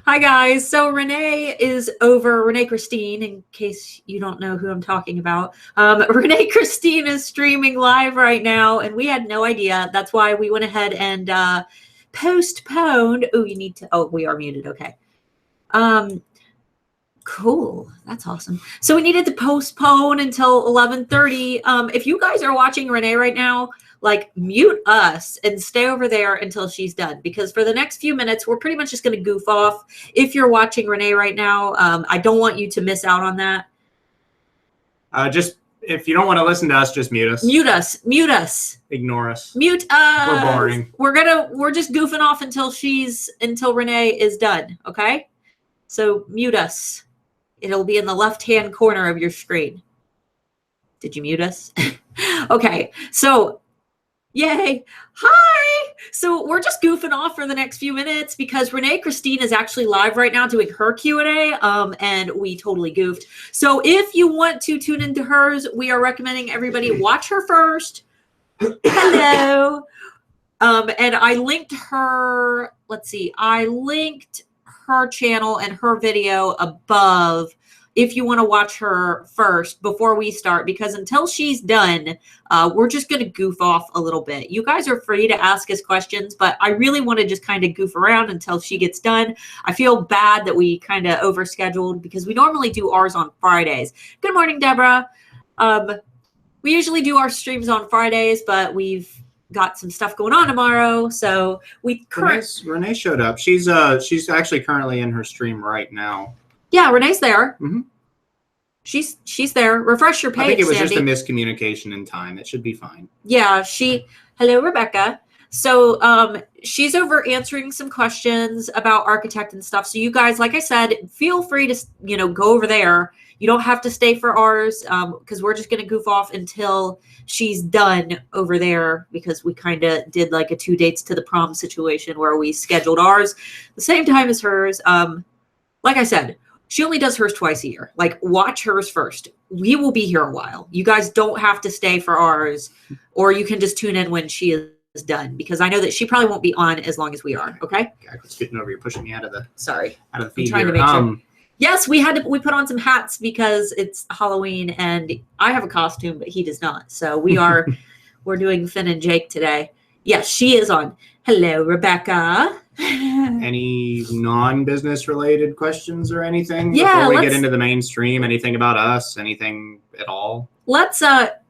Hi guys. So Renee Christine, in case you don't know who I'm talking about. Renee Christine is streaming live right now, and we had no idea. That's why we went ahead and postponed. Oh, we are muted. Okay. Cool. That's awesome. So we needed to postpone until 11:30. If you guys are watching Renee right now, like mute us and stay over there until she's done, because for the next few minutes, we're pretty much just going to goof off. If you're watching Renee right now, I don't want you to miss out on that. Just if you don't want to listen to us, just mute us. Mute us. Mute us. Ignore us. Mute us. We're boring. We're just goofing off until Renee is done. Okay. So mute us. It'll be in the left-hand corner of your screen. Did you mute us? Okay, so yay. Hi. So we're just goofing off for the next few minutes because Renee Christine is actually live right now doing her Q&A, and we totally goofed. So if you want to tune into hers, we are recommending everybody watch her first. Hello. And I linked her, let's see, I linked her channel and her video above if you want to watch her first before we start, because until she's done, we're just going to goof off a little bit. You guys are free to ask us questions, but I really want to just kind of goof around until she gets done. I feel bad that we kind of overscheduled because we normally do ours on Fridays. Good morning, Deborah. We usually do our streams on Fridays, but we've got some stuff going on tomorrow, so Renee showed up. She's actually currently in her stream right now. Yeah, Renee's there. Mm-hmm. She's there. Refresh your page. I think it was Sandy. just a miscommunication in time. It should be fine. Yeah, hello, Rebecca. So she's over answering some questions about architect and stuff. So you guys, like I said, feel free to go over there. You don't have to stay for ours because we're just going to goof off until she's done over there, because we kind of did like a 2 dates to the prom situation where we scheduled ours the same time as hers. Like I said, she only does hers twice a year. Like, watch hers first. We will be here a while. You guys don't have to stay for ours, or you can just tune in when she is done, because I know that she probably won't be on as long as we are. Okay? I was getting over. You're pushing me out of the I'm feed trying here. to make sure. Yes, we put on some hats because it's Halloween, and I have a costume, but he does not. So we're doing Finn and Jake today. Yes, she is on. Hello, Rebecca. Any non-business related questions or anything before we get into the mainstream? Anything about us? Anything at all? Let's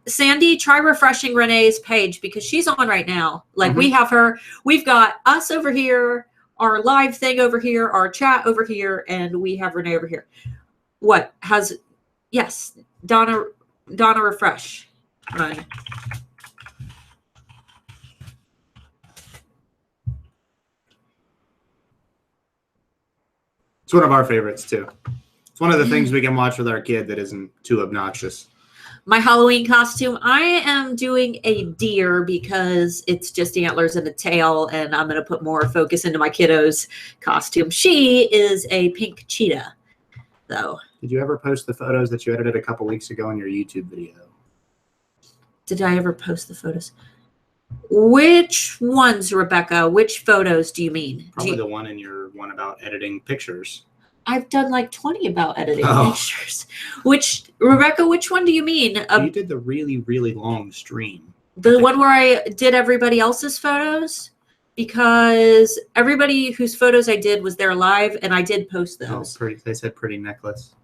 Sandy, try refreshing Renee's page, because she's on right now. Like, we have her. We've got us over here, our live thing over here, our chat over here, and we have Renee over here. Yes, Donna, refresh. Run. It's one of our favorites too. It's one of the things we can watch with our kid that isn't too obnoxious. My Halloween costume, I am doing a deer because it's just antlers and a tail, and I'm going to put more focus into my kiddo's costume. She is a pink cheetah, though. Did you ever post the photos that you edited a couple weeks ago in your YouTube video? Did I ever post the photos? Which ones, Rebecca? Which photos do you mean? Probably the one in your one about editing pictures. I've done like 20 about editing pictures. Rebecca, which one do you mean? You did the really, really long stream. The one where I did everybody else's photos? Because everybody whose photos I did was there live, and I did post those. Oh, they said pretty necklace.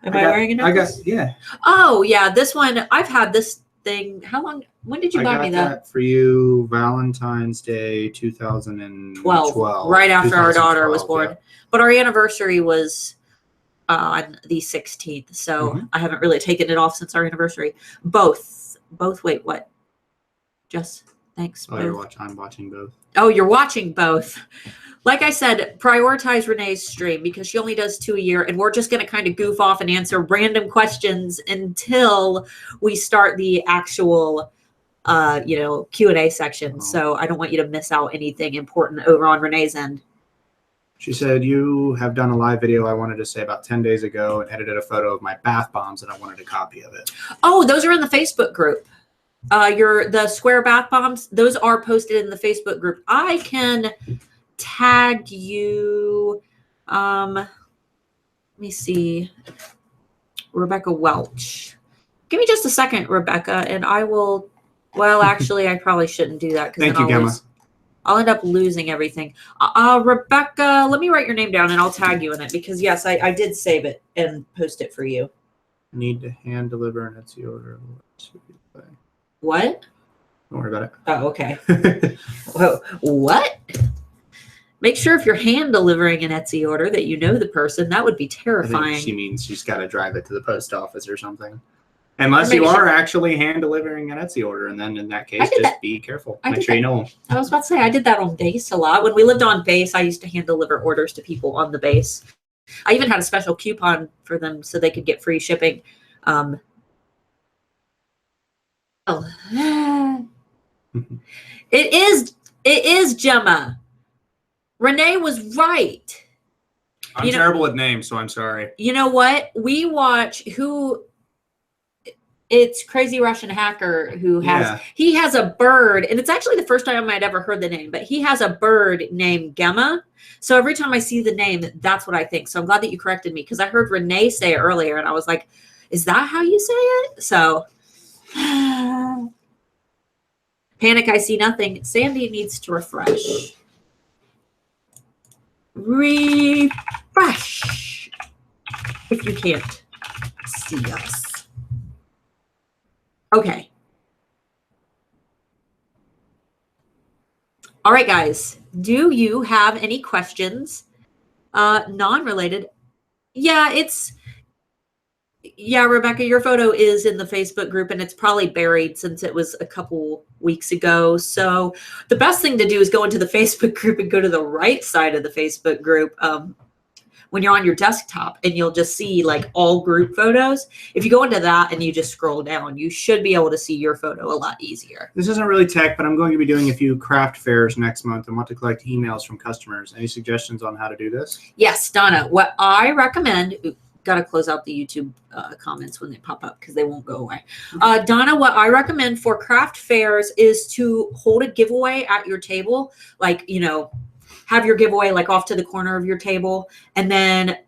Am I wearing a necklace? Yeah. Oh, yeah. This one, I've had this thing. How long? When did you buy me that? I got that for you Valentine's Day 2012. Right after our daughter was born. Yeah. But our anniversary was on the 16th, so I haven't really taken it off since our anniversary. Both. Wait, what? Just thanks. Oh, I'm watching both. Oh, you're watching both. Like I said, prioritize Renee's stream because she only does 2 a year, and we're just going to kind of goof off and answer random questions until we start the actual, Q&A section. So I don't want you to miss out anything important over on Renee's end. She said, you have done a live video I wanted to say about 10 days ago and edited a photo of my bath bombs, and I wanted a copy of it. Oh, those are in the Facebook group. The square bath bombs, those are posted in the Facebook group. I can tag you. Let me see. Rebecca Welch. Give me just a second, Rebecca, and I will. Well, actually, I probably shouldn't do that because then I'll end up losing everything. Rebecca, let me write your name down and I'll tag you in it because yes, I did save it and post it for you. Need to hand deliver an Etsy order. What? Don't worry about it. Oh, okay. Whoa, what? Make sure if you're hand delivering an Etsy order that you know the person. That would be terrifying. I think she means she's got to drive it to the post office or something. Unless you are actually hand delivering an Etsy order, and then in that case, just be careful. Make sure you know them. I was about to say, I did that on base a lot. When we lived on base, I used to hand deliver orders to people on the base. I even had a special coupon for them so they could get free shipping. It is Gemma. Renee was right. I'm terrible with names, so I'm sorry. You know what? We watch it's Crazy Russian Hacker who he has a bird, and it's actually the first time I'd ever heard the name, but he has a bird named Gemma. So every time I see the name, that's what I think. So I'm glad that you corrected me because I heard Renee say it earlier, and I was like, is that how you say it? So panic, I see nothing. Sandy needs to refresh. Refresh if you can't see us. Okay. All right, guys. Do you have any questions? Non-related. Yeah, Rebecca, your photo is in the Facebook group and it's probably buried since it was a couple weeks ago. So the best thing to do is go into the Facebook group and go to the right side of the Facebook group when you're on your desktop, and you'll just see like all group photos. If you go into that and you just scroll down, you should be able to see your photo a lot easier. This isn't really tech, but I'm going to be doing a few craft fairs next month and want to collect emails from customers. Any suggestions on how to do this? Yes, Donna, what I recommend, got to close out the YouTube comments when they pop up because they won't go away. Donna, what I recommend for craft fairs is to hold a giveaway at your table. Like, have your giveaway like off to the corner of your table, and then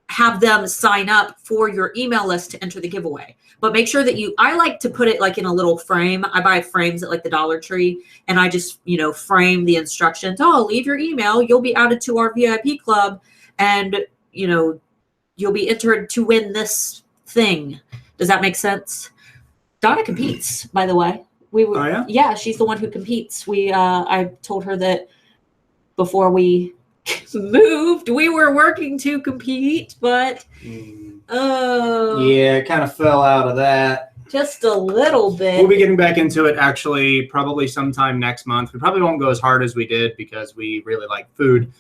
have them sign up for your email list to enter the giveaway. But make sure that I like to put it like in a little frame. I buy frames at like the Dollar Tree, and I just, frame the instructions. Oh, leave your email. You'll be added to our VIP club, and, you'll be entered to win this thing. Does that make sense? Donna competes, by the way. Oh, yeah? Yeah, she's the one who competes. I told her that before we moved, we were working to compete, but yeah, it kind of fell out of that. Just a little bit. We'll be getting back into it actually probably sometime next month. We probably won't go as hard as we did because we really like food.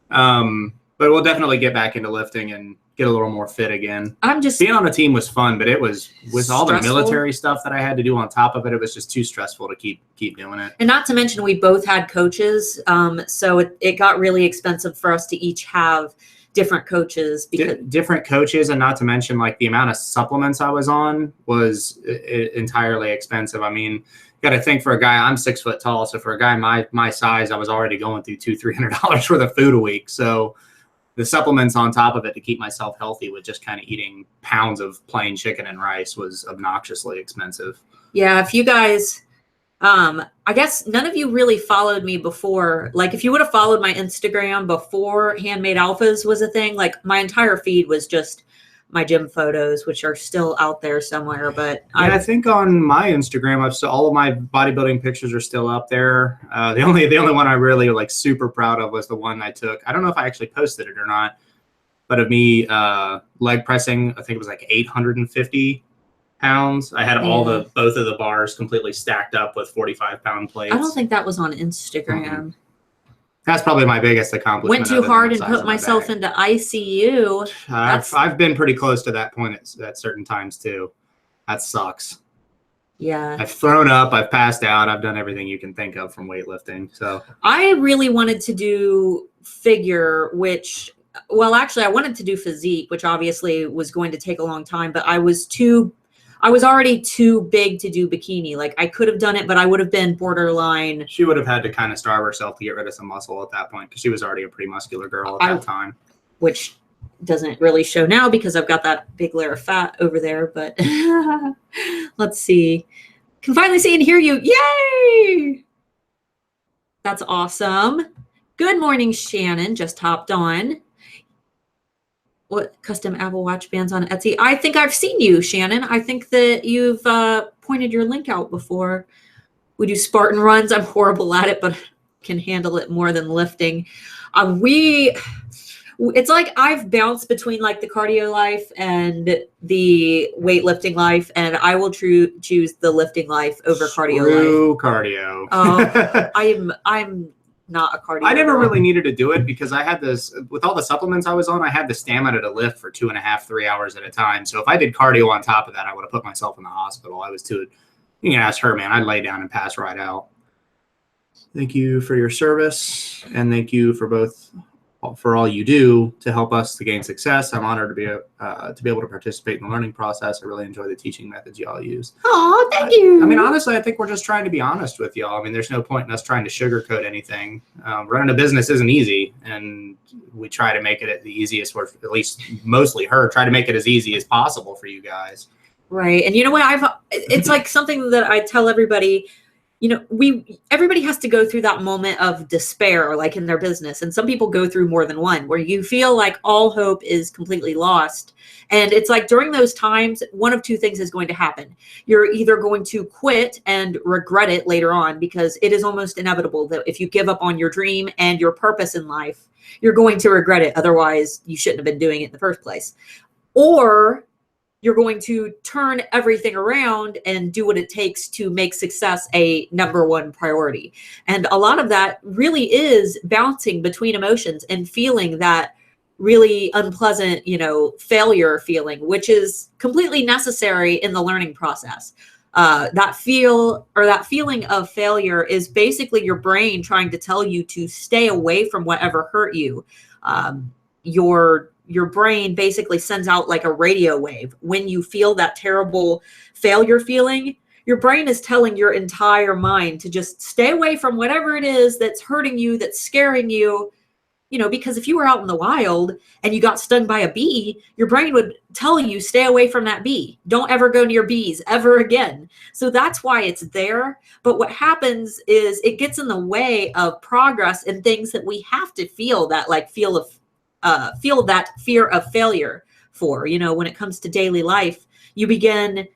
But we'll definitely get back into lifting and get a little more fit again. Being on a team was fun, but it was with all the military stuff that I had to do on top of it. It was just too stressful to keep doing it. And not to mention, we both had coaches, so it got really expensive for us to each have different coaches. Different coaches, and not to mention like the amount of supplements I was on was entirely expensive. I mean, you got to think for a guy, I'm 6 foot tall, so for a guy my size, I was already going through $200-300 worth of food a week. So the supplements on top of it to keep myself healthy with just kind of eating pounds of plain chicken and rice was obnoxiously expensive. Yeah, if you guys, I guess none of you really followed me before. Like if you would have followed my Instagram before Handmade Alphas was a thing, like my entire feed was just my gym photos, which are still out there somewhere. But yeah, I think on my Instagram, all of my bodybuilding pictures are still up there. The only one I really like super proud of was the one I took. I don't know if I actually posted it or not, but of me leg pressing, I think it was like 850 pounds. I had both of the bars completely stacked up with 45-pound plates. I don't think that was on Instagram. Mm-hmm. That's probably my biggest accomplishment. Went too hard and put myself into ICU. I've been pretty close to that point at certain times too. That sucks. Yeah. I've thrown up. I've passed out. I've done everything you can think of from weightlifting. So I really wanted to do figure, actually I wanted to do physique, which obviously was going to take a long time, but I was already too big to do bikini. Like I could have done it, but I would have been borderline. She would have had to kind of starve herself to get rid of some muscle at that point because she was already a pretty muscular girl at that time. which doesn't really show now because I've got that big layer of fat over there, but let's see. Can finally see and hear you. Yay! That's awesome. Good morning, Shannon. Just hopped on. What custom Apple Watch bands on Etsy? I think I've seen you, Shannon. I think that you've pointed your link out before. We do Spartan runs. I'm horrible at it, but can handle it more than lifting. It's like I've bounced between like the cardio life and the weightlifting life, and I will choose the lifting life over cardio life. Cardio. I'm not a cardio. I never really needed to do it because I had this, with all the supplements I was on, I had the stamina to lift for 2.5, 3 hours at a time. So if I did cardio on top of that, I would have put myself in the hospital. I was too, you can ask her, man, I'd lay down and pass right out. Thank you for your service, and thank you for all you do to help us to gain success. I'm honored to be able to participate in the learning process. I really enjoy the teaching methods y'all use. Oh, thank you. I mean, honestly, I think we're just trying to be honest with y'all. I mean, there's no point in us trying to sugarcoat anything. Running a business isn't easy, and we try to make it the easiest, or at least mostly her, try to make it as easy as possible for you guys. Right. And you know what? It's like something that I tell everybody, you know, everybody has to go through that moment of despair, like in their business. And some people go through more than one, where you feel like all hope is completely lost. And it's like during those times, one of two things is going to happen. You're either going to quit and regret it later on, because it is almost inevitable that if you give up on your dream and your purpose in life, you're going to regret it. Otherwise, you shouldn't have been doing it in the first place. Or you're going to turn everything around and do what it takes to make success a number one priority. And a lot of that really is bouncing between emotions and feeling that really unpleasant, you know, failure feeling, which is completely necessary in the learning process. That feeling of failure is basically your brain trying to tell you to stay away from whatever hurt you. Your brain basically sends out like a radio wave. When you feel that terrible failure feeling, your brain is telling your entire mind to just stay away from whatever it is that's hurting you, that's scaring you. You know, because if you were out in the wild and you got stung by a bee, your brain would tell you, stay away from that bee. Don't ever go near bees ever again. So that's why it's there. But what happens is it gets in the way of progress and things that we have to feel that fear of failure for. You know, when it comes to daily life, you begin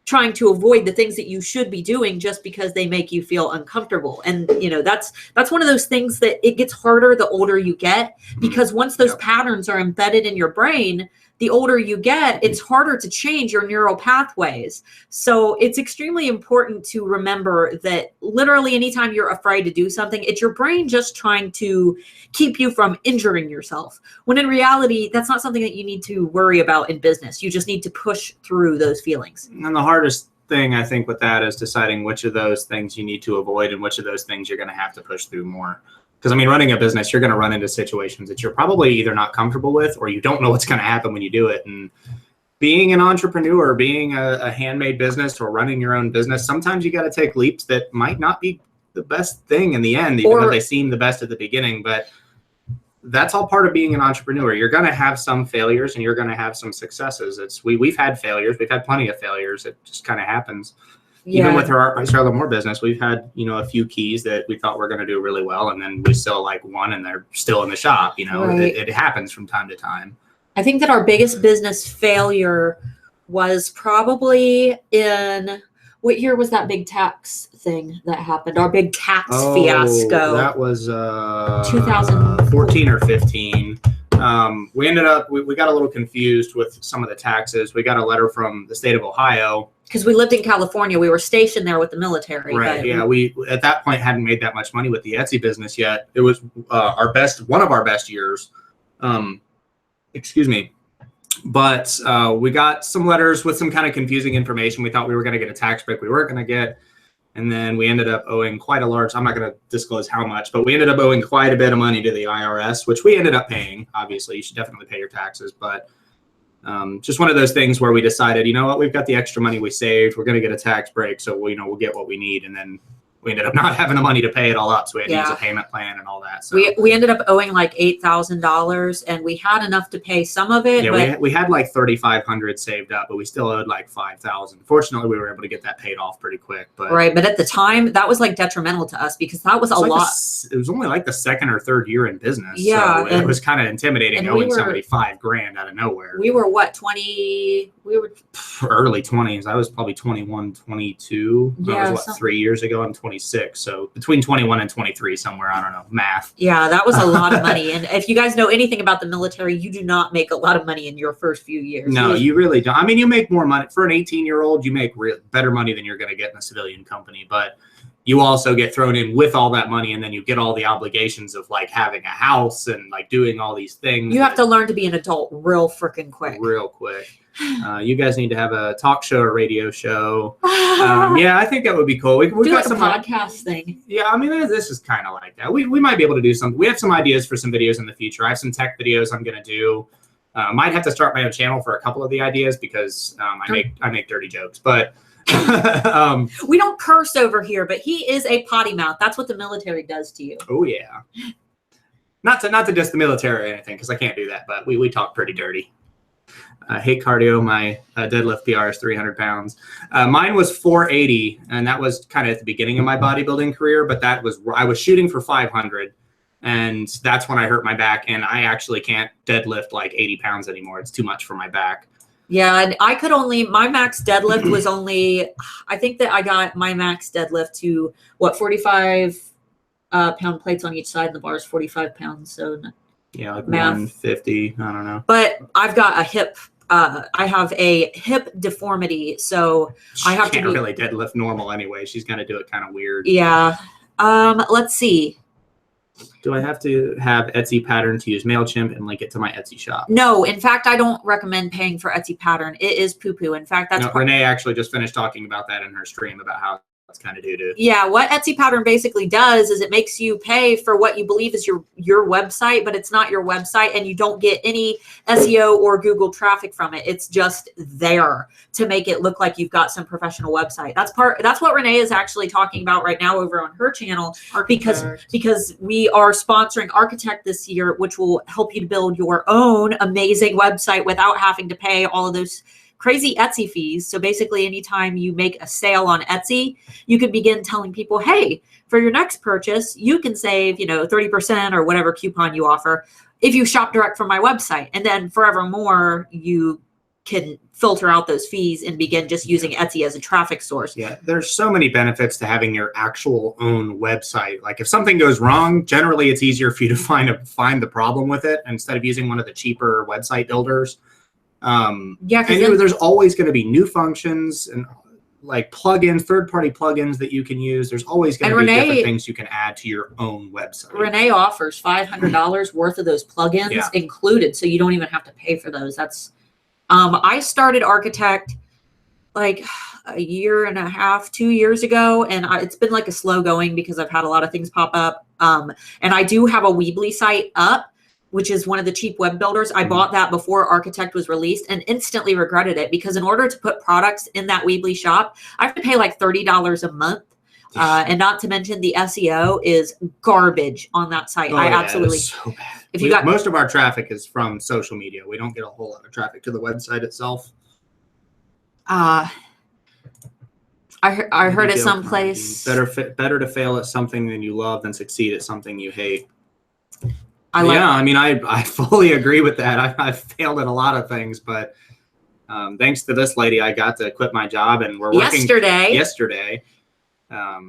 trying to avoid the things that you should be doing just because they make you feel uncomfortable. And, you know, that's one of those things that it gets harder the older you get, because once those patterns are embedded in your brain, the older you get, it's harder to change your neural pathways. So it's extremely important to remember that literally anytime you're afraid to do something, it's your brain just trying to keep you from injuring yourself. When in reality, that's not something that you need to worry about in business. You just need to push through those feelings. And the hardest thing, I think, with that is deciding which of those things you need to avoid and which of those things you're going to have to push through more. Because, I mean, running a business, you're going to run into situations that you're probably either not comfortable with or you don't know what's going to happen when you do it. And being an entrepreneur, being a handmade business or running your own business, sometimes you got to take leaps that might not be the best thing in the end, even though they seem the best at the beginning. But that's all part of being an entrepreneur. You're going to have some failures and you're going to have some successes. We've had failures. We've had plenty of failures. It just kind of happens. Yeah. Even with our Charlotte Moore business, we've had, you know, a few keys that we thought were going to do really well. And then we still like one and they're still in the shop. You know, right. It happens from time to time. I think that our biggest business failure was probably in, what year was that big tax thing that happened? Our big tax fiasco. That was 2014 or 15. We ended up, we got a little confused with some of the taxes. We got a letter from the state of Ohio. Because we lived in California. We were stationed there with the military. Right, yeah. We, at that point, hadn't made that much money with the Etsy business yet. It was one of our best years. Excuse me. But we got some letters with some kind of confusing information. We thought we were going to get a tax break we weren't going to get. And then we ended up owing quite a large, I'm not going to disclose how much, but we ended up owing quite a bit of money to the IRS, which we ended up paying. Obviously, you should definitely pay your taxes. But just one of those things where we decided, you know what, we've got the extra money we saved. We're going to get a tax break. So, we'll get what we need. And then we ended up not having the money to pay it all up. So we had to use Yeah. a payment plan and all that. So We ended up owing like $8,000, and we had enough to pay some of it. yeah, but we had like 3,500 saved up, but we still owed like 5,000. Fortunately, we were able to get that paid off pretty quick. But right, but at the time, that was like detrimental to us because that was a lot. it was only like the second or third year in business. Yeah, So it was kind of intimidating and owing somebody $5,000 out of nowhere. We were what, 20? We were early 20s. I was probably 21, 22. Yeah, that was what, 3 years ago. I'm 26. So between 21 and 23 somewhere, I don't know, math. Yeah, that was a lot of money. And if you guys know anything about the military, you do not make a lot of money in your first few years. No, you really don't. I mean, you make more money for an 18-year-old. You make better money than you're going to get in a civilian company, but you also get thrown in with all that money, and then you get all the obligations of like having a house and like doing all these things. You have to learn to be an adult real freaking quick. Real quick. You guys need to have a talk show or radio show. Yeah, I think that would be cool. We do got like some a podcast thing. Yeah, I mean, this is kind of like that. We might be able to do some. We have some ideas for some videos in the future. I have some tech videos I'm going to do. Might have to start my own channel for a couple of the ideas because I make dirty jokes. But we don't curse over here, but he is a potty mouth. That's what the military does to you. Oh yeah. Not to diss the military or anything, because I can't do that. But we talk pretty dirty. I hate cardio. My deadlift PR is 300 pounds. Mine was 480, and that was kind of at the beginning of my bodybuilding career. But I was shooting for 500, and that's when I hurt my back, and I actually can't deadlift like 80 pounds anymore. It's too much for my back. Yeah, and my max deadlift was only, I think that I got my max deadlift to, 45 pound plates on each side, and the bar is 45 pounds. So yeah, like math. 150. I don't know. But I've got a hip. I have a hip deformity, so I have can't to really deadlift normal anyway. She's gonna do it kind of weird. Yeah. Let's see. Do I have to have Etsy pattern to use MailChimp and link it to my Etsy shop? No, in fact, I don't recommend paying for Etsy pattern. It is poo-poo. In fact, that's Renee actually just finished talking about that in her stream about how it's kind of doo-doo. Yeah, what Etsy pattern basically does is it makes you pay for what you believe is your website, but it's not your website, and you don't get any SEO or Google traffic from it. It's just there to make it look like you've got some professional website. That's what Renee is actually talking about right now over on her channel, because we are sponsoring Architect this year, which will help you to build your own amazing website without having to pay all of those crazy Etsy fees. So basically, anytime you make a sale on Etsy, you can begin telling people, hey, for your next purchase, you can save, 30% or whatever coupon you offer if you shop direct from my website. And then forevermore, you can filter out those fees and begin just using Etsy as a traffic source. Yeah, there's so many benefits to having your actual own website. Like if something goes wrong, generally it's easier for you to find the problem with it instead of using one of the cheaper website builders. Yeah, and there's always going to be new functions and like plugins, third-party plugins that you can use. There's always going to be different things you can add to your own website. Renee offers $500 worth of those plugins included, so you don't even have to pay for those. That's I started Architect like a year and a half, 2 years ago, and it's been like a slow going because I've had a lot of things pop up. And I do have a Weebly site up, which is one of the cheap web builders. I bought that before Architect was released and instantly regretted it because in order to put products in that Weebly shop, I have to pay like $30 a month. And not to mention the SEO is garbage on that site. I absolutely. So bad. Most of our traffic is from social media. We don't get a whole lot of traffic to the website itself. I heard it someplace. Better to fail at something than you love than succeed at something you hate. I fully agree with that. I've failed at a lot of things, but thanks to this lady, I got to quit my job, and we're working yesterday.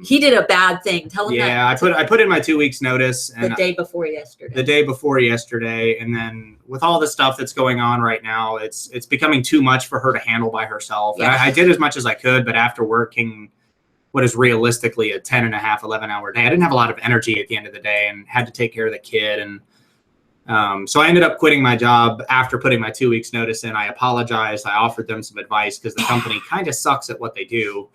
He did a bad thing. Tell him. Yeah, I put in my 2 weeks notice, and the day before yesterday. And then with all the stuff that's going on right now, it's becoming too much for her to handle by herself. Yeah. And I did as much as I could, but after working what is realistically a 10 and a half, 11-hour day, I didn't have a lot of energy at the end of the day and had to take care of the kid. And so I ended up quitting my job after putting my 2 weeks notice in. I apologized. I offered them some advice because the company kind of sucks at what they do.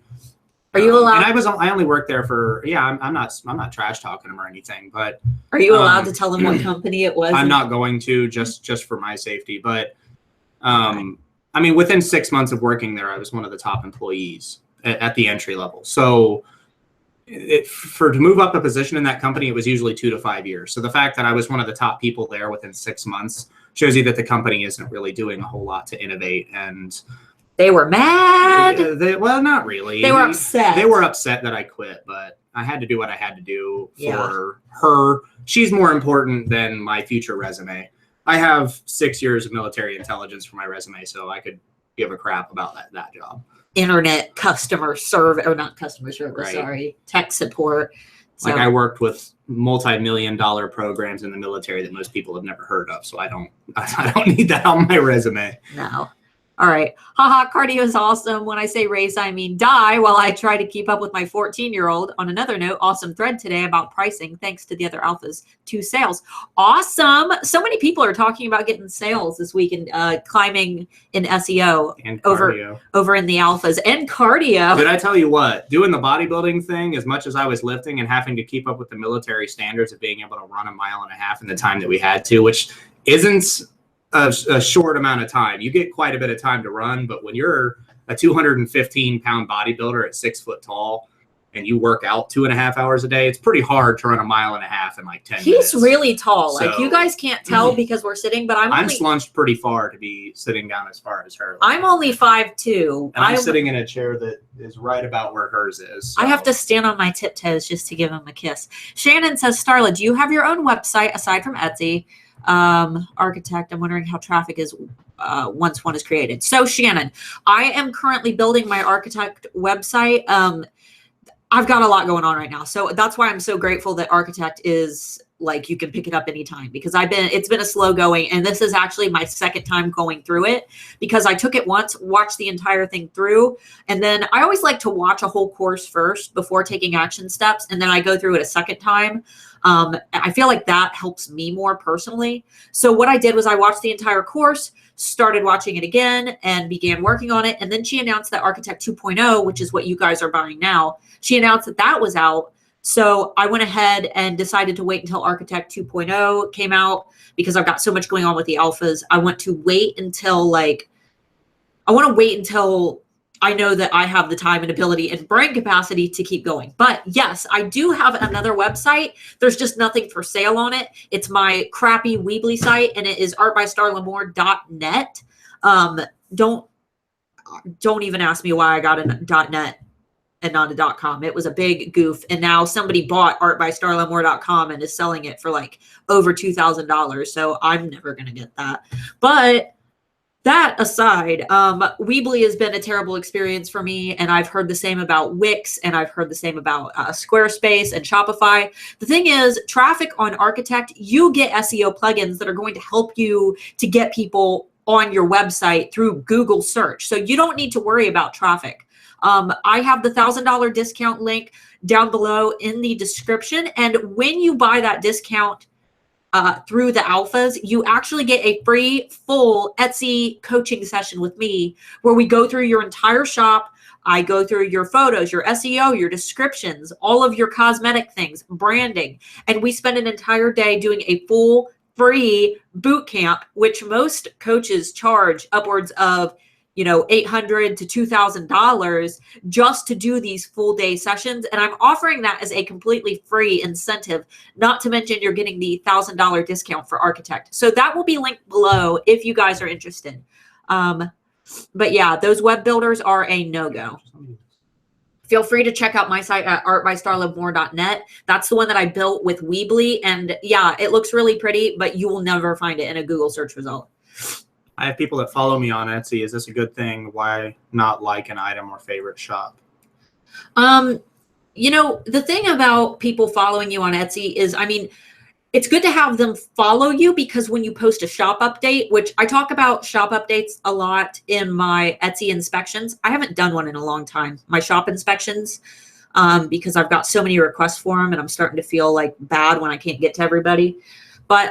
Are you allowed? And I only worked there for, I'm not trash talking them or anything, but. Are you allowed to tell them what company it was? I'm not going to, just for my safety. But within 6 months of working there, I was one of the top employees at the entry level. So to move up a position in that company, it was usually 2 to 5 years. So the fact that I was one of the top people there within 6 months shows you that the company isn't really doing a whole lot to innovate. And they were mad. Well, not really. They were upset. They were upset that I quit, but I had to do what I had to do for her. She's more important than my future resume. I have 6 years of military intelligence for my resume, so I could give a crap about that job. Internet customer service, or not customer service, right. Sorry, tech support. So, like I worked with multi-million-dollar programs in the military that most people have never heard of, so I don't need that on my resume. No. All right. Haha, cardio is awesome. When I say race, I mean die while I try to keep up with my 14-year-old. On another note, awesome thread today about pricing. Thanks to the other alphas to sales. Awesome. So many people are talking about getting sales this week and climbing in SEO and cardio. over in the alphas and cardio. Did I tell you what? Doing the bodybuilding thing, as much as I was lifting and having to keep up with the military standards of being able to run 1.5 miles in the time that we had to, which isn't a short amount of time. You get quite a bit of time to run, but when you're a 215-pound bodybuilder at 6 foot tall and you work out 2.5 hours a day, it's pretty hard to run 1.5 miles in like 10 minutes. He's really tall. So, like you guys can't tell because we're sitting, but I'm slunched pretty far to be sitting down as far as her. I'm only 5'2". And I'm sitting in a chair that is right about where hers is. So. I have to stand on my tiptoes just to give him a kiss. Shannon says, Starla, do you have your own website aside from Etsy? Architect, I'm wondering how traffic is once one is created. So Shannon, I am currently building my architect website. I've got a lot going on right now. So that's why I'm so grateful that Architect is like, you can pick it up anytime, because it's been a slow going. And this is actually my second time going through it, because I took it once, watched the entire thing through. And then I always like to watch a whole course first before taking action steps. And then I go through it a second time. I feel like that helps me more personally. So what I did was I watched the entire course, started watching it again, and began working on it. And then she announced that Architect 2.0, which is what you guys are buying now, she announced that was out. So I went ahead and decided to wait until Architect 2.0 came out, because I've got so much going on with the alphas. I want to wait until I know that I have the time and ability and brain capacity to keep going. But yes, I do have another website. There's just nothing for sale on it. It's my crappy Weebly site, and it is artbystarlamore.net. Don't even ask me why I got a .net and not a .com. It was a big goof. And now somebody bought artbystarlamore.com and is selling it for like over $2,000. So I'm never going to get that. But that aside, Weebly has been a terrible experience for me, and I've heard the same about Wix, and I've heard the same about Squarespace and Shopify. The thing is, traffic on Architect, you get SEO plugins that are going to help you to get people on your website through Google search. So you don't need to worry about traffic. I have the $1,000 discount link down below in the description, and when you buy that discount through the alphas, you actually get a free full Etsy coaching session with me, where we go through your entire shop. I go through your photos, your SEO, your descriptions, all of your cosmetic things, branding, and we spend an entire day doing a full free boot camp, which most coaches charge upwards of $800 to $2,000 just to do these full day sessions. And I'm offering that as a completely free incentive, not to mention you're getting the $1,000 discount for Architect. So that will be linked below if you guys are interested. But yeah, those web builders are a no-go. Feel free to check out my site at artbystarlamore.net. That's the one that I built with Weebly. And yeah, it looks really pretty, but you will never find it in a Google search result. I have people that follow me on Etsy. Is this a good thing? Why not like an item or favorite shop? The thing about people following you on Etsy is, it's good to have them follow you, because when you post a shop update, which I talk about shop updates a lot in my Etsy inspections. I haven't done one in a long time, my shop inspections, because I've got so many requests for them, and I'm starting to feel like bad when I can't get to everybody. But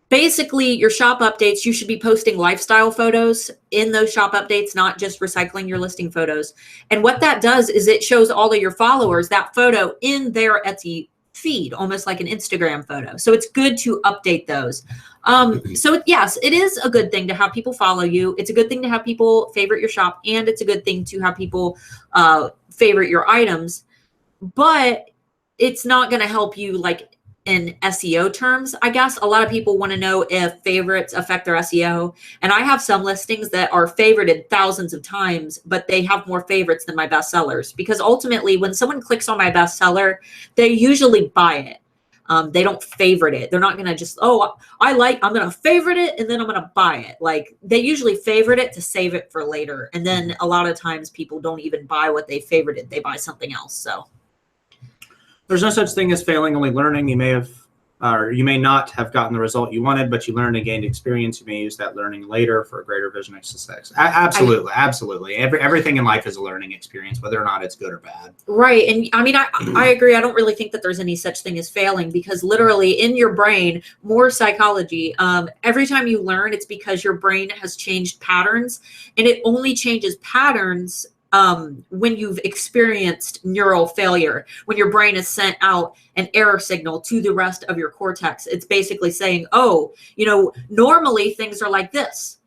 basically, your shop updates, you should be posting lifestyle photos in those shop updates, not just recycling your listing photos. And what that does is it shows all of your followers that photo in their Etsy feed, almost like an Instagram photo. So it's good to update those. So yes, it is a good thing to have people follow you. It's a good thing to have people favorite your shop, and it's a good thing to have people favorite your items. but it's not going to help you like in SEO terms. I guess a lot of people want to know if favorites affect their SEO. And I have some listings that are favorited thousands of times, but they have more favorites than my best sellers, because ultimately when someone clicks on my bestseller, they usually buy it. They don't favorite it. They're not going to just, oh, I'm going to favorite it and then I'm going to buy it. Like, they usually favorite it to save it for later. And then a lot of times people don't even buy what they favorited. They buy something else. So there's no such thing as failing, only learning. You may have, or you may not have gotten the result you wanted, but you learned and gained experience. You may use that learning later for a greater vision of success. Absolutely. Absolutely. Everything in life is a learning experience, whether or not it's good or bad. Right. And I mean, I agree. I don't really think that there's any such thing as failing, because literally in your brain, more psychology, every time you learn, it's because your brain has changed patterns, and it only changes patterns when you've experienced neural failure, when your brain has sent out an error signal to the rest of your cortex. It's basically saying, oh, normally things are like this,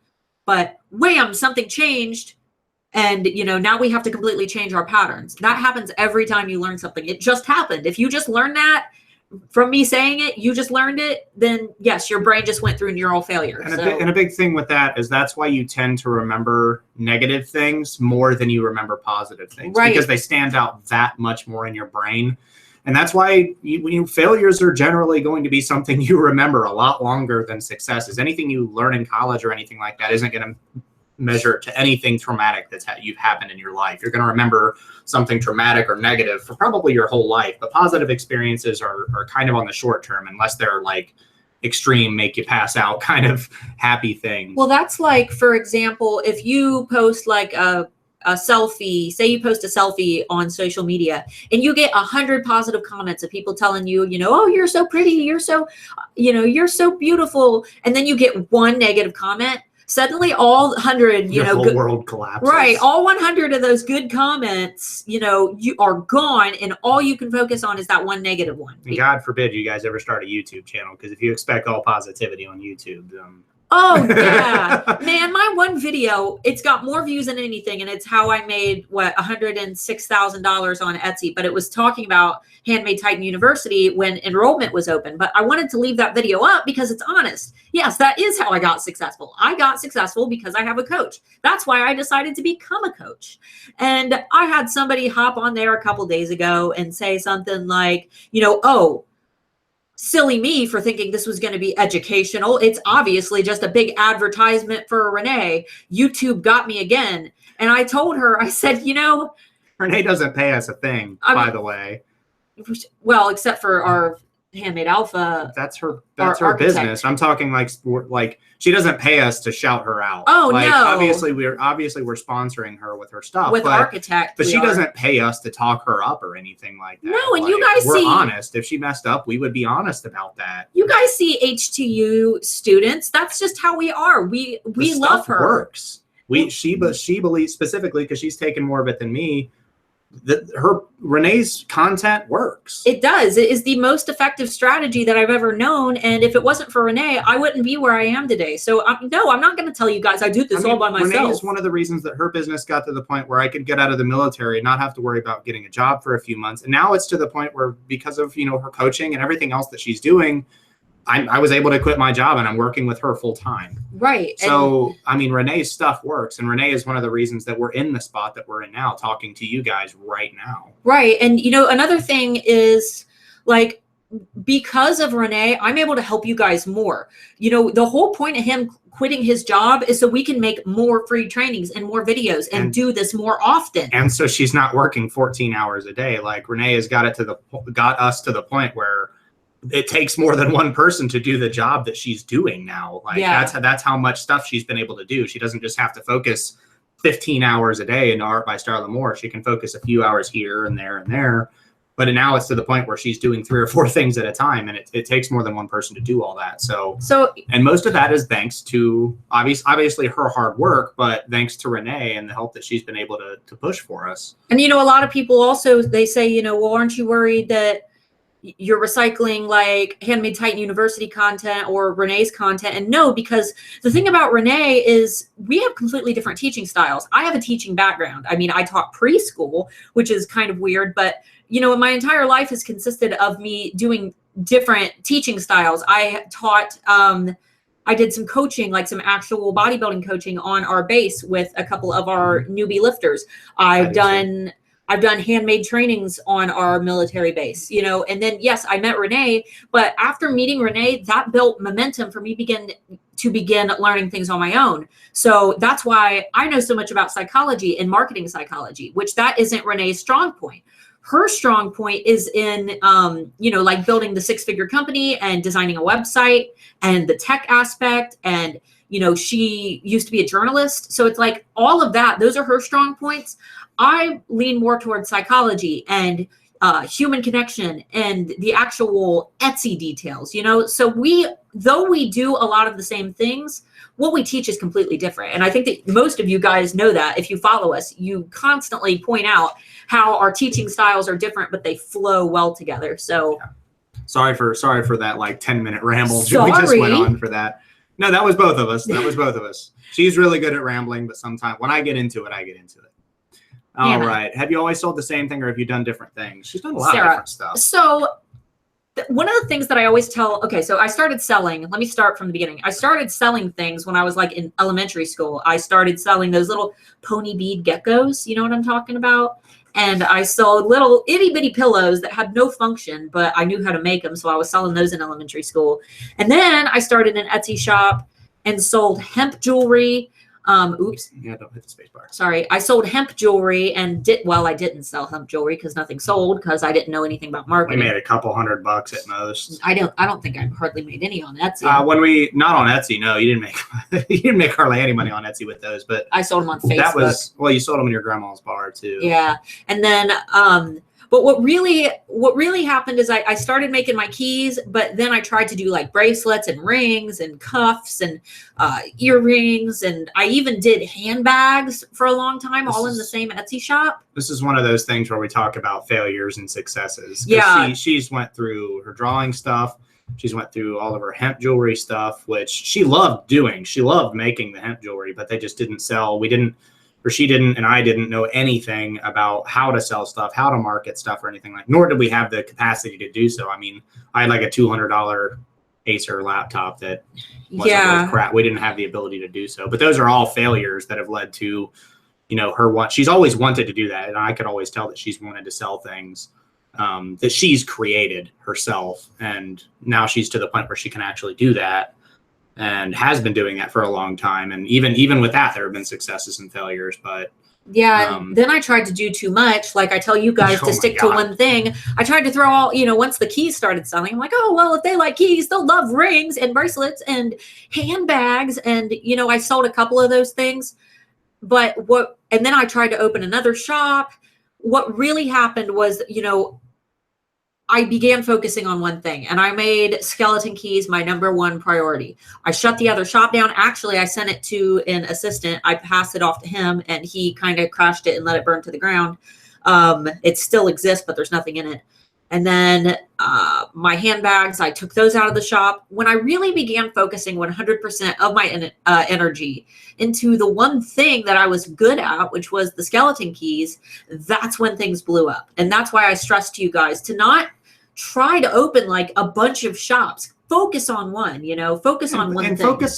but wham, something changed. And, now we have to completely change our patterns. That happens every time you learn something. It just happened. If you just learned that from me saying it, you just learned it, then yes, your brain just went through neural failure. And a big thing with that is that's why you tend to remember negative things more than you remember positive things, right? Because they stand out that much more in your brain. And that's why failures are generally going to be something you remember a lot longer than successes. Anything you learn in college or anything like that isn't going to measure to anything traumatic that's you've happened in your life. You're going to remember something traumatic or negative for probably your whole life, but positive experiences are kind of on the short term, unless they're like extreme, make you pass out kind of happy things. Well, that's like, for example, if you post like a selfie, say you post a selfie on social media and you get 100 positive comments of people telling you, oh, you're so pretty, you're so beautiful. And then you get one negative comment. Suddenly all 100, the whole world collapses. Right. All 100 of those good comments, you are gone, and all you can focus on is that one negative one. And God forbid you guys ever start a YouTube channel, because if you expect all positivity on YouTube, oh yeah, man, my one video, it's got more views than anything, and it's how I made $106,000 on Etsy, but it was talking about Handmade Titan University when enrollment was open. But I wanted to leave that video up because it's honest. Yes, that is how I got successful. I got successful because I have a coach. That's why I decided to become a coach. And I had somebody hop on there a couple days ago and say something like, oh, silly me for thinking this was going to be educational. It's obviously just a big advertisement for Renee. YouTube got me again. And I told her, I said, Renee doesn't pay us a thing, by the way. Well, except for our Handmade Alpha. That's her business. I'm talking like she doesn't pay us to shout her out. Oh, no. Obviously we're sponsoring her with her stuff. With Architect. But she doesn't pay us to talk her up or anything like that. No, and you guys we're honest. If she messed up, we would be honest about that. You guys see HTU students. That's just how we are. We love her. Works. She believes, specifically because she's taken more of it than me, that Renee's content works. It does. It is the most effective strategy that I've ever known. And if it wasn't for Renee, I wouldn't be where I am today. So no, I'm not going to tell you guys I do this all by myself. Renee is one of the reasons that her business got to the point where I could get out of the military and not have to worry about getting a job for a few months. And now it's to the point where, because of, her coaching and everything else that she's doing, I was able to quit my job and I'm working with her full time. Right. So, Renee's stuff works. And Renee is one of the reasons that we're in the spot that we're in now, talking to you guys right now. Right. And, another thing is, like, because of Renee, I'm able to help you guys more. The whole point of him quitting his job is so we can make more free trainings and more videos and do this more often. And so she's not working 14 hours a day. Like, Renee has got us to the point where it takes more than one person to do the job that she's doing now. Like, that's how much stuff she's been able to do. She doesn't just have to focus 15 hours a day in Art by Starla Moore. She can focus a few hours here and there and there. But now it's to the point where she's doing 3 or 4 things at a time, and it takes more than one person to do all that. So and most of that is thanks to obviously her hard work, but thanks to Renee and the help that she's been able to push for us. And a lot of people also, they say, well, aren't you worried that you're recycling like Handmade Titan University content or Renee's content? And no, because the thing about Renee is we have completely different teaching styles. I have a teaching background. I taught preschool, which is kind of weird, but you know, my entire life has consisted of me doing different teaching styles. I taught, I did some coaching, like some actual bodybuilding coaching on our base with a couple of our newbie lifters. I've done handmade trainings on our military base, you know, and then, yes, I met Renee, but after meeting Renee, that built momentum for me to begin learning things on my own. So that's why I know so much about psychology and marketing psychology, which that isn't Renee's strong point. Her strong point is in, you know, like building the 6-figure company and designing a website and the tech aspect. And, you know, she used to be a journalist. So it's like all of that, those are her strong points. I lean more towards psychology and human connection and the actual Etsy details, you know? So though we do a lot of the same things, what we teach is completely different. And I think that most of you guys know that. If you follow us, you constantly point out how our teaching styles are different, but they flow well together. So yeah. Sorry for that like 10-minute ramble we just went on for that. No, that was both of us. That was both of us. She's really good at rambling, but sometimes when I get into it, I get into it. All right. Have you always sold the same thing or have you done different things? She's done a lot of different stuff. So one of the things that I always tell, okay, so I started selling, let me start from the beginning. I started selling things when I was like in elementary school. I started selling those little pony bead geckos. You know what I'm talking about? And I sold little itty bitty pillows that had no function, but I knew how to make them. So I was selling those in elementary school. And then I started an Etsy shop and sold hemp jewelry. Oops. Yeah, don't hit the space bar. Sorry. I sold hemp jewelry and I didn't sell hemp jewelry because nothing sold because I didn't know anything about marketing. We made a couple $100 at most. I don't think I hardly made any on Etsy. Not on Etsy. No, you didn't make hardly any money on Etsy with those, but I sold them on Facebook. You sold them in your grandma's bar too. Yeah. And then, but what really happened is I started making my keys, but then I tried to do like bracelets and rings and cuffs and earrings. And I even did handbags for a long time, all in the same Etsy shop. This is one of those things where we talk about failures and successes. Yeah. She's went through her drawing stuff. She's went through all of her hemp jewelry stuff, which she loved doing. She loved making the hemp jewelry, but they just didn't sell. She didn't, and I didn't know anything about how to sell stuff, how to market stuff or anything nor did we have the capacity to do so. I mean, I had like a $200 Acer laptop that wasn't worth crap. We didn't have the ability to do so, but those are all failures that have led to, you know, she's always wanted to do that. And I could always tell that she's wanted to sell things that she's created herself. And now she's to the point where she can actually do that. And has been doing that for a long time. And even with that, there have been successes and failures. But yeah, then I tried to do too much. Like I tell you guys to stick to one thing. I tried to throw all, you know, once the keys started selling, I'm like, oh, well, if they like keys, they'll love rings and bracelets and handbags. And, you know, I sold a couple of those things. And then I tried to open another shop. What really happened was, you know, I began focusing on one thing and I made skeleton keys my #1 priority. I shut the other shop down. Actually, I sent it to an assistant. I passed it off to him and he kind of crashed it and let it burn to the ground. It still exists, but there's nothing in it. And then my handbags, I took those out of the shop. When I really began focusing 100% of my energy into the one thing that I was good at, which was the skeleton keys, that's when things blew up. And that's why I stress to you guys to not try to open like a bunch of shops. Focus on one, you know, focus on one thing. And focus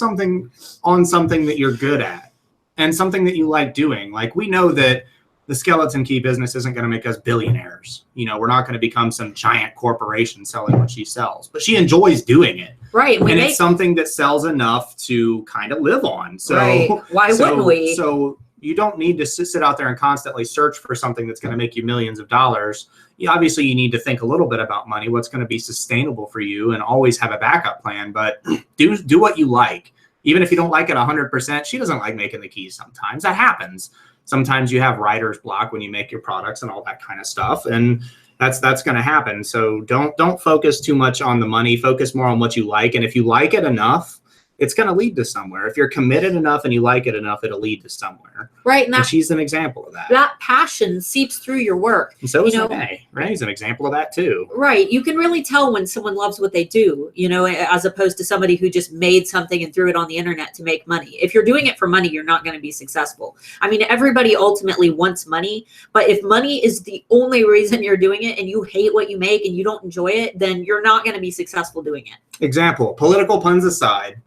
on something that you're good at and something that you like doing. Like we know that the skeleton key business isn't going to make us billionaires. You know, we're not going to become some giant corporation selling what she sells, but she enjoys doing it. Right. And it's something that sells enough to kind of live on. So why wouldn't we? So you don't need to sit out there and constantly search for something that's going to make you millions of dollars. Obviously, you need to think a little bit about money, what's going to be sustainable for you, and always have a backup plan. But do what you like. Even if you don't like it 100%, she doesn't like making the keys sometimes. That happens. Sometimes you have writer's block when you make your products and all that kind of stuff. And that's going to happen. So don't focus too much on the money. Focus more on what you like. And if you like it enough, it's going to lead to somewhere. If you're committed enough and you like it enough, it'll lead to somewhere. Right. And And she's an example of that. that passion seeps through your work. And so is Renee. Renee's an example of that too. Right. You can really tell when someone loves what they do, as opposed to somebody who just made something and threw it on the internet to make money. If you're doing it for money, you're not going to be successful. I mean, everybody ultimately wants money, but if money is the only reason you're doing it and you hate what you make and you don't enjoy it, then you're not going to be successful doing it. Example, political puns aside,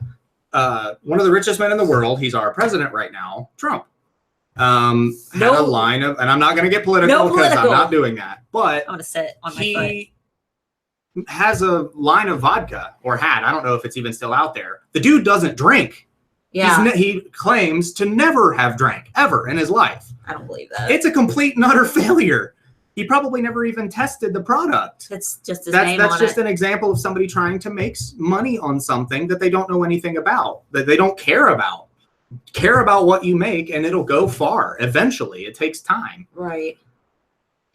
one of the richest men in the world, he's our president right now, Trump. Had a line of, and I'm not going to get political because I'm not doing that, but I'm going to sit on my foot. Has a line of vodka, or had, I don't know if it's even still out there. The dude doesn't drink. Yeah. He claims to never have drank ever in his life. I don't believe that. It's a complete and utter failure. He probably never even tested the product. It's just his name That's on just it. an example of somebody trying to make money on something that they don't know anything about, that they don't care about. Care about what you make and it'll go far. Eventually, it takes time. Right.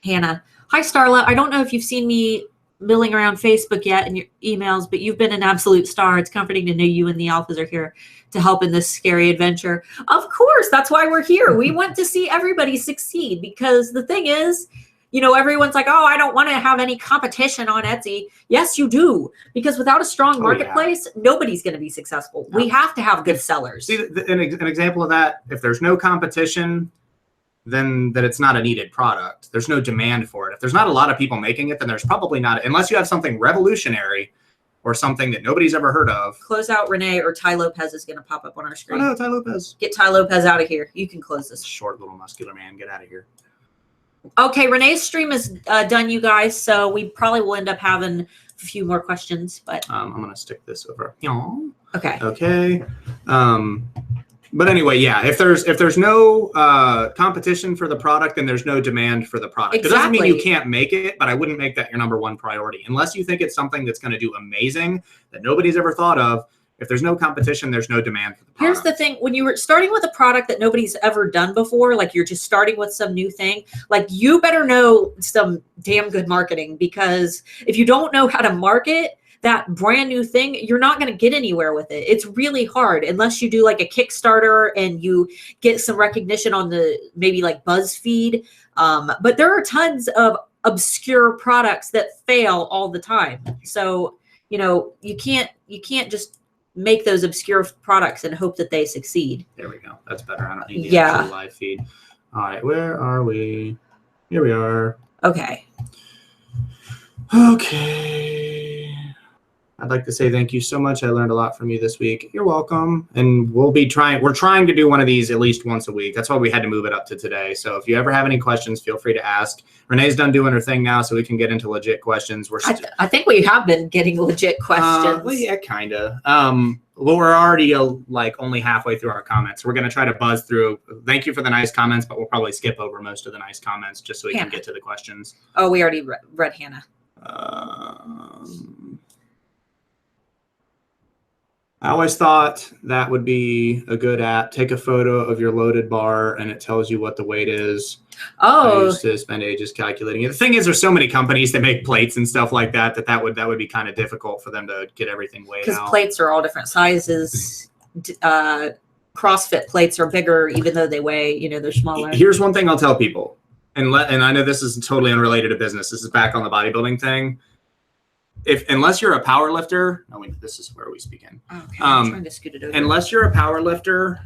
Hannah. Hi, Starla. I don't know if you've seen me milling around Facebook yet in your emails, but you've been an absolute star. It's comforting to know you and the alphas are here to help in this scary adventure. Of course, that's why we're here. We want to see everybody succeed because the thing is, everyone's like, oh, I don't want to have any competition on Etsy. Yes, you do. Because without a strong marketplace, nobody's going to be successful. No. We have to have good sellers. See, an example of that, if there's no competition, then that it's not a needed product. There's no demand for it. If there's not a lot of people making it, then there's probably not, unless you have something revolutionary or something that nobody's ever heard of. Close out Renee or Ty Lopez is going to pop up on our screen. Oh, no, Ty Lopez. Get Ty Lopez out of here. You can close this. Short little muscular man. Get out of here. Okay, Renee's stream is done, you guys. So we probably will end up having a few more questions, but I'm going to stick this over. Okay. Okay. But anyway, yeah, if there's no competition for the product, then there's no demand for the product. Exactly. It doesn't mean you can't make it, but I wouldn't make that your number one priority. Unless you think it's something that's going to do amazing that nobody's ever thought of. If there's no competition, there's no demand for the product. Here's the thing. When you were starting with a product that nobody's ever done before, like you're just starting with some new thing, like you better know some damn good marketing, because if you don't know how to market that brand new thing, you're not going to get anywhere with it. It's really hard unless you do like a Kickstarter and you get some recognition on the maybe like BuzzFeed. But there are tons of obscure products that fail all the time. So, you can't just make those obscure products and hope that they succeed. There we go. That's better. I don't need the actual live feed. All right, where are we? Here we are. Okay. I'd like to say thank you so much. I learned a lot from you this week. You're welcome. And we're trying to do one of these at least once a week. That's why we had to move it up to today. So if you ever have any questions, feel free to ask. Renee's done doing her thing now, so we can get into legit questions. I think we have been getting legit questions. Well, yeah, kind of. Well, we're already only halfway through our comments. We're going to try to buzz through. Thank you for the nice comments, but we'll probably skip over most of the nice comments just so we can get to the questions. Oh, we already read Hannah. I always thought that would be a good app. Take a photo of your loaded bar and it tells you what the weight is. Oh. I used to spend ages calculating it. The thing is, there's so many companies that make plates and stuff like that that would be kind of difficult for them to get everything weighed out. Because plates are all different sizes. CrossFit plates are bigger, even though they weigh, they're smaller. Here's one thing I'll tell people, and I know this is totally unrelated to business. This is back on the bodybuilding thing. Unless you're a power lifter, this is where we speak in. Okay, I'm trying to scoot it over. Unless you're a power lifter,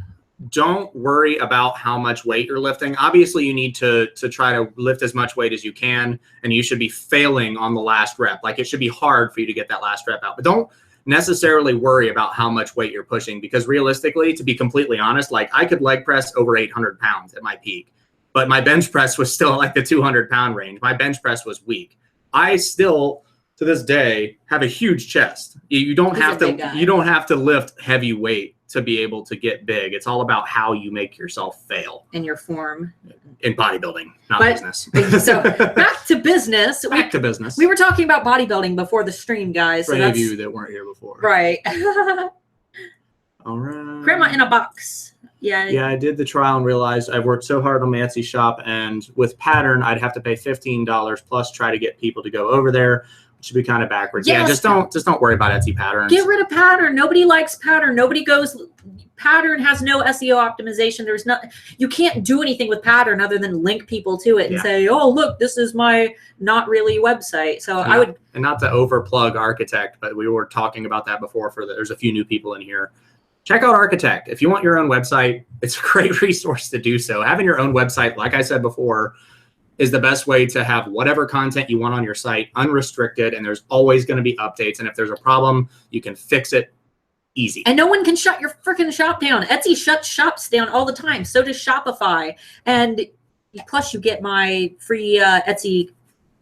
don't worry about how much weight you're lifting. Obviously, you need to try to lift as much weight as you can, and you should be failing on the last rep. Like, it should be hard for you to get that last rep out. But don't necessarily worry about how much weight you're pushing, because realistically, to be completely honest, like, I could leg press over 800 pounds at my peak, but my bench press was still like the 200-pound range. My bench press was weak. I still, to this day, have a huge chest. You don't have to lift heavy weight to be able to get big. It's all about how you make yourself fail in your form in bodybuilding, not business. So back to business. We were talking about bodybuilding before the stream, guys. For any of you that weren't here before. Right. All right. Grandma in a box. Yeah, I did the trial and realized I've worked so hard on my Etsy shop, and with Pattern, I'd have to pay $15 plus try to get people to go over there. Should be kind of backwards. Yes. Yeah, just don't worry about Etsy Pattern. Get rid of Pattern. Nobody likes Pattern. Nobody goes. Pattern has no SEO optimization. There's not, you can't do anything with Pattern other than link people to it and say, oh, look, this is my not really website. So I would, and not to overplug Architect, but we were talking about that before there's a few new people in here. Check out Architect. If you want your own website, it's a great resource to do so. Having your own website, like I said before, is the best way to have whatever content you want on your site unrestricted, and there's always going to be updates. And if there's a problem, you can fix it easy. And no one can shut your freaking shop down. Etsy shuts shops down all the time. So does Shopify. And plus you get my free Etsy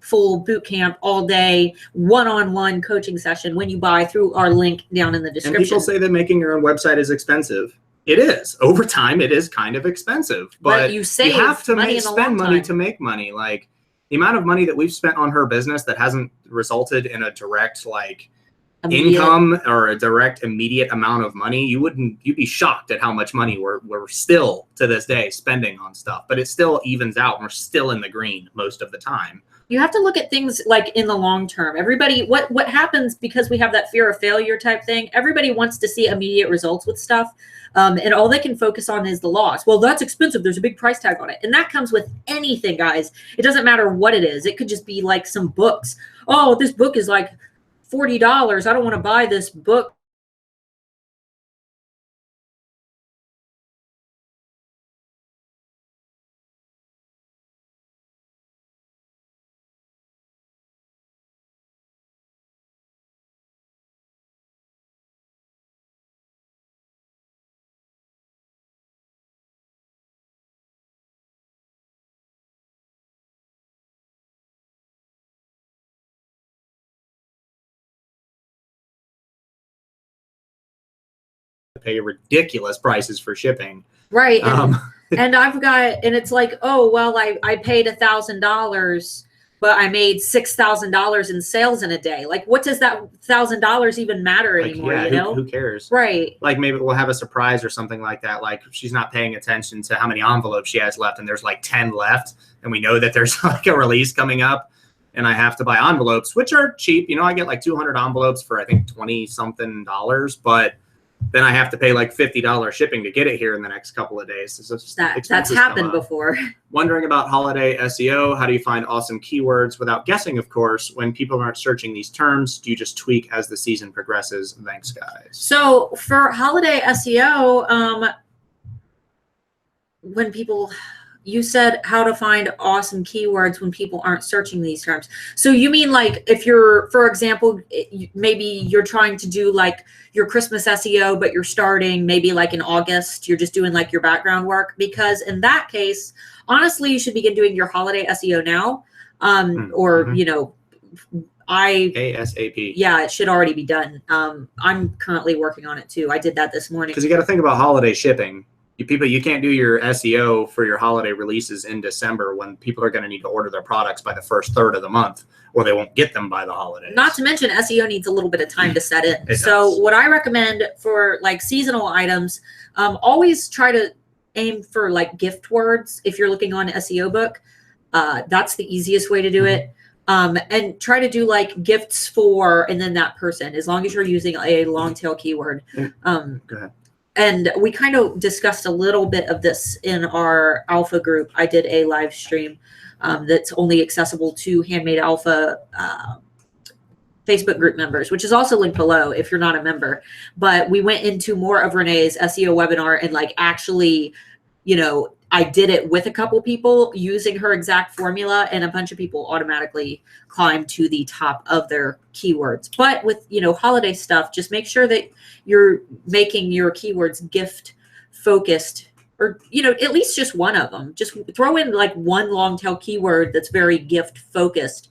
full boot camp all day, one-on-one coaching session when you buy through our link down in the description. And people say that making your own website is expensive. It is. Over time, it is kind of expensive. But you save have to money spend money to make money. Like the amount of money that we've spent on her business that hasn't resulted in a direct income or a direct immediate amount of money, you'd be shocked at how much money we're still to this day spending on stuff. But it still evens out, and we're still in the green most of the time. You have to look at things like in the long term. Everybody, what happens because we have that fear of failure type thing, everybody wants to see immediate results with stuff. And all they can focus on is the loss. Well, that's expensive. There's a big price tag on it. And that comes with anything, guys. It doesn't matter what it is. It could just be like some books. Oh, this book is like $40. I don't want to buy this book. Pay ridiculous prices for shipping. Right. And and it's like, oh, well, I paid $1,000, but I made $6,000 in sales in a day. Like, what does that $1,000 even matter anymore? Yeah, you know, who cares? Right. Like maybe we'll have a surprise or something like that. Like she's not paying attention to how many envelopes she has left, and there's like 10 left, and we know that there's like a release coming up, and I have to buy envelopes, which are cheap. You know, I get like 200 envelopes for I think $20-something, but then I have to pay like $50 shipping to get it here in the next couple of days. That's happened before. Wondering about holiday SEO. How do you find awesome keywords without guessing, of course, when people aren't searching these terms? Do you just tweak as the season progresses? Thanks, guys. So for holiday SEO, when people... You said how to find awesome keywords when people aren't searching these terms. So you mean like if you're, for example, maybe you're trying to do like your Christmas SEO, but you're starting maybe like in August, you're just doing like your background work, because in that case, honestly, you should begin doing your holiday SEO now. You know, ASAP. Yeah, it should already be done. I'm currently working on it too. I did that this morning. Because you got to think about holiday shipping. You can't do your SEO for your holiday releases in December when people are going to need to order their products by the first third of the month, or they won't get them by the holidays. Not to mention SEO needs a little bit of time to set in. So what I recommend for like seasonal items, always try to aim for like gift words. If you're looking on an SEO book, that's the easiest way to do it. And try to do like gifts for, and then that person, as long as you're using a long tail keyword. Go ahead. And we kind of discussed a little bit of this in our alpha group. I did a live stream that's only accessible to Handmade Alpha Facebook group members, which is also linked below if you're not a member. But we went into more of Renee's SEO webinar and like actually, you know, I did it with a couple people using her exact formula, and a bunch of people automatically climbed to the top of their keywords. But with, you know, holiday stuff, just make sure that you're making your keywords gift focused, or, you know, at least just one of them. Just throw in like one long tail keyword that's very gift focused.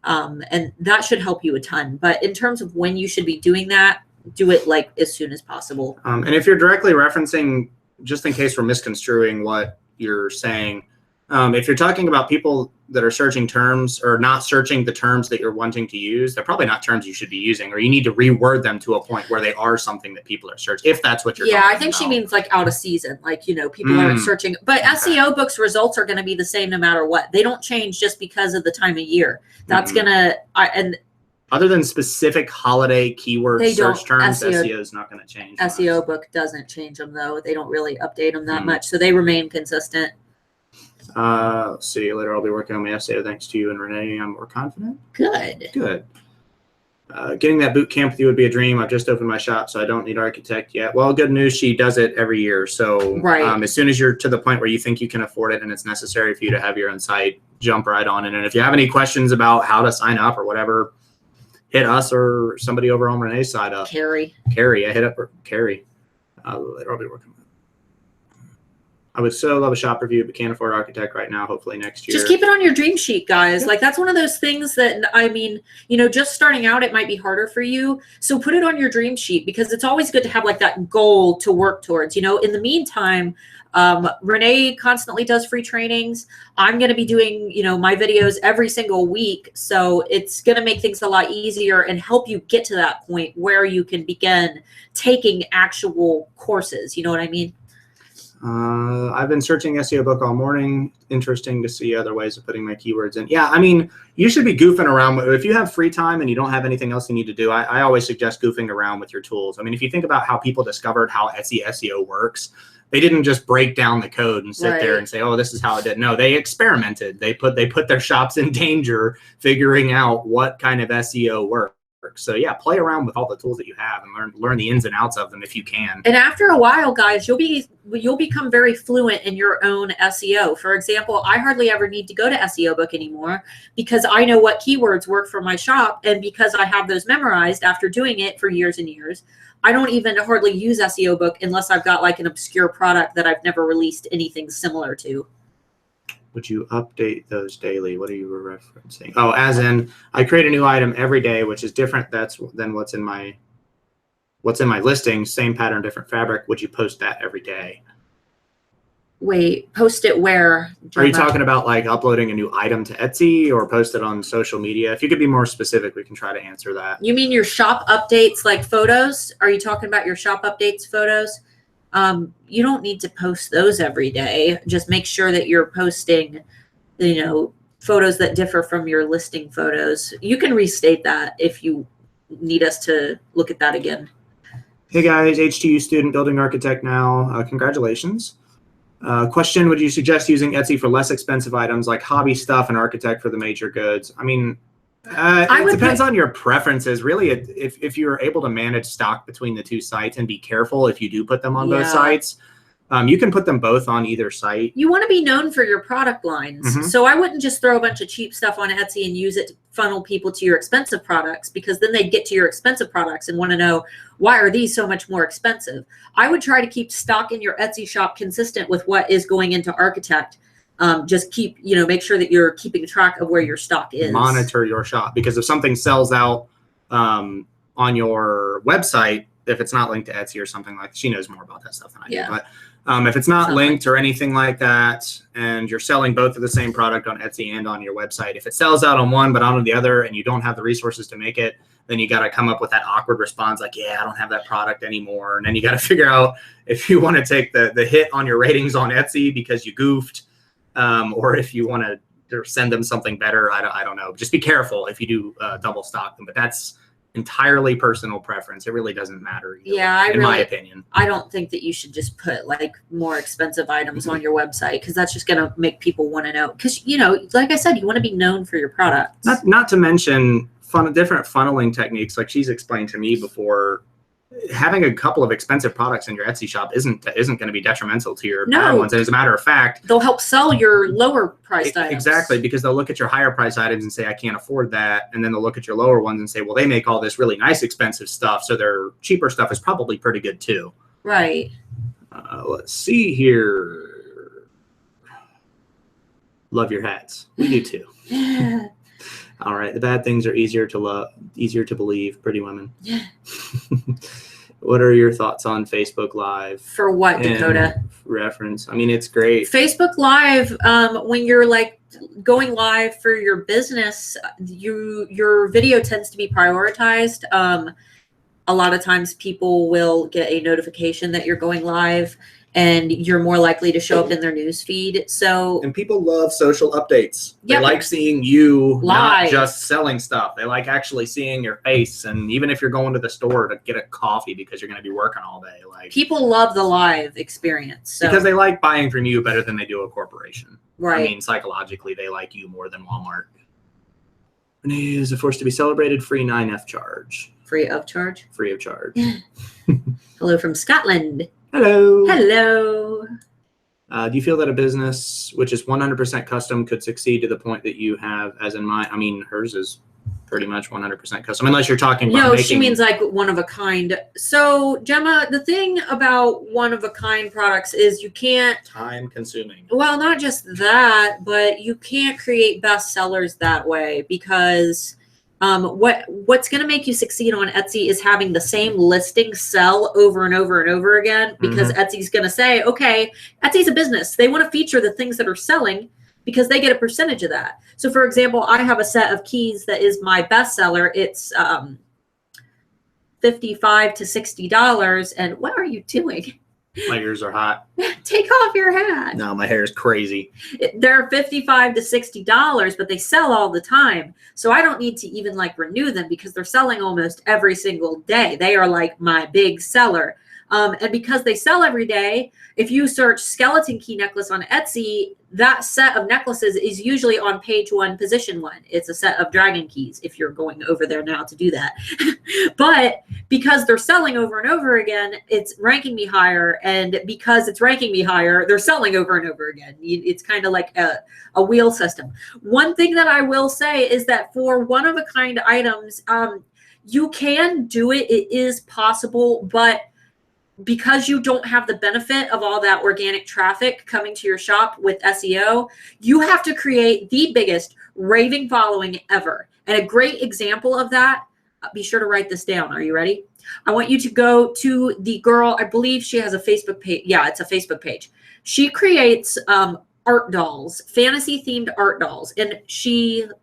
And that should help you a ton. But in terms of when you should be doing that, do it like as soon as possible. And if you're directly referencing, just in case we're misconstruing what you're saying, if you're talking about people that are searching terms or not searching the terms that you're wanting to use, they're probably not terms you should be using, or you need to reword them to a point where they are something that people are searching, if that's what you're talking about. Yeah, I think she means like out of season, like, you know, people aren't searching, but SEO books results are going to be the same no matter what. They don't change just because of the time of year. That's going to, and Other than specific holiday keyword They don't- search terms, SEO SEO is not going to change. SEO book doesn't change them though. They don't really update them that Hmm. much, so they remain consistent. Let's see. Later, I'll be working on my SEO thanks to you and Renee. I'm more confident. Good. Good. Getting that boot camp with you would be a dream. I've just opened my shop, so I don't need architect yet. Well, good news, she does it every year. So Right. As soon as you're to the point where you think you can afford it and it's necessary for you to have your own site, jump right on it. And if you have any questions about how to sign up or whatever, hit us or somebody over on Renee's side up. Carrie, I hit up Carrie. Later, I'll be working with. I would so love a shop review, but can't afford architect right now. Hopefully next year. just keep it on your dream sheet, guys. Yeah. Like that's one of those things that, I mean, you know, just starting out, it might be harder for you. So put it on your dream sheet because it's always good to have like that goal to work towards, you know. In the meantime, Renee constantly does free trainings. I'm going to be doing, you know, my videos every single week. So it's going to make things a lot easier and help you get to that point where you can begin taking actual courses. You know what I mean? I've been searching SEO book all morning. Interesting to see other ways of putting my keywords in. Yeah, I mean, you should be goofing around. If you have free time and you don't have anything else you need to do, I always suggest goofing around with your tools. I mean, if you think about how people discovered how Etsy SEO works, they didn't just break down the code and sit there and say, oh, this is how it did. No, they experimented. They put their shops in danger figuring out what kind of SEO works. So yeah, play around with all the tools that you have and learn the ins and outs of them if you can. And after a while, guys, you'll become very fluent in your own SEO. For example, I hardly ever need to go to SEO book anymore because I know what keywords work for my shop, and because I have those memorized after doing it for years and years, I don't even hardly use SEO book unless I've got like an obscure product that I've never released anything similar to. Would you update those daily? What are you referencing? Oh, as in I create a new item every day, which is different than what's in my listing. Same pattern, different fabric. Would you post that every day? Wait, post it where? Are you talking about like uploading a new item to Etsy or post it on social media? If you could be more specific, we can try to answer that. You mean your shop updates, like photos? Are you talking about your shop updates photos? You don't need to post those every day. Just make sure that you're posting, you know, photos that differ from your listing photos. You can restate that if you need us to look at that again. Hey guys, HTU student, building architect now. Congratulations. Question, would you suggest using Etsy for less expensive items like hobby stuff and architect for the major goods? I mean, it depends on your preferences. Really, if you're able to manage stock between the two sites and be careful if you do put them on both sites, you can put them both on either site. You want to be known for your product lines. Mm-hmm. So I wouldn't just throw a bunch of cheap stuff on Etsy and use it to funnel people to your expensive products, because then they'd get to your expensive products and want to know, why are these so much more expensive? I would try to keep stock in your Etsy shop consistent with what is going into Architect. Just keep, you know, make sure that you're keeping track of where your stock is. Monitor your shop, because if something sells out on your website, if it's not linked to Etsy or something like that, she knows more about that stuff than I do. But if it's not linked or anything like that, and you're selling both of the same product on Etsy and on your website, if it sells out on one but on the other and you don't have the resources to make it, then you got to come up with that awkward response like, yeah, I don't have that product anymore. And then you got to figure out if you want to take the hit on your ratings on Etsy because you goofed, or if you want to send them something better. I don't know. Just be careful if you do double stock them. But that's entirely personal preference. It really doesn't matter. Yeah, in my opinion. I don't think that you should just put like more expensive items on your website, because that's just going to make people want to know. Because, you know, like I said, you want to be known for your products. Not to mention different funneling techniques, like she's explained to me before. Having a couple of expensive products in your Etsy shop isn't going to be detrimental to your bad ones. And as a matter of fact, they'll help sell your lower priced items. Exactly, because they'll look at your higher price items and say, I can't afford that. And then they'll look at your lower ones and say, well, they make all this really nice expensive stuff, so their cheaper stuff is probably pretty good too. Right. Let's see here. Love your hats. We do too. All right. The bad things are easier to believe. Pretty women. What are your thoughts on Facebook Live? For what, Dakota? Reference. I mean, it's great. Facebook Live, when you're like going live for your business, your video tends to be prioritized. A lot of times people will get a notification that you're going live, and you're more likely to show up in their news feed. So, and people love social updates. Yep. They like seeing you not Live. just selling stuff. They like actually seeing your face. And even if you're going to the store to get a coffee because you're going to be working all day, like people love the live experience. So. Because they like buying from you better than they do a corporation. Right. I mean, psychologically, they like you more than Walmart. Renee is a force to be celebrated. Free 9F charge. Free of charge? Free of charge. Hello from Scotland. Hello. Hello. Do you feel that a business which is 100% custom could succeed to the point that you have, as in mine? I mean, hers is pretty much 100% custom, unless you're talking about No, she means like one of a kind. So, Gemma, the thing about one of a kind products is you can't time consuming. Well, not just that, but you can't create bestsellers that way because what's going to make you succeed on Etsy is having the same listing sell over and over and over again, because Etsy's going to say, okay, Etsy's a business. They want to feature the things that are selling because they get a percentage of that. So, for example, I have a set of keys that is my bestseller. It's $55 to $60. And what are you doing? My ears are hot. Take off your hat. No, my hair is crazy. They're $55 to $60, but they sell all the time. So I don't need to even like renew them because they're selling almost every single day. They are like my big seller. And because they sell every day, if you search skeleton key necklace on Etsy, that set of necklaces is usually on page 1, position 1. It's a set of dragon keys if you're going over there now to do that. But because they're selling over and over again, it's ranking me higher. And because it's ranking me higher, they're selling over and over again. It's kind of like a wheel system. One thing that I will say is that for one-of-a-kind items, you can do it. It is possible, but because you don't have the benefit of all that organic traffic coming to your shop with SEO, you have to create the biggest raving following ever. And a great example of that, be sure to write this down. Are you ready? I want you to go to the girl, I believe she has a Facebook page. Yeah, it's a Facebook page. She creates art dolls, fantasy themed art dolls. And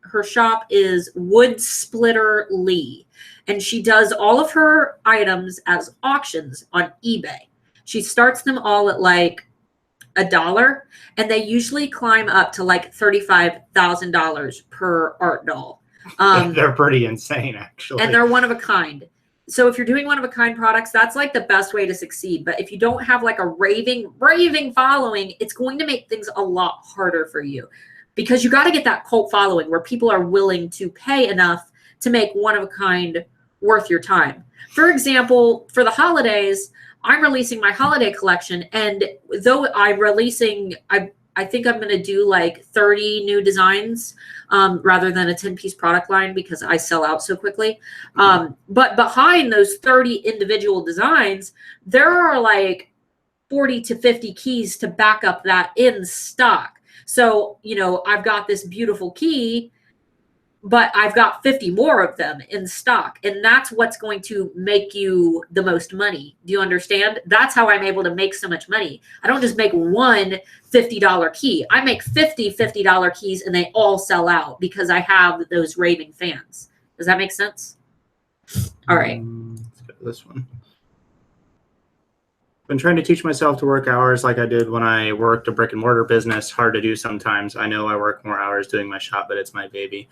her shop is Wood Splitter Lee. And she does all of her items as auctions on eBay. She starts them all at like $1, and they usually climb up to like $35,000 per art doll. They're pretty insane, actually. And they're one of a kind. So if you're doing one of a kind products, that's like the best way to succeed. But if you don't have like a raving following, it's going to make things a lot harder for you, because you got to get that cult following where people are willing to pay enough to make one of a kind worth your time. For example, for the holidays, I'm releasing my holiday collection, and though I think I'm going to do like 30 new designs rather than a 10-piece product line because I sell out so quickly. But behind those 30 individual designs, there are like 40 to 50 keys to back up that in stock. So, I've got this beautiful key, but I've got 50 more of them in stock. And that's what's going to make you the most money. Do you understand? That's how I'm able to make so much money. I don't just make one $50 key. I make 50 $50 keys, and they all sell out because I have those raving fans. Does that make sense? All right. Let's go to this one. Been trying to teach myself to work hours like I did when I worked a brick and mortar business. Hard to do sometimes. I know I work more hours doing my shop, but it's my baby.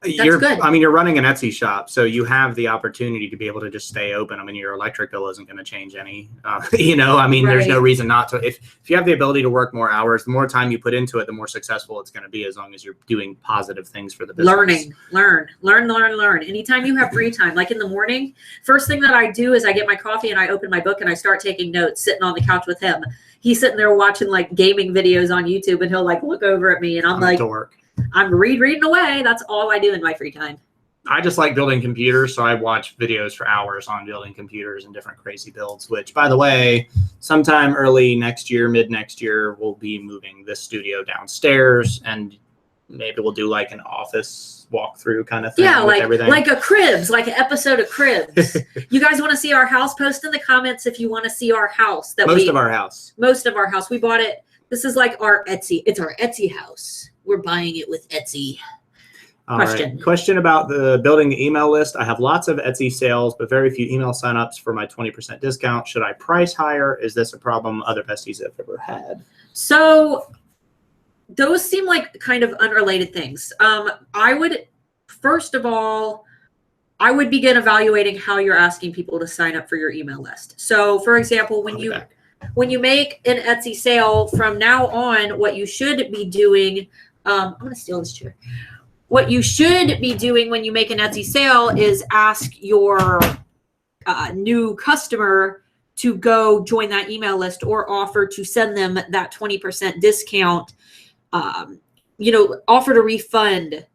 That's good. I mean, you're running an Etsy shop, so you have the opportunity to be able to just stay open. I mean, your electric bill isn't going to change any. There's no reason not to. If you have the ability to work more hours, the more time you put into it, the more successful it's going to be, as long as you're doing positive things for the business. Learn. Anytime you have free time, like in the morning, first thing that I do is I get my coffee and I open my book and I start taking notes, sitting on the couch with him. He's sitting there watching like gaming videos on YouTube, and he'll like look over at me, and I'm like, I'm reading away. That's all I do in my free time. I just like building computers, so I watch videos for hours on building computers and different crazy builds, which, by the way, sometime early next year, mid next year, we'll be moving this studio downstairs, and maybe we'll do like an office walkthrough kind of thing. Yeah, with everything. like a Cribs, like an episode of Cribs. You guys want to see our house? Post in the comments if you want to see our house. Most of our house. We bought it. This is like our Etsy. It's our Etsy house. We're buying it with Etsy. All right. Question about the building the email list. I have lots of Etsy sales, but very few email signups for my 20% discount. Should I price higher? Is this a problem other besties have ever had? So those seem like kind of unrelated things. I would, first of all, I would begin evaluating how you're asking people to sign up for your email list. So for example, when you make an Etsy sale from now on, what you should be doing, I'm going to steal this chair. What you should be doing when you make an Etsy sale is ask your new customer to go join that email list or offer to send them that 20% discount, offer to refund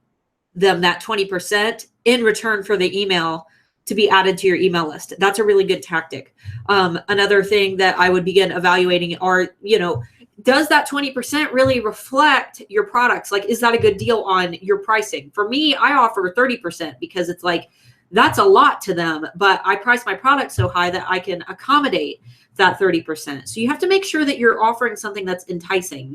them that 20% in return for the email to be added to your email list. That's a really good tactic. Another thing that I would begin evaluating are, does that 20% really reflect your products? Like, is that a good deal on your pricing? For me, I offer 30% because it's like, that's a lot to them, but I price my product so high that I can accommodate that 30%. So you have to make sure that you're offering something that's enticing,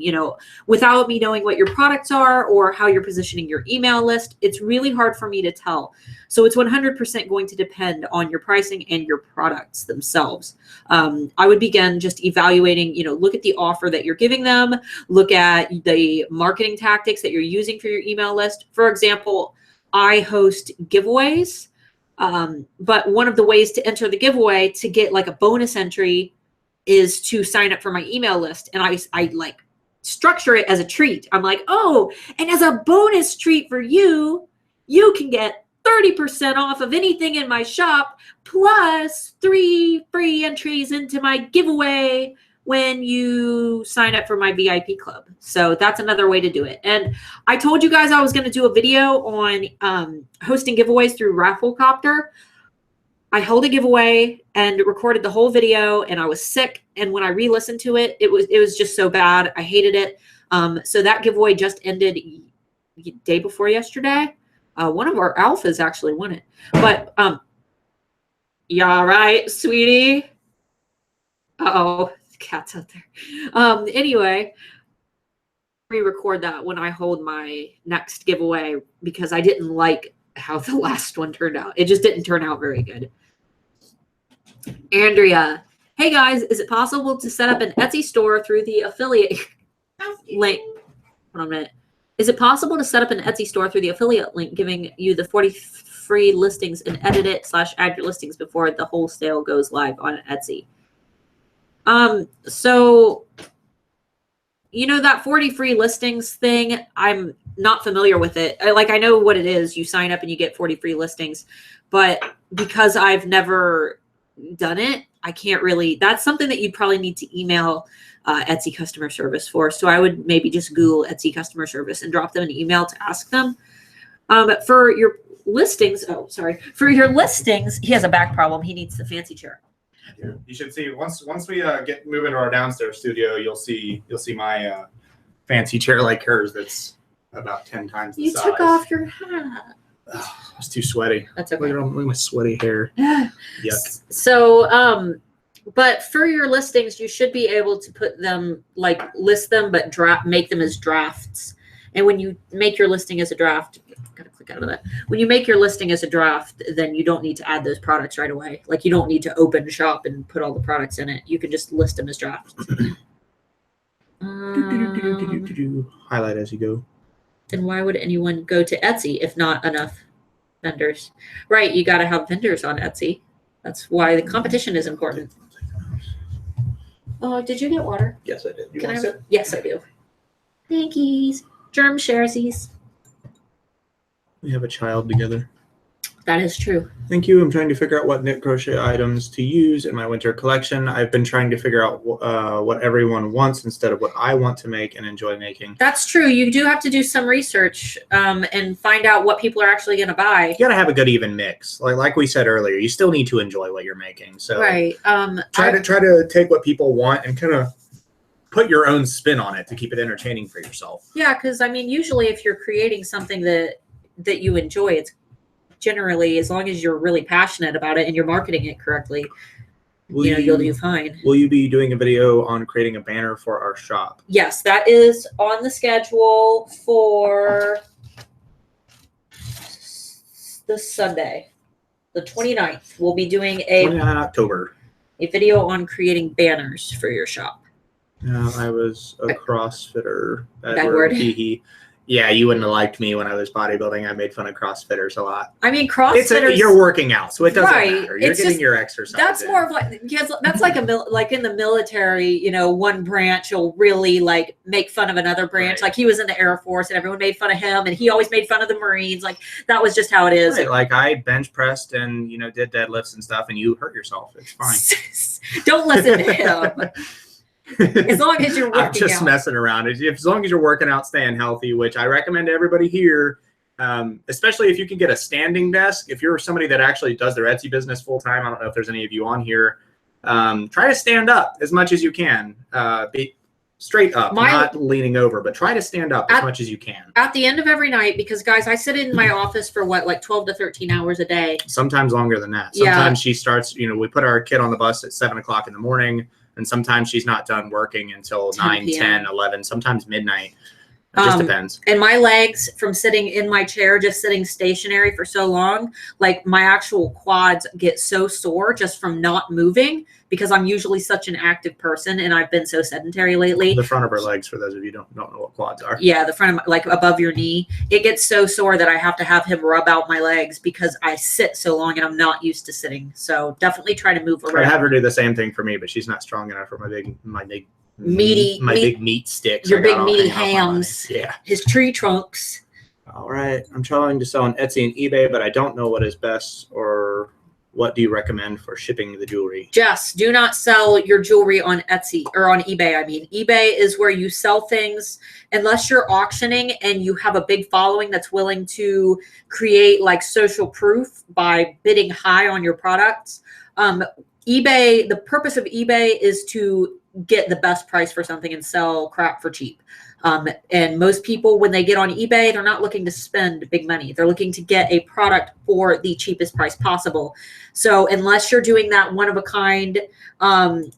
without me knowing what your products are or how you're positioning your email list. It's really hard for me to tell. So it's 100% going to depend on your pricing and your products themselves. I would begin just evaluating, look at the offer that you're giving them, look at the marketing tactics that you're using for your email list. For example, I host giveaways. But one of the ways to enter the giveaway to get like a bonus entry is to sign up for my email list. And I like structure it as a treat. I'm like, oh, and as a bonus treat for you, you can get 30% off of anything in my shop plus 3 free entries into my giveaway when you sign up for my VIP club. So that's another way to do it. And I told you guys I was going to do a video on hosting giveaways through Rafflecopter. I held a giveaway and recorded the whole video, and I was sick. And when I re-listened to it, it was just so bad. I hated it. So that giveaway just ended day before yesterday. One of our alphas actually won it. But yeah, right, sweetie. Uh-oh. Cats out there. Anyway, re-record that when I hold my next giveaway because I didn't like how the last one turned out. It just didn't turn out very good. Andrea, hey guys, is it possible to set up an Etsy store through the affiliate link? Hold on a minute. Is it possible to set up an Etsy store through the affiliate link, giving you the 40 free listings and edit it / add your listings before the whole sale goes live on Etsy? So, that 40 free listings thing, I'm not familiar with it. I know what it is. You sign up and you get 40 free listings, but because I've never done it, I can't really, that's something that you'd probably need to email Etsy customer service for. So I would maybe just Google Etsy customer service and drop them an email to ask them. For your listings, for your listings, he has a back problem. He needs the fancy chair. Yeah. You should see once we get moving to our downstairs studio, you'll see my fancy chair like hers that's about 10 times the size. You took off your hat. Oh, I was too sweaty. That's okay. Look at my sweaty hair. Yuck. So, but for your listings, you should be able to put them, list them, but make them as drafts. And when you make your listing as a draft, gotta click out of that. When you make your listing as a draft, then you don't need to add those products right away. You don't need to open shop and put all the products in it. You can just list them as drafts. Highlight as you go. Then why would anyone go to Etsy if not enough vendors? Right, you got to have vendors on Etsy. That's why the competition is important. Oh, did you get water? Yes, I did. Can I have it? Yes, I do. Thank you. Germ sharesies. We have a child together. That is true. Thank you. I'm trying to figure out what knit crochet items to use in my winter collection. I've been trying to figure out what everyone wants instead of what I want to make and enjoy making. That's true. You do have to do some research and find out what people are actually going to buy. You got to have a good even mix. Like we said earlier, you still need to enjoy what you're making. So right. Try to take what people want and kind of put your own spin on it to keep it entertaining for yourself. Yeah, because usually if you're creating something that you enjoy, it's generally, as long as you're really passionate about it and you're marketing it correctly, you'll do fine. Will you be doing a video on creating a banner for our shop? Yes, that is on the schedule for this Sunday, the 29th, we'll be doing a 29 October. video on creating banners for your shop. No, I was a CrossFitter. Bad word. Yeah, you wouldn't have liked me when I was bodybuilding. I made fun of CrossFitters a lot. I mean, CrossFitters. You're working out, so it doesn't matter. You're It's getting just- your exercise. That's in. more of like, because that's like like in the military, you know, one branch will really like make fun of another branch. Right. Like he was in the Air Force and everyone made fun of him, and he always made fun of the Marines. Like that was just how it is. Right, like I bench pressed and did deadlifts and stuff, and you hurt yourself. It's fine. Don't listen to him. As long as you're working I'm just out. messing around. As long as you're working out, staying healthy, which I recommend to everybody here, especially if you can get a standing desk. If you're somebody that actually does their Etsy business full time, I don't know if there's any of you on here, try to stand up as much as you can. Be straight up, not leaning over, but try to stand up as much as you can. At the end of every night, because guys, I sit in my office for like 12 to 13 hours a day. Sometimes longer than that. Sometimes she starts, we put our kid on the bus at 7 o'clock in the morning. And sometimes she's not done working until 9, 10, 11, sometimes midnight. It just depends. And my legs from sitting in my chair, just sitting stationary for so long, like my actual quads get so sore just from not moving because I'm usually such an active person and I've been so sedentary lately. The front of her legs, for those of you who don't know what quads are. Yeah, the front of like above your knee. It gets so sore that I have to have him rub out my legs because I sit so long and I'm not used to sitting. So definitely try to move around. I have her do the same thing for me, but she's not strong enough for my big meat sticks. Your big meaty hams. Yeah. His tree trunks. All right. I'm trying to sell on Etsy and eBay, but I don't know what is best, or what do you recommend for shipping the jewelry? Jess, do not sell your jewelry on Etsy or on eBay. I mean, eBay is where you sell things unless you're auctioning and you have a big following that's willing to create like social proof by bidding high on your products. eBay, the purpose of eBay is to get the best price for something and sell crap for cheap. And most people, when they get on eBay, they're not looking to spend big money. They're looking to get a product for the cheapest price possible. So unless you're doing that one of a kind,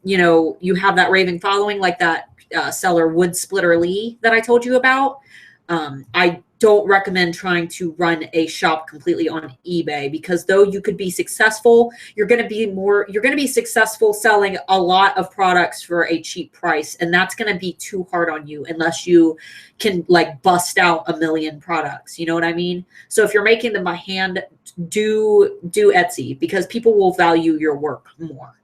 you have that raving following like that seller Wood Splitter Lee that I told you about. I don't recommend trying to run a shop completely on eBay because though you could be successful, you're going to be successful selling a lot of products for a cheap price. And that's going to be too hard on you unless you can like bust out a million products. You know what I mean? So if you're making them by hand, do Etsy because people will value your work more.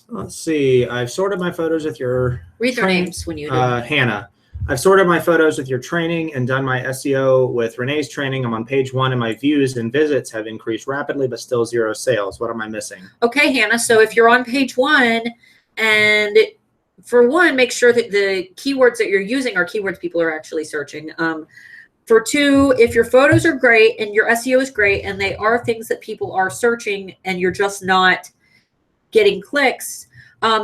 Let's see. I've sorted my photos with your... Read their names when you do. Hannah. I've sorted my photos with your training and done my SEO with Renee's training. I'm on page 1 and my views and visits have increased rapidly, but still 0 sales. What am I missing? Okay, Hannah. So if you're on page 1, and for one, make sure that the keywords that you're using are keywords people are actually searching. For 2, if your photos are great and your SEO is great and they are things that people are searching and you're just not getting clicks,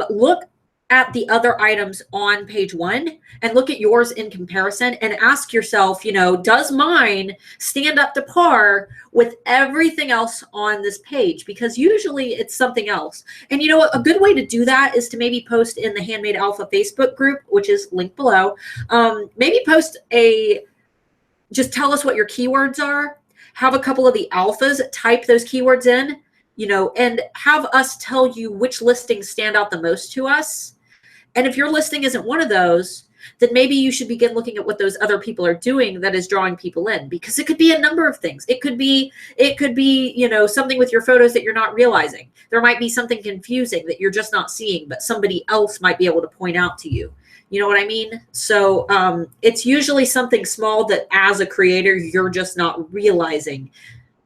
look at the other items on page 1 and look at yours in comparison and ask yourself, does mine stand up to par with everything else on this page? Because usually it's something else. And a good way to do that is to maybe post in the Handmade Alpha Facebook group, which is linked below. Maybe post just tell us what your keywords are. Have a couple of the alphas type those keywords in, and have us tell you which listings stand out the most to us. And if your listing isn't one of those, then maybe you should begin looking at what those other people are doing that is drawing people in, because it could be a number of things. It could be, something with your photos that you're not realizing. There might be something confusing that you're just not seeing, but somebody else might be able to point out to you. You know what I mean? So it's usually something small that as a creator, you're just not realizing.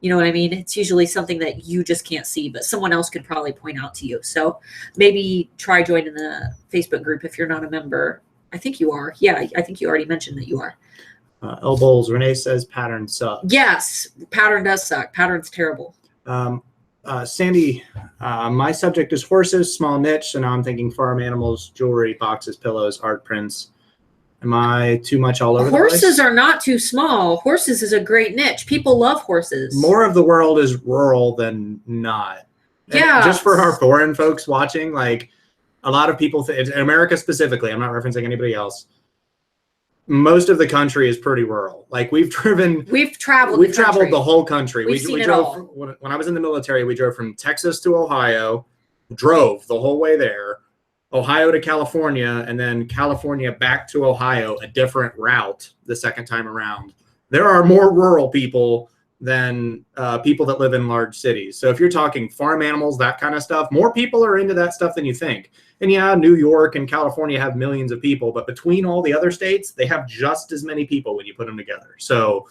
You know what I mean? It's usually something that you just can't see, but someone else could probably point out to you. So maybe try joining the Facebook group if you're not a member. I think you are. Yeah, I think you already mentioned that you are. Elbows. Renee says pattern sucks. Yes, pattern does suck. Pattern's terrible. Sandy, my subject is horses, small niche. So now I'm thinking farm animals, jewelry, boxes, pillows, art prints. Am I too much all over the place? Horses are not too small. Horses is a great niche. People love horses. More of the world is rural than not. Yeah. And just for our foreign folks watching, like a lot of people, in America specifically, I'm not referencing anybody else, most of the country is pretty rural. Like we've traveled the whole country. We've seen we it drove all. When I was in the military, we drove from Texas to Ohio, drove the whole way there, Ohio to California, and then California back to Ohio, a different route the second time around. There are more rural people than people that live in large cities. So if you're talking farm animals, that kind of stuff, more people are into that stuff than you think. And yeah, New York and California have millions of people, but between all the other states, they have just as many people when you put them together. So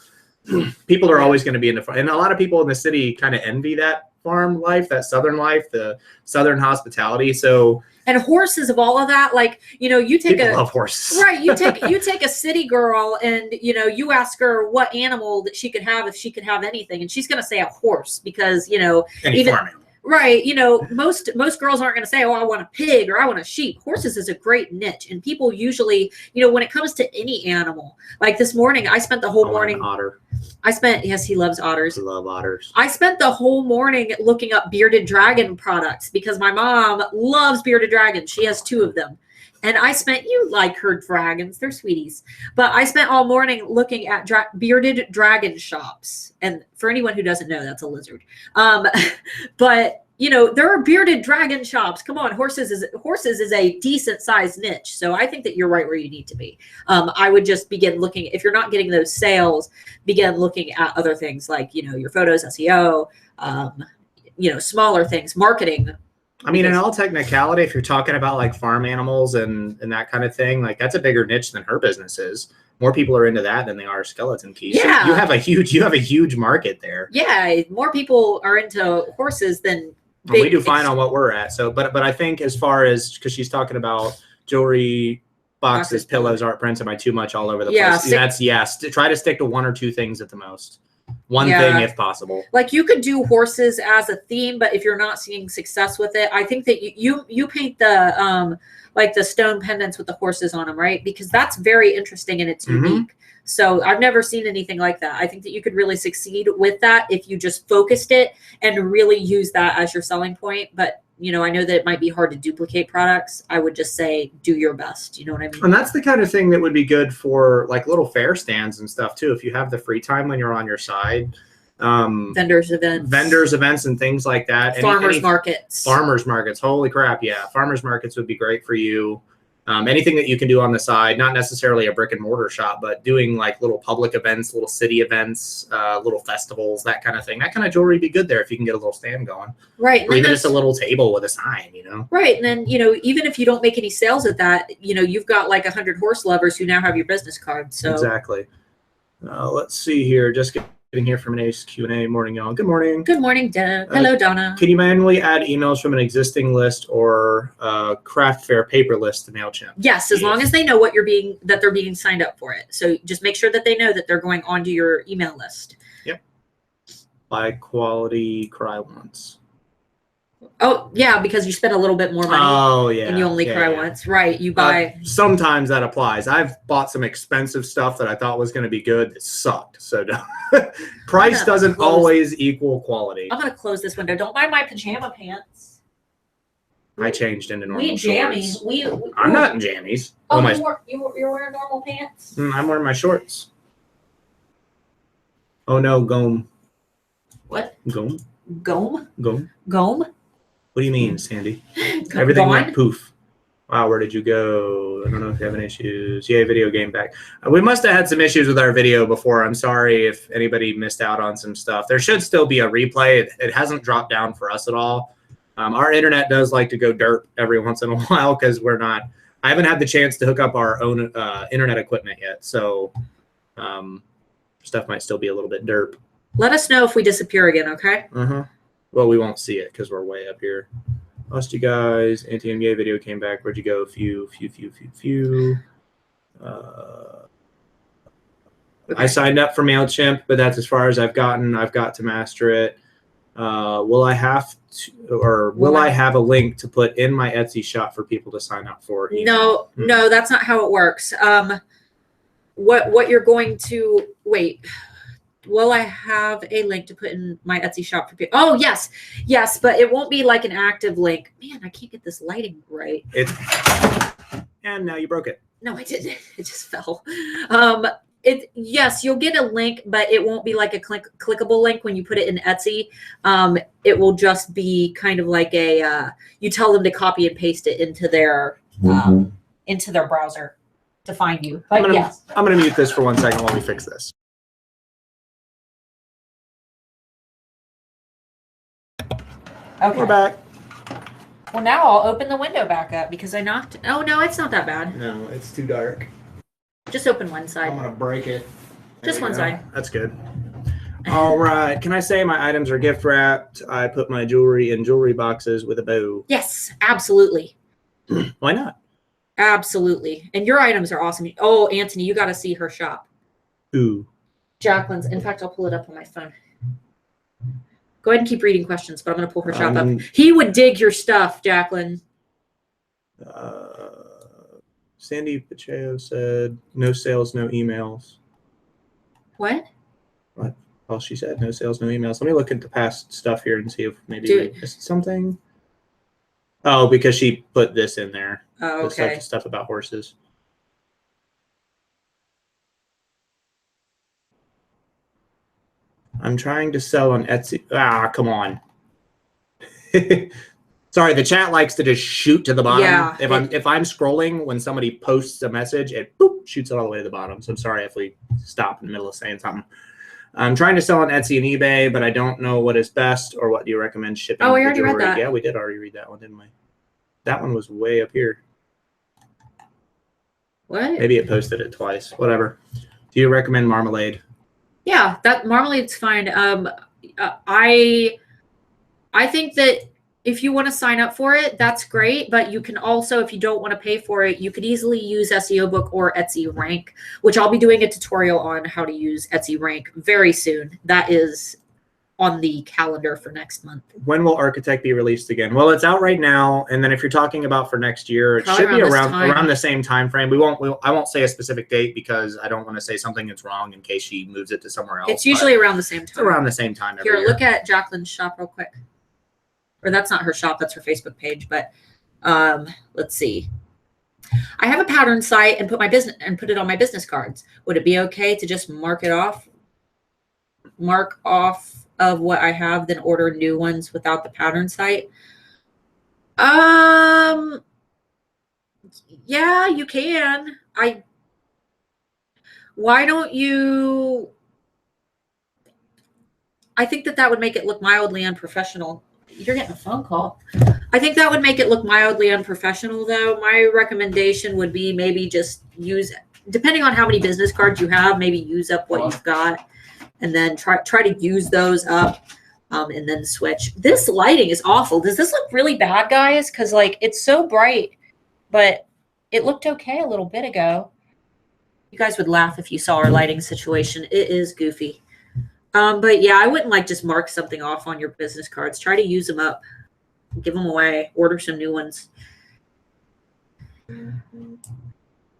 people are always going to be into farm. And a lot of people in the city kind of envy that farm life, that southern life, the southern hospitality. So and horses of all of that, like, you know, you take love horses. Right. You take a city girl and, you know, you ask her what animal that she could have if she could have anything. And she's going to say a horse because, you know, farm animal. Right. You know, most girls aren't going to say, oh, I want a pig or I want a sheep. Horses is a great niche. And people usually, you know, when it comes to any animal, like this morning, I spent the whole morning. Otter. Yes, he loves otters. I love otters. I spent the whole morning looking up bearded dragon products because my mom loves bearded dragons. She has 2 of them. And you like her dragons. They're sweeties. But I spent all morning looking at bearded dragon shops. And for anyone who doesn't know, that's a lizard. But, you know, there are bearded dragon shops. Come on, horses is a decent sized niche. So I think that you're right where you need to be. I would just begin looking, if you're not getting those sales, begin looking at other things like, you know, your photos, SEO, you know, smaller things, marketing. I mean, in all technicality, if you're talking about like farm animals and that kind of thing, like that's a bigger niche than her business is. More people are into that than they are skeleton keys. Yeah. So you have a huge market there. Yeah, more people are into horses than we do fine on what we're at. So, but I think as far as, because she's talking about jewelry, boxes, pillows, art prints, am I too much all over the place? That's yes. Try to stick to 1 or 2 things at the most. One thing if possible. Like you could do horses as a theme, but if you're not seeing success with it, I think that you paint the like the stone pendants with the horses on them, right? Because that's very interesting and it's unique. So I've never seen anything like that. I think that you could really succeed with that if you just focused it and really use that as your selling point. But you know, I know that it might be hard to duplicate products. I would just say do your best. You know what I mean? And that's the kind of thing that would be good for like little fair stands and stuff too. If you have the free time when you're on your side, vendors events and things like that. Farmers markets. Holy crap. Yeah. Farmers markets would be great for you. Anything that you can do on the side, not necessarily a brick and mortar shop, but doing like little public events, little city events, little festivals, that kind of thing. That kind of jewelry would be good there if you can get a little stand going. Right. Or even just a little table with a sign, you know? Right. And then, you know, even if you don't make any sales at that, you know, you've got like 100 horse lovers who now have your business card. So exactly. Let's see here. Just getting here from an Ace Q&A. Morning, y'all. Good morning. Good morning, Donna. Hello, Donna. Can you manually add emails from an existing list or craft fair paper list to MailChimp? Yes, as long as they know that they're being signed up for it. So just make sure that they know that they're going onto your email list. Yep. Buy quality, cry once. Oh, yeah, because you spend a little bit more money. Oh, yeah. And you only cry once. Right. You buy. Sometimes that applies. I've bought some expensive stuff that I thought was going to be good. It sucked. So price doesn't always equal quality. I'm going to close this window. Don't mind my pajama pants. I changed into normal jammies. I'm not in jammies. Oh, you're wearing normal pants? I'm wearing my shorts. Oh, no, Gome. What? Gome? Gome? Gome? Gome? What do you mean, Sandy? Everything went poof. Wow, where did you go? I don't know if you have any issues. Yay, video game back. We must have had some issues with our video before. I'm sorry if anybody missed out on some stuff. There should still be a replay. It hasn't dropped down for us at all. Our internet does like to go derp every once in a while because I haven't had the chance to hook up our own internet equipment yet. So stuff might still be a little bit derp. Let us know if we disappear again, okay? Well, we won't see it because we're way up here. Lost you guys. Anti-MBA video came back. Where'd you go? Few. I signed up for MailChimp, but that's as far as I've gotten. I've got to master it. Will I have a link to put in my Etsy shop for people to sign up for? No, that's not how it works. What you're going to wait. Will I have a link to put in my Etsy shop for people? Oh, yes, but it won't be like an active link. Man, I can't get this lighting right. And now you broke it. No, I didn't. It just fell. Yes, you'll get a link, but it won't be like a clickable link when you put it in Etsy. It will just be kind of like you tell them to copy and paste it into their browser to find you. But yes. I'm gonna mute this for 1 second while we fix this. Okay. We're back. Well, now I'll open the window back up because I knocked. Oh, no, it's not that bad. No, it's too dark. Just open one side. I'm gonna break it. Just one side. That's good. All right. Can I say my items are gift wrapped? I put my jewelry in jewelry boxes with a bow. Yes, absolutely. Why not? Absolutely. And your items are awesome. Oh, Anthony, you got to see her shop. Ooh. Jacqueline's. In fact, I'll pull it up on my phone. Go ahead and keep reading questions, but I'm going to pull her shop up. He would dig your stuff, Jacqueline. Sandy Pacheco said, no sales, no emails. What? What? Well, she said no sales, no emails. Let me look at the past stuff here and see if maybe we missed something. Oh, because she put this in there. Oh, okay. The stuff about horses. I'm trying to sell on Etsy. Ah, come on. Sorry, the chat likes to just shoot to the bottom. Yeah. If I'm scrolling when somebody posts a message, it boop, shoots it all the way to the bottom. So I'm sorry if we stop in the middle of saying something. I'm trying to sell on Etsy and eBay, but I don't know what is best or what do you recommend shipping. Oh, we already read that. Yeah, we did already read that one, didn't we? That one was way up here. What? Maybe it posted it twice. Whatever. Do you recommend marmalade? Yeah, that marmalade's fine. I think that if you want to sign up for it, that's great. But you can also, if you don't want to pay for it, you could easily use SEO Book or Etsy Rank, which I'll be doing a tutorial on how to use Etsy Rank very soon. That is on the calendar for next month. When will Architect be released again? Well, it's out right now, and then if you're talking about for next year, it Probably should be around the same time frame. I won't say a specific date because I don't want to say something that's wrong in case she moves it to somewhere else. It's usually around the same time. It's around the same time every year. Look at Jacqueline's shop real quick. Or that's not her shop, that's her Facebook page. But let's see. I have a pattern site and put it on my business cards. Would it be okay to just mark off of what I have, then order new ones without the pattern site? Yeah, you can. Why don't you? I think that would make it look mildly unprofessional. You're getting a phone call. I think that would make it look mildly unprofessional, though. My recommendation would be maybe just depending on how many business cards you have, maybe use up what you've got, and then try to use those up, and then switch. This lighting is awful. Does this look really bad, guys? Because it's so bright, but it looked okay a little bit ago. You guys would laugh if you saw our lighting situation. It is goofy. But yeah, I wouldn't just mark something off on your business cards. Try to use them up. Give them away. Order some new ones.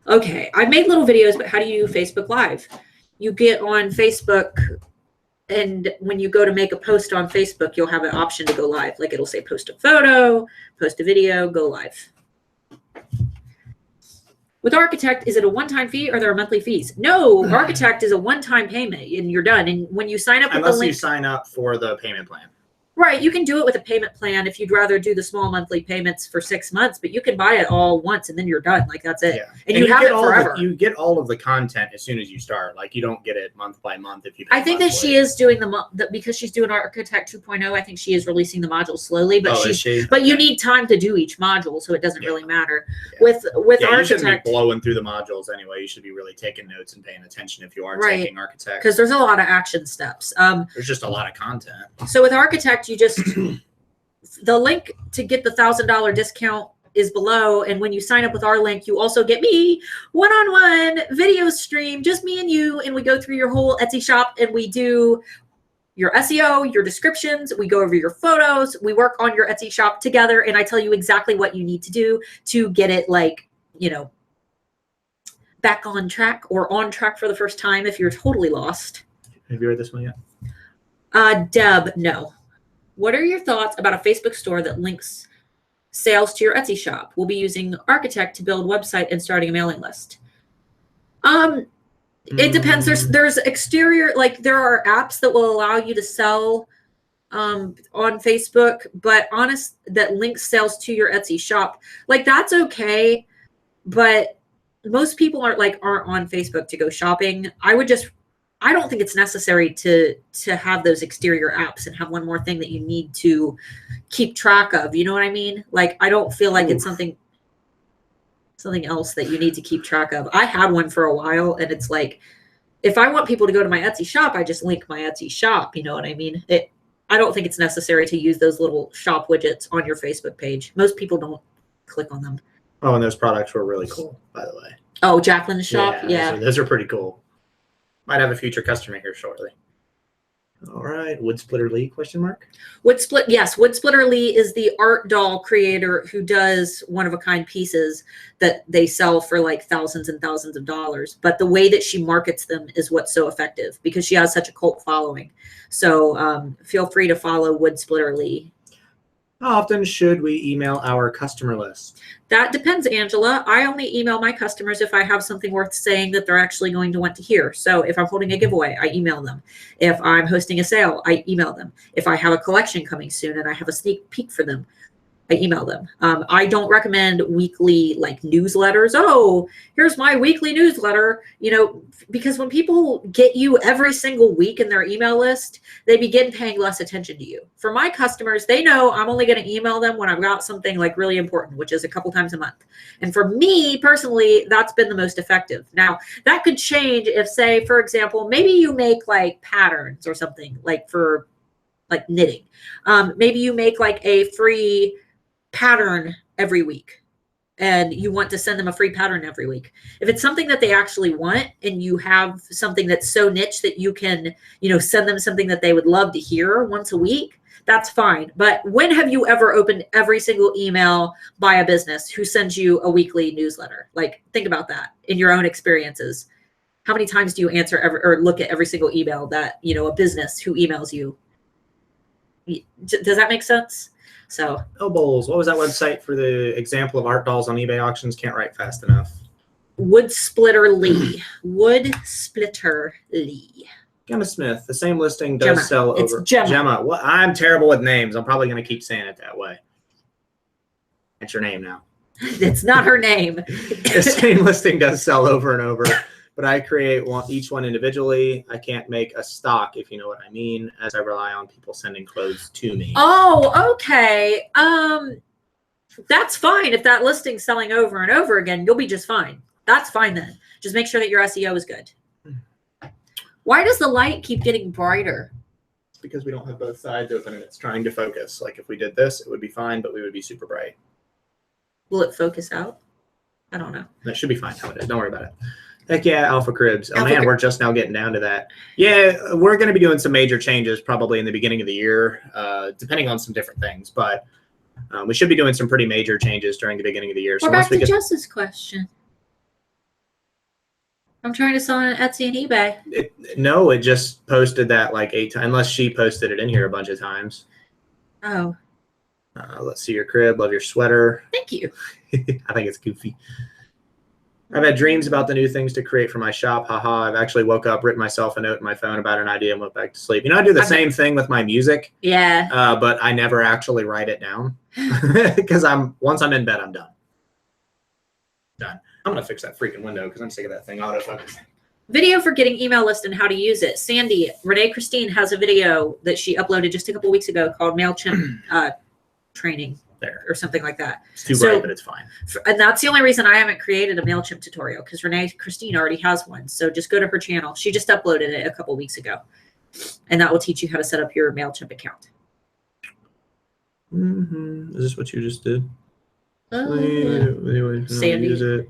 Okay, I've made little videos, but how do you Facebook Live? You get on Facebook, and when you go to make a post on Facebook, you'll have an option to go live. It'll say post a photo, post a video, go live. With Architect, is it a one-time fee or there are monthly fees? No, Architect is a one-time payment and you're done. And when you sign up with the link, unless you sign up for the payment plan. Right, you can do it with a payment plan if you'd rather do the small monthly payments for 6 months, but you can buy it all once and then you're done. That's it. Yeah. And you have it forever. You get all of the content as soon as you start. You don't get it month by month if you pay. I think that she is doing because she's doing Architect 2.0. I think she is releasing the modules slowly, but you need time to do each module, so it doesn't really matter. Yeah. With Architect, you shouldn't be blowing through the modules anyway. You should be really taking notes and paying attention if you are taking Architect, because there's a lot of action steps. There's just a lot of content. So with Architect, you just the link to get the $1,000 discount is below. And when you sign up with our link, you also get me one-on-one video stream, just me and you. And we go through your whole Etsy shop and we do your SEO, your descriptions. We go over your photos. We work on your Etsy shop together. And I tell you exactly what you need to do to get it back on track or on track for the first time if you're totally lost. Have you read this one yet? Deb, no. What are your thoughts about a Facebook store that links sales to your Etsy shop. We'll be using Architect to build website and starting a mailing list. It depends. There's exterior, like there are apps that will allow you to sell on Facebook, but that links sales to your Etsy shop. Like that's okay, but most people aren't on Facebook to go shopping. I don't think it's necessary to have those exterior apps and have one more thing that you need to keep track of. You know what I mean? Like I don't feel like it's something else that you need to keep track of. I had one for a while, and it's like, if I want people to go to my Etsy shop, I just link my Etsy shop. You know what I mean? I don't think it's necessary to use those little shop widgets on your Facebook page. Most people don't click on them. Oh, and those products were really cool, by the way. Oh, Jacqueline's shop? Yeah. Those are pretty cool. Might have a future customer here shortly. All right. Wood Splitter Lee, question mark? Yes. Wood Splitter Lee is the art doll creator who does one-of-a-kind pieces that they sell for like thousands and thousands of dollars. But the way that she markets them is what's so effective because she has such a cult following. So feel free to follow Wood Splitter Lee. How often should we email our customer list? That depends, Angela. I only email my customers if I have something worth saying that they're actually going to want to hear. So if I'm holding a giveaway, I email them. If I'm hosting a sale, I email them. If I have a collection coming soon and I have a sneak peek for them, I email them. I don't recommend weekly newsletters. Oh, here's my weekly newsletter, because when people get you every single week in their email list, they begin paying less attention to you. For my customers, they know I'm only going to email them when I've got something really important, which is a couple times a month. And for me personally, that's been the most effective. Now, that could change if, say, for example, maybe you make patterns or something for knitting. Maybe you make a free pattern every week and you want to send them a free pattern every week. If it's something that they actually want and you have something that's so niche that you can, send them something that they would love to hear once a week, that's fine. But when have you ever opened every single email by a business who sends you a weekly newsletter? Think about that in your own experiences. How many times do you answer or look at every single email that, a business who emails you? Does that make sense? So, Bowls. What was that website for the example of art dolls on eBay auctions? Can't write fast enough. Wood Splitter Lee. Wood Splitter Lee. Gemma Smith. The same listing does sell over. It's Gemma. Gemma. Well, I'm terrible with names. I'm probably going to keep saying it that way. That's your name now. It's not her name. The same listing does sell over and over, but I create each one individually. I can't make a stock, if you know what I mean, as I rely on people sending clothes to me. Oh, okay. That's fine. If that listing's selling over and over again, you'll be just fine. That's fine then. Just make sure that your SEO is good. Why does the light keep getting brighter? It's because we don't have both sides open and it's trying to focus. If we did this, it would be fine, but we would be super bright. Will it focus out? I don't know. That should be fine how it is. Don't worry about it. Heck yeah, Alpha Cribs. Oh, man, we're just now getting down to that. Yeah, we're going to be doing some major changes probably in the beginning of the year, depending on some different things. But we should be doing some pretty major changes during the beginning of the year. So back to Jess's question. I'm trying to sell on Etsy and eBay. No, it just posted that 8 times, unless she posted it in here a bunch of times. Oh. Let's see your crib. Love your sweater. Thank you. I think it's goofy. I've had dreams about the new things to create for my shop. Haha. I've actually woke up, written myself a note in my phone about an idea and went back to sleep. I do the same thing with my music. Yeah. But I never actually write it down because once I'm in bed, I'm done. Done. I'm going to fix that freaking window because I'm sick of that thing autofocusing. Video for getting email list and how to use it. Sandy, Renee Christine has a video that she uploaded just a couple weeks ago called MailChimp training there or something like that. It's too bright, but it's fine. And that's the only reason I haven't created a MailChimp tutorial because Renee Christine already has one. So just go to her channel. She just uploaded it a couple weeks ago. And that will teach you how to set up your MailChimp account. Is this what you just did? Sandy. Use it.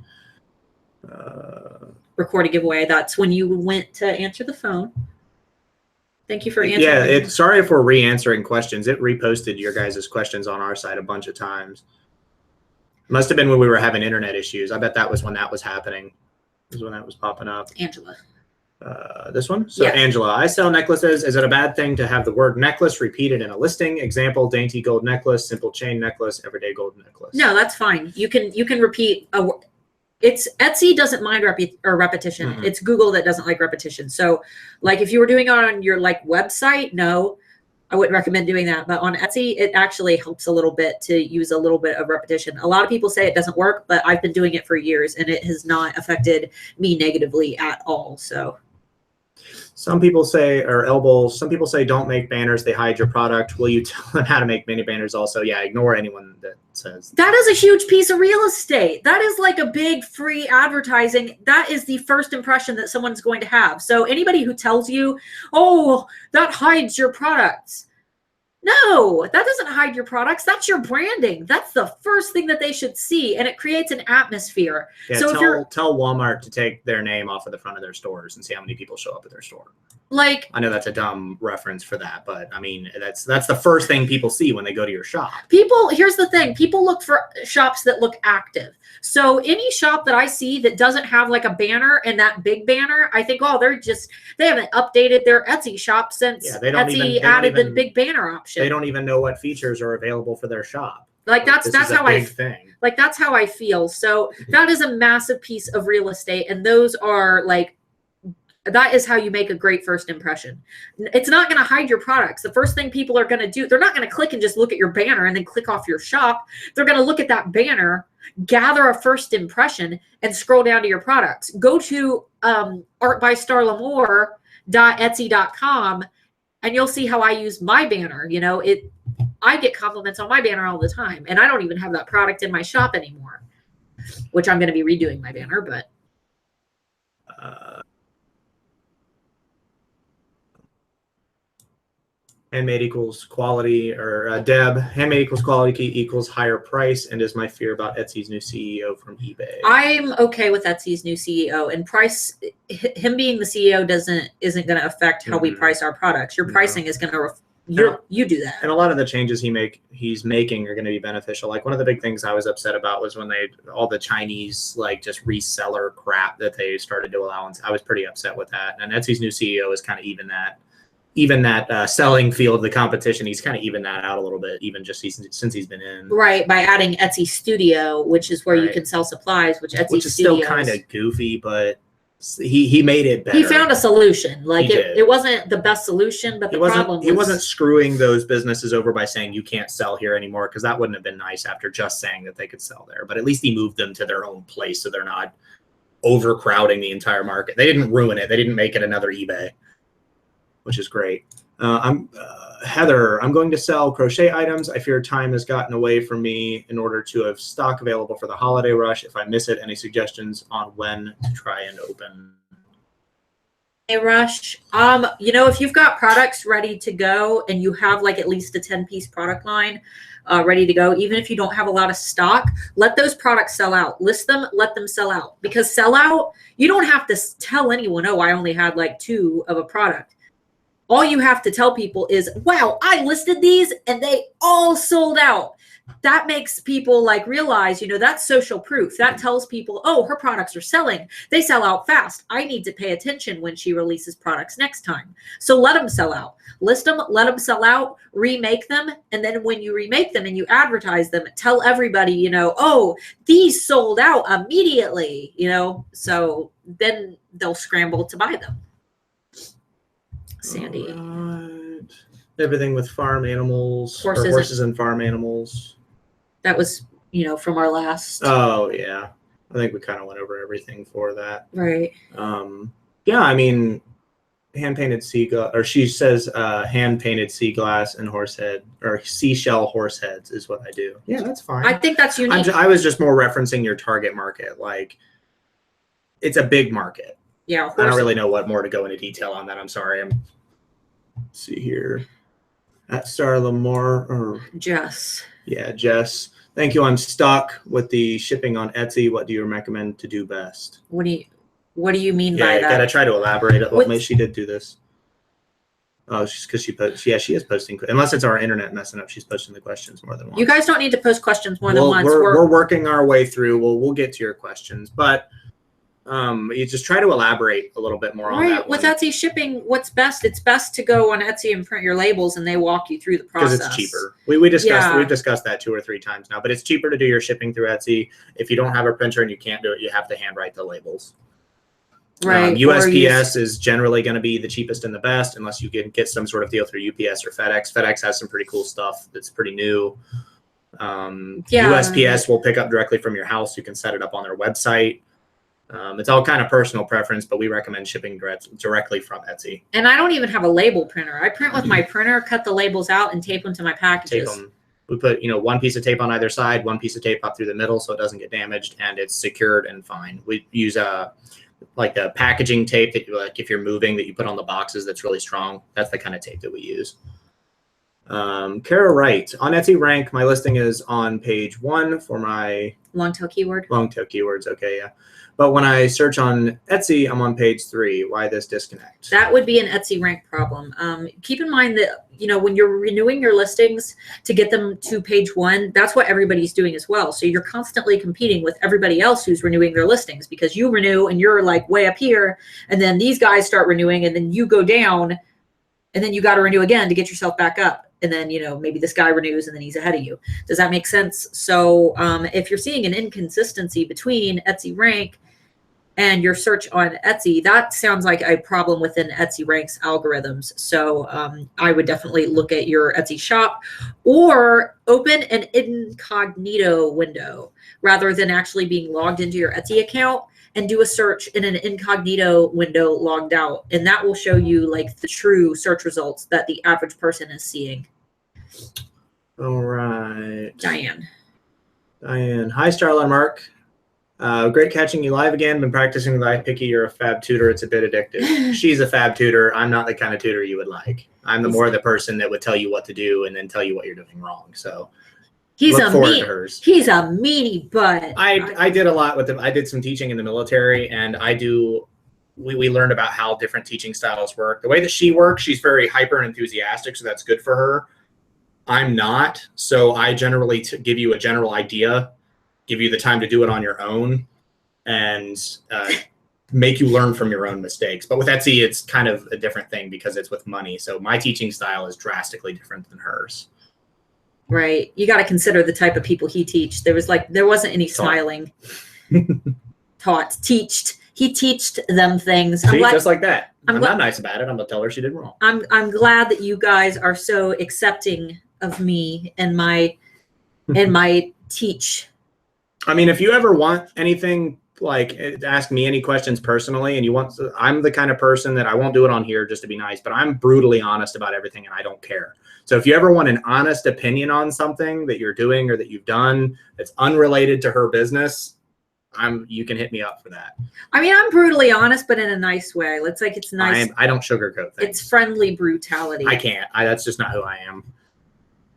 Record a giveaway. That's when you went to answer the phone. Thank you for answering. Yeah, sorry if we're re-answering questions. It reposted your guys' questions on our side a bunch of times. Must have been when we were having internet issues. I bet that was when that was happening. Was when that was popping up. Angela. This one. So Yeah. Angela, I sell necklaces. Is it a bad thing to have the word necklace repeated in a listing? Example, dainty gold necklace, simple chain necklace, everyday gold necklace. No, that's fine. You can repeat it's Etsy doesn't mind repetition. Mm-hmm. It's Google that doesn't like repetition. So like if you were doing it on your like website, no, I wouldn't recommend doing that. But on Etsy, it actually helps a little bit to use a little bit of repetition. A lot of people say it doesn't work, but I've been doing it for years and it has not affected me negatively at all. So some people say, or elbows, some people say don't make banners, they hide your product. Will you tell them how to make mini banners also? Yeah, ignore anyone that says that is a huge piece of real estate. That is like a big free advertising. That is the first impression that someone's going to have. So anybody who tells you, oh, that hides your products. No, that doesn't hide your products. That's your branding. That's the first thing that they should see. And it creates an atmosphere. Yeah, so tell Walmart to take their name off of the front of their stores and see how many people show up at their store. Like, I know that's a dumb reference for that, but I mean, that's the first thing people see when they go to your shop. Here's the thing. People look for shops that look active. So any shop that I see that doesn't have like a banner and that big banner, I think, oh, they haven't updated their Etsy shop since Etsy added the big banner option. They don't even know what features are available for their shop. Like that's how that's how I feel. So that is a massive piece of real estate. And those are like, that is how you make a great first impression. It's not going to hide your products. The first thing people are going to do, they're not going to click and just look at your banner and then click off your shop. They're going to look at that banner, gather a first impression, and scroll down to your products. Go to artbystarlamore.etsy.com and you'll see how I use my banner. You know, I get compliments on my banner all the time, and I don't even have that product in my shop anymore, which I'm going to be redoing my banner, but. Handmade equals quality, or Deb, handmade equals quality equals higher price, and is my fear about Etsy's new CEO from eBay. I'm okay with Etsy's new CEO, and price. Him being the CEO isn't going to affect how we price our products. Your pricing is going to you do that. And a lot of the changes he's making are going to be beneficial. Like one of the big things I was upset about was when all the Chinese like just reseller crap that they started to allow. I was pretty upset with that. And Etsy's new CEO is kind of even that selling field of the competition. He's kind of even that out a little bit, even just since he's been in. Right, by adding Etsy Studio, which is where you can sell supplies, which is still kind of goofy, but he made it better. He found a solution. Like it wasn't the best solution, but he wasn't screwing those businesses over by saying you can't sell here anymore, because that wouldn't have been nice after just saying that they could sell there. But at least he moved them to their own place so they're not overcrowding the entire market. They didn't ruin it. They didn't make it another eBay, which is great. Heather, I'm going to sell crochet items. I fear time has gotten away from me in order to have stock available for the holiday rush. If I miss it, any suggestions on when to try and open? A rush. If you've got products ready to go and you have like at least a 10-piece product line ready to go, even if you don't have a lot of stock, let those products sell out. List them, let them sell out. Because sell out, you don't have to tell anyone, oh, I only had like 2 of a product. All you have to tell people is, wow, I listed these and they all sold out. That makes people like realize, that's social proof. That tells people, oh, her products are selling. They sell out fast. I need to pay attention when she releases products next time. So let them sell out. List them, let them sell out, remake them. And then when you remake them and you advertise them, tell everybody, oh, these sold out immediately, so then they'll scramble to buy them. Sandy. Right. Everything with farm animals, horses and farm animals. That was, from our last. Oh, yeah. I think we kind of went over everything for that. Right. Yeah, I mean, hand-painted seagull, or she says hand-painted sea glass and horsehead, or seashell horse heads is what I do. Yeah, that's fine. I think that's unique. I was just more referencing your target market. Like, it's a big market. Yeah, I don't really know what more to go into detail on that. I'm sorry. Let's see here. At Star Lamore or Jess. Yeah, Jess. Thank you. I'm stuck with the shipping on Etsy. What do you recommend to do best? What do you mean by that? Yeah, gotta try to elaborate it. Well, maybe she did do this. Oh, she's because she posts. Yeah, she is posting. Unless it's our internet messing up, she's posting the questions more than once. You guys don't need to post questions more than once. We're working our way through. We'll get to your questions, but You just try to elaborate a little bit more on that With one. Etsy shipping, what's best? It's best to go on Etsy and print your labels, and they walk you through the process. Because it's cheaper. We've discussed that 2 or 3 times now, but it's cheaper to do your shipping through Etsy. If you don't have a printer and you can't do it, you have to handwrite the labels. Right. USPS is generally going to be the cheapest and the best, unless you can get some sort of deal through UPS or FedEx. FedEx has some pretty cool stuff that's pretty new. USPS will pick up directly from your house. You can set it up on their website. It's all kind of personal preference, but we recommend shipping directly from Etsy. And I don't even have a label printer. I print with my printer, cut the labels out, and tape them to my packages. Tape them. We put, one piece of tape on either side, one piece of tape up through the middle so it doesn't get damaged, and it's secured and fine. We use like the packaging tape that you, like if you're moving, that you put on the boxes that's really strong. That's the kind of tape that we use. Kara Wright, on Etsy rank, my listing is on page 1 for my long tail keyword. Long tail keywords, okay, yeah. But when I search on Etsy, I'm on page 3. Why this disconnect? That would be an Etsy rank problem. Keep in mind that, when you're renewing your listings to get them to page 1, that's what everybody's doing as well. So you're constantly competing with everybody else who's renewing their listings, because you renew and you're like way up here, and then these guys start renewing, and then you go down, and then you got to renew again to get yourself back up. And then, maybe this guy renews and then he's ahead of you. Does that make sense? So if you're seeing an inconsistency between Etsy rank and your search on Etsy, that sounds like a problem within Etsy rank's algorithms. So I would definitely look at your Etsy shop, or open an incognito window rather than actually being logged into your Etsy account, and do a search in an incognito window logged out. And that will show you like the true search results that the average person is seeing. All right. Diane. Hi, Starla Mark. Great catching you live again. Been practicing with iPicky. You're a fab tutor. It's a bit addictive. She's a fab tutor. I'm not the kind of tutor you would like. I'm the person that would tell you what to do and then tell you what you're doing wrong. So he's a meanie, but I did a lot with them. I did some teaching in the military, and we learned about how different teaching styles work. The way that she works, she's very hyper and enthusiastic, so that's good for her. I'm not, so I generally give you a general idea, give you the time to do it on your own, and make you learn from your own mistakes. But with Etsy, it's kind of a different thing because it's with money. So my teaching style is drastically different than hers. Right. You got to consider the type of people he teach. There wasn't any smiling. Teached. He teached them things. Just like that. I'm not nice about it. I'm gonna tell her she did wrong. I'm glad that you guys are so accepting of me and my teach. I mean, if you ever want anything, like ask me any questions personally, and I'm the kind of person that I won't do it on here just to be nice, but I'm brutally honest about everything, and I don't care. So if you ever want an honest opinion on something that you're doing or that you've done that's unrelated to her business, you can hit me up for that. I mean, I'm brutally honest, but in a nice way. It's nice. I don't sugarcoat things. It's friendly brutality. I can't. That's just not who I am.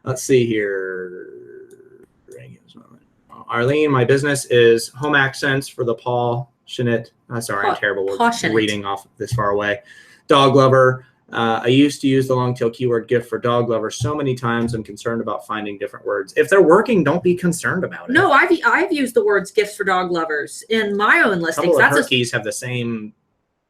Let's see here. Arlene, my business is Home Accents for the Paul Shinnet. Sorry, I'm terrible with reading off this far away. Dog lover. I used to use the long tail keyword gift for dog lover so many times. I'm concerned about finding different words. If they're working, don't be concerned about it. No, I've used the words gifts for dog lovers in my own listings. A couple of her keys have the same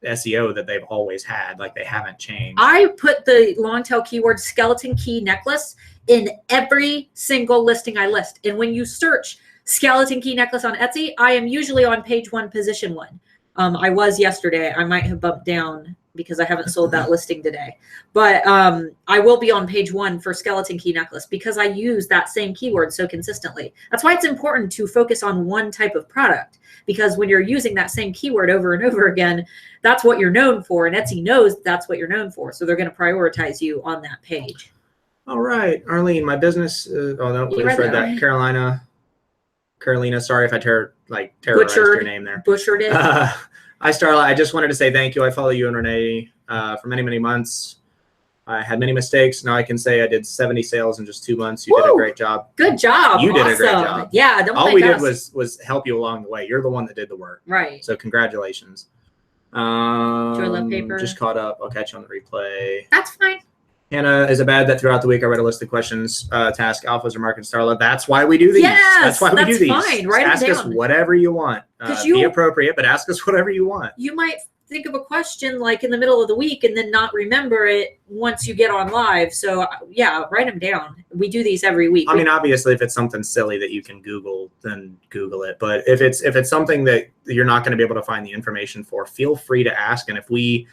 SEO that they've always had. Like, they haven't changed. I put the long tail keyword skeleton key necklace in every single listing I list. And when you search skeleton key necklace on Etsy, I am usually on page 1, position 1. I was yesterday. I might have bumped down because I haven't sold that listing today. But I will be on page 1 for skeleton key necklace because I use that same keyword so consistently. That's why it's important to focus on one type of product, because when you're using that same keyword over and over again, that's what you're known for. And Etsy knows that's what you're known for. So they're going to prioritize you on that page. All right, Arlene, my business. Oh, no, we just read that. Right? Carolina, sorry if I terrorized your name there. Butchered it. Hi, Starla. I just wanted to say thank you. I follow you and Renee for many, many months. I had many mistakes. Now I can say I did 70 sales in just 2 months. You did a great job. Good job. You did a great job. Yeah. All we did was help you along the way. You're the one that did the work. Right. So congratulations. Joy Love Paper. Just caught up. I'll catch you on the replay. That's fine. Hannah, is it bad that throughout the week I write a list of questions to ask alphas or Mark and Starla? That's why we do these. Yes, that's why we do these. Fine. Write them ask down. us whatever you want. Be appropriate, but ask us whatever you want. You might think of a question like in the middle of the week and then not remember it once you get on live. So yeah, write them down. We do these every week. I mean, obviously, if it's something silly that you can Google, then Google it. But if it's something that you're not going to be able to find the information for, feel free to ask. And if we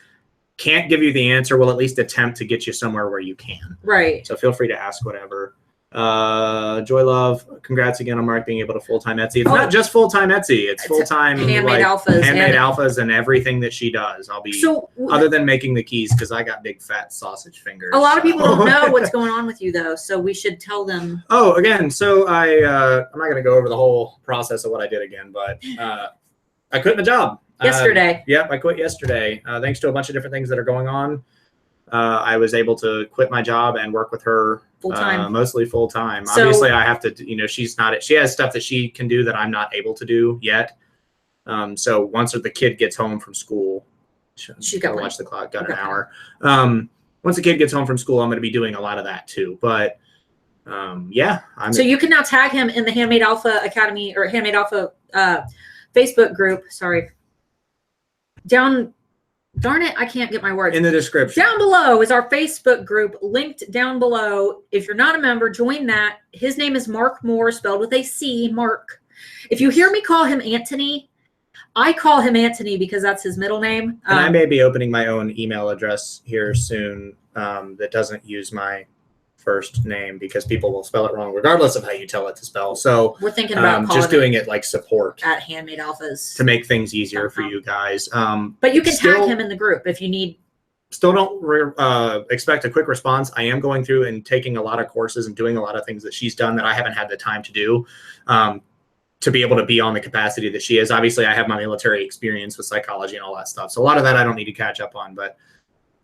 can't give you the answer, we'll at least attempt to get you somewhere where you can. Right. So feel free to ask whatever. Joy Love, congrats again on Mark being able to full-time Etsy. It's not just full-time Etsy. It's full-time handmade alphas and everything that she does. Other than making the keys, because I got big fat sausage fingers. A lot of people don't know what's going on with you though, so we should tell them. Oh, again, so I'm not going to go over the whole process of what I did again, but I quit my job. Yesterday. Yep, I quit yesterday. Thanks to a bunch of different things that are going on. I was able to quit my job and work with her full-time, mostly full-time. So, obviously, I have to, she has stuff that she can do that I'm not able to do yet. So once the kid gets home from school, she's got to watch the clock, got an hour. Once the kid gets home from school, I'm going to be doing a lot of that too. But yeah. So you can now tag him in the Handmade Alpha Academy or Handmade Alpha Facebook group. Sorry. Darn it, I can't get my words. In the description. Down below is our Facebook group, linked down below. If you're not a member, join that. His name is Mark Moore, spelled with a C, Mark. If you hear me call him Anthony, I call him Anthony because that's his middle name. And I may be opening my own email address here soon that doesn't use my first name because people will spell it wrong regardless of how you tell it to spell. So we're thinking about just doing it like support at Handmade Alphas to make things easier for you guys. But you can tag him in the group if you need. Still don't expect a quick response. I am going through and taking a lot of courses and doing a lot of things that she's done that I haven't had the time to do to be able to be on the capacity that she is. Obviously, I have my military experience with psychology and all that stuff. So a lot of that I don't need to catch up on. But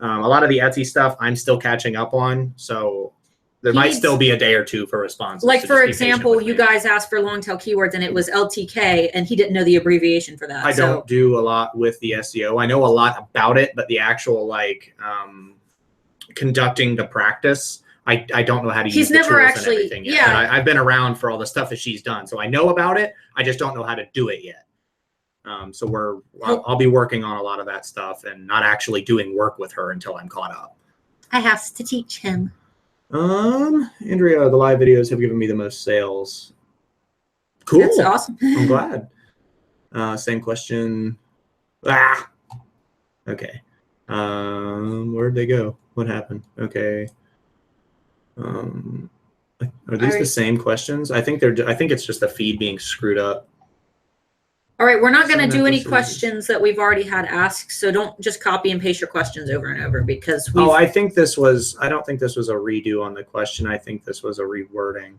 a lot of the Etsy stuff I'm still catching up on. So there might still be a day or two for responses. Like, for example, you guys asked for long tail keywords and it was LTK and he didn't know the abbreviation for that. I don't do a lot with the SEO. I know a lot about it, but the actual conducting the practice, I don't know how to use the tools and everything yet. Yeah. But I've been around for all the stuff that she's done. So I know about it. I just don't know how to do it yet. So I'll be working on a lot of that stuff and not actually doing work with her until I'm caught up. I have to teach him. Andrea, the live videos have given me the most sales. Cool. That's awesome. I'm glad. Same question. Okay. Where'd they go? What happened? Okay. Are these the same questions? I think it's just the feed being screwed up. All right, we're not going to do any questions that we've already had asked, so don't just copy and paste your questions over and over because I don't think this was a redo on the question. I think this was a rewording.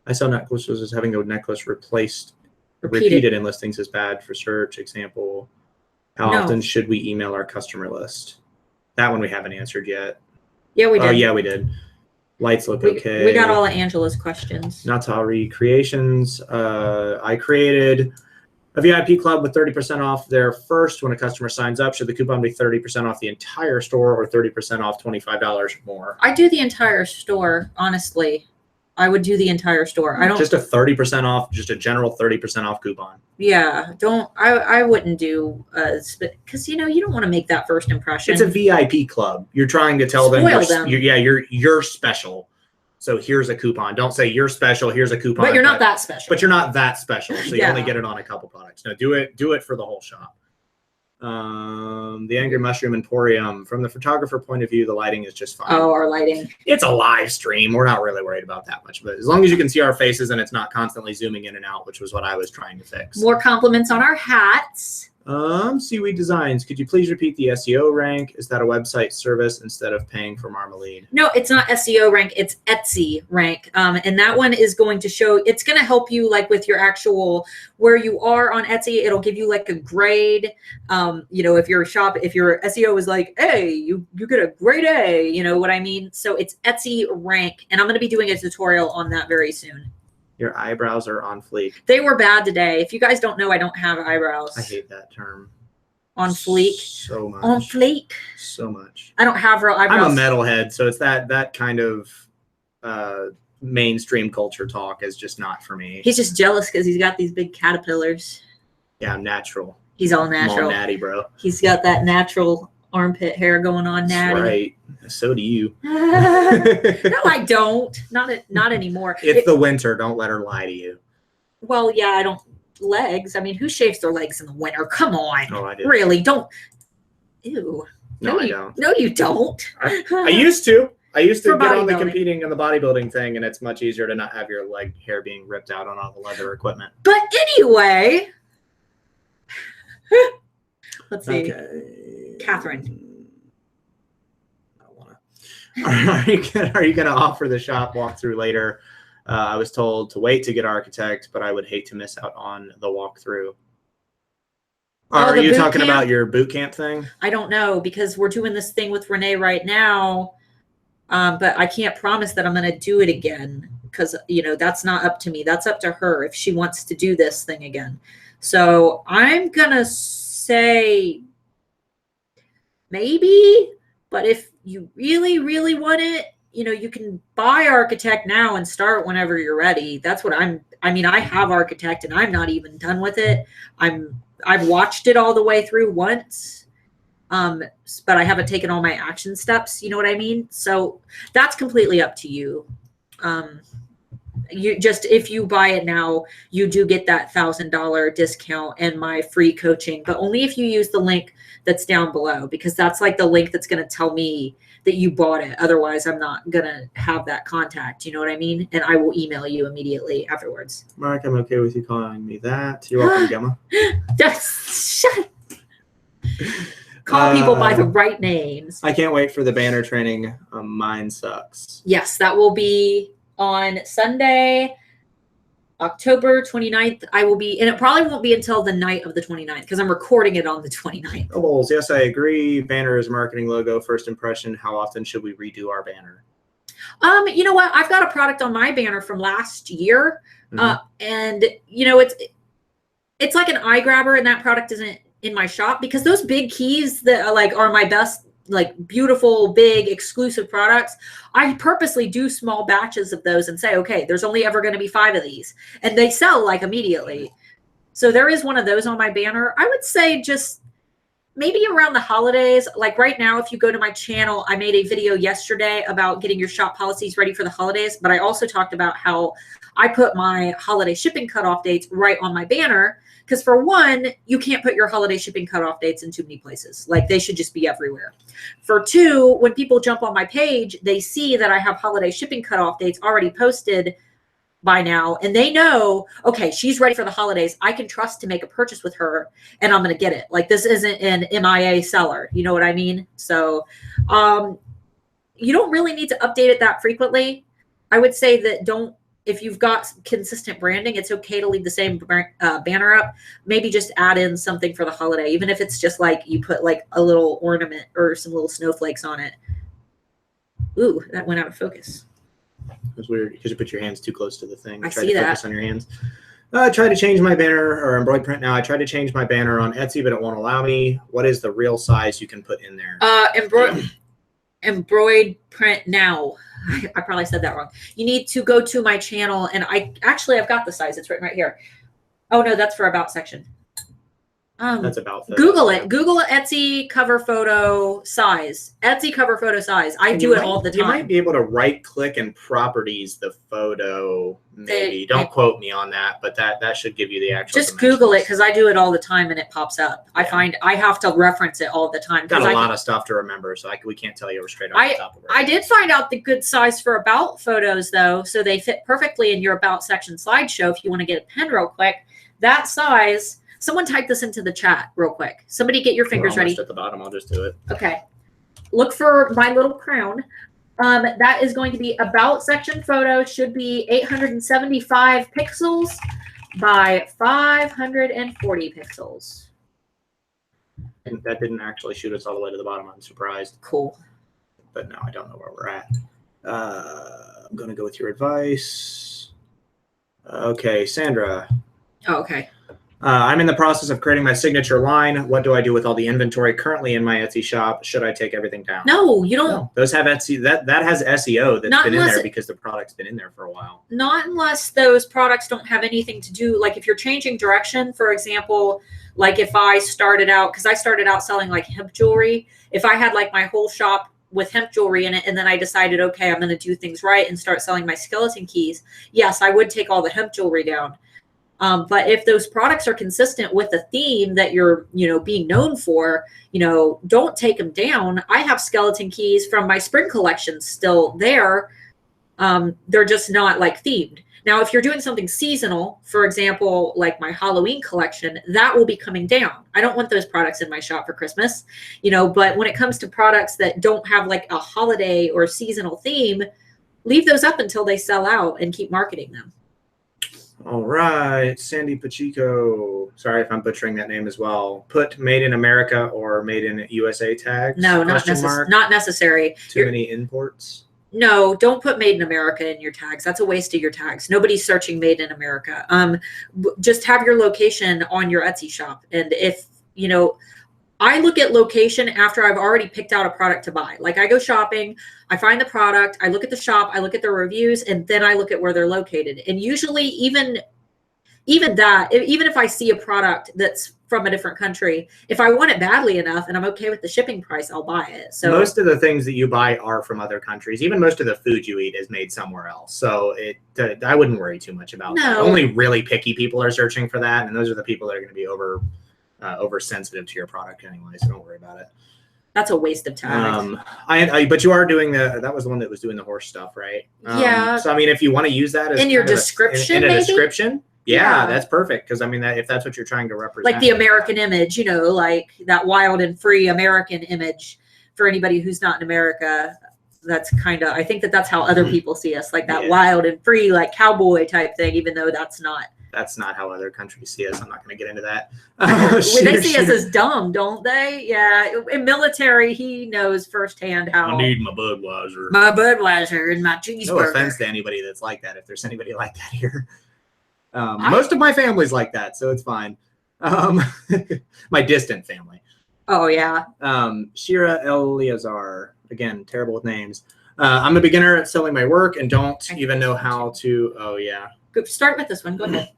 I saw necklaces as having a necklace repeated in listings is bad for search. Example, how often should we email our customer list? That one we haven't answered yet. Yeah, we did. Oh, yeah, we did. Lights look okay. We got all of Angela's questions. Natari Creations. I created a VIP club with 30% off there first when a customer signs up. Should the coupon be 30% off the entire store or 30% off $25 more? I do the entire store, honestly. I would do the entire store. I don't just a 30% off, just a general 30% off coupon. Yeah, I wouldn't do because you don't want to make that first impression. It's a VIP club. You're trying to tell them you're special. So here's a coupon. Don't say you're special. Here's a coupon. But you're not that special. But you're not that special. So you only get it on a couple products. No, do it for the whole shop. The Angry Mushroom Emporium. From the photographer point of view, the lighting is just fine. Oh, our lighting. It's a live stream. We're not really worried about that much. But as long as you can see our faces and it's not constantly zooming in and out, which was what I was trying to fix. More compliments on our hats. Seaweed Designs. Could you please repeat the SEO rank? Is that a website service instead of paying for Marmalade? No, it's not SEO rank. It's Etsy rank. And that one is going to show, it's going to help you like with your actual, where you are on Etsy. It'll give you like a grade. If your SEO is like, hey, you get a grade A, you know what I mean? So it's Etsy rank. And I'm going to be doing a tutorial on that very soon. Your eyebrows are on fleek. They were bad today. If you guys don't know, I don't have eyebrows. I hate that term. on fleek. So much. On fleek. So much. I don't have real eyebrows. I'm a metalhead, so it's that kind of mainstream culture talk is just not for me. He's just jealous because he's got these big caterpillars. Yeah, I'm natural. He's all natural. I'm all natty, bro. He's got that natural armpit hair going on, natty. That's right. So do you. No, I don't. Not anymore. It's the winter. Don't let her lie to you. Well, yeah, I don't. Legs. I mean, who shaves their legs in the winter? Come on. Oh, I do. Really? Don't. Ew. No, I don't. No, you don't. I used to. I used to For get on the bodybuilding. competing and the bodybuilding thing, and it's much easier to not have your leg hair being ripped out on all the leather equipment. But anyway, let's see. Okay. Catherine. I don't wanna. Are you gonna offer the shop walkthrough later? I was told to wait to get Architect, but I would hate to miss out on the walkthrough. Are you talking about your boot camp thing? I don't know, because we're doing this thing with Renee right now, but I can't promise that I'm going to do it again because, that's not up to me. That's up to her if she wants to do this thing again. So I'm going to say maybe, but if you really, really want it, you can buy Architect now and start whenever you're ready. That's what I have Architect and I'm not even done with it. I've watched it all the way through once, but I haven't taken all my action steps. You know what I mean? So that's completely up to you. If you buy it now, you do get that $1,000 discount and my free coaching, but only if you use the link that's down below, because that's like the link that's going to tell me that you bought it. Otherwise, I'm not going to have that contact. You know what I mean? And I will email you immediately afterwards. Mark, I'm okay with you calling me that. You're welcome, Gemma. Shut. Call people by the right names. I can't wait for the banner training. Mine sucks. Yes, that will be on Sunday, October 29th. I will be, and it probably won't be until the night of the 29th because I'm recording it on the 29th. Oh, yes, I agree. Banner is marketing logo. First impression. How often should we redo our banner? You know what? I've got a product on my banner from last year. And it's like an eye grabber, and that product isn't in my shop because those big keys that are my best, beautiful, big, exclusive products. I purposely do small batches of those and say, okay, there's only ever going to be 5 of these, and they sell immediately. So there is one of those on my banner. I would say just maybe around the holidays. Like right now, if you go to my channel, I made a video yesterday about getting your shop policies ready for the holidays, but I also talked about how I put my holiday shipping cutoff dates right on my banner. Because for one, you can't put your holiday shipping cutoff dates in too many places. They should just be everywhere. For two, when people jump on my page, they see that I have holiday shipping cutoff dates already posted by now. And they know, okay, she's ready for the holidays. I can trust to make a purchase with her and I'm going to get it. This isn't an MIA seller. You know what I mean? So you don't really need to update it that frequently. I would say that if you've got consistent branding, it's okay to leave the same banner up. Maybe just add in something for the holiday, even if it's just you put a little ornament or some little snowflakes on it. Ooh, that went out of focus. It's weird because you put your hands too close to the thing. I see that. Focus on your hands. I tried to change my banner or embroid print now. I tried to change my banner on Etsy, but it won't allow me. What is the real size you can put in there? Embroid print now. I probably said that wrong. You need to go to my channel, and I've got the size. It's written right here. Oh no, that's for about section. That's about Google it. Google Etsy cover photo size. Etsy cover photo size. I do it all the time. You might be able to right click and properties the photo. Maybe don't quote me on that, but that should give you the actual. Just Google it because I do it all the time and it pops up. Yeah. I find I have to reference it all the time. Got a lot of stuff to remember, so we can't tell you straight off the top of it. I did find out the good size for about photos though, so they fit perfectly in your about section slideshow. If you want to get a pen real quick, that size. Someone type this into the chat real quick. Somebody get your fingers ready. At the bottom, I'll just do it. Okay. Look for my little crown. That is going to be about section photo. Should be 875 pixels by 540 pixels. And that didn't actually shoot us all the way to the bottom. I'm surprised. Cool. But no, I don't know where we're at. I'm going to go with your advice. Okay, Sandra. Oh, okay. I'm in the process of creating my signature line. What do I do with all the inventory currently in my Etsy shop? Should I take everything down? No, you don't. No, those have Etsy. That has SEO that's been in there because the product's been in there for a while. Not unless those products don't have anything to do. Like if you're changing direction, for example, like if I started out, because I started out selling like hemp jewelry. If I had like my whole shop with hemp jewelry in it, and then I decided, okay, I'm going to do things right and start selling my skeleton keys. Yes, I would take all the hemp jewelry down. But if those products are consistent with the theme that you're, being known for, don't take them down. I have skeleton keys from my spring collection still there. They're just not like themed. Now, if you're doing something seasonal, for example, like my Halloween collection, that will be coming down. I don't want those products in my shop for Christmas, but when it comes to products that don't have like a holiday or seasonal theme, leave those up until they sell out and keep marketing them. All right, Sandy Pacheco. Sorry if I'm butchering that name as well. Put made in America or made in USA tags? No, not necessary. Too many imports? No, don't put made in America in your tags. That's a waste of your tags. Nobody's searching made in America. Just have your location on your Etsy shop. And if, I look at location after I've already picked out a product to buy. Like I go shopping, I find the product, I look at the shop, I look at the reviews, and then I look at where they're located. And usually even if I see a product that's from a different country, if I want it badly enough and I'm okay with the shipping price, I'll buy it. So most of the things that you buy are from other countries. Even most of the food you eat is made somewhere else. So I wouldn't worry too much about that. Only really picky people are searching for that. And those are the people that are going to be oversensitive to your product anyway, so don't worry about it. That's a waste of time. But you are doing that was the one that was doing the horse stuff, right? Yeah. So I mean, if you want to use that as in your description, in a description, yeah, that's perfect. Because I mean, if that's what you're trying to represent, like the American image, like that wild and free American image for anybody who's not in America. That's I think that's how other people see us, like that wild and free, like cowboy type thing, even though that's not how other countries see us. I'm not going to get into that. They see us as dumb, don't they? Yeah. In military, he knows firsthand how. I need my Budweiser. My Budweiser and my cheeseburger. No offense to anybody that's like that. If there's anybody like that here. Most of my family's like that, so it's fine. My distant family. Oh, yeah. Shira Eleazar. Again, terrible with names. I'm a beginner at selling my work and don't even know how to. Oh, yeah. Start with this one. Go ahead.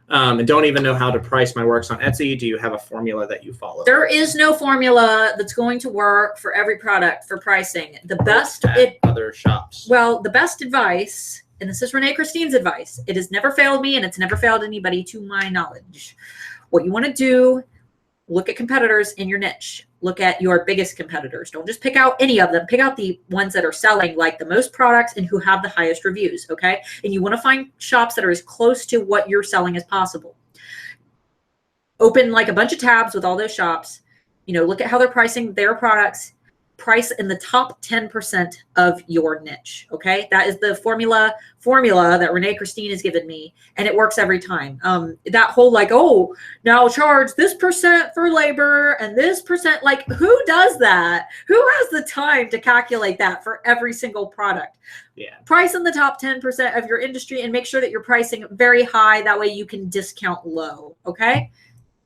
And don't even know how to price my works on Etsy. Do you have a formula that you follow? There is no formula that's going to work for every product for pricing. The best other shops. Well, the best advice, and this is Renee Christine's advice. It has never failed me, and it's never failed anybody to my knowledge. What you want to do, look at competitors in your niche. Look at your biggest competitors. Don't just pick out any of them. Pick out the ones that are selling like the most products and who have the highest reviews, okay? And you want to find shops that are as close to what you're selling as possible. Open like a bunch of tabs with all those shops. Look at how they're pricing their products. Price in the top 10% of your niche, okay? That is the formula that Renee Christine has given me, and it works every time. That whole now charge this % for labor and this %, like who does that? Who has the time to calculate that for every single product? Yeah. Price in the top 10% of your industry and make sure that you're pricing very high. That way you can discount low, okay?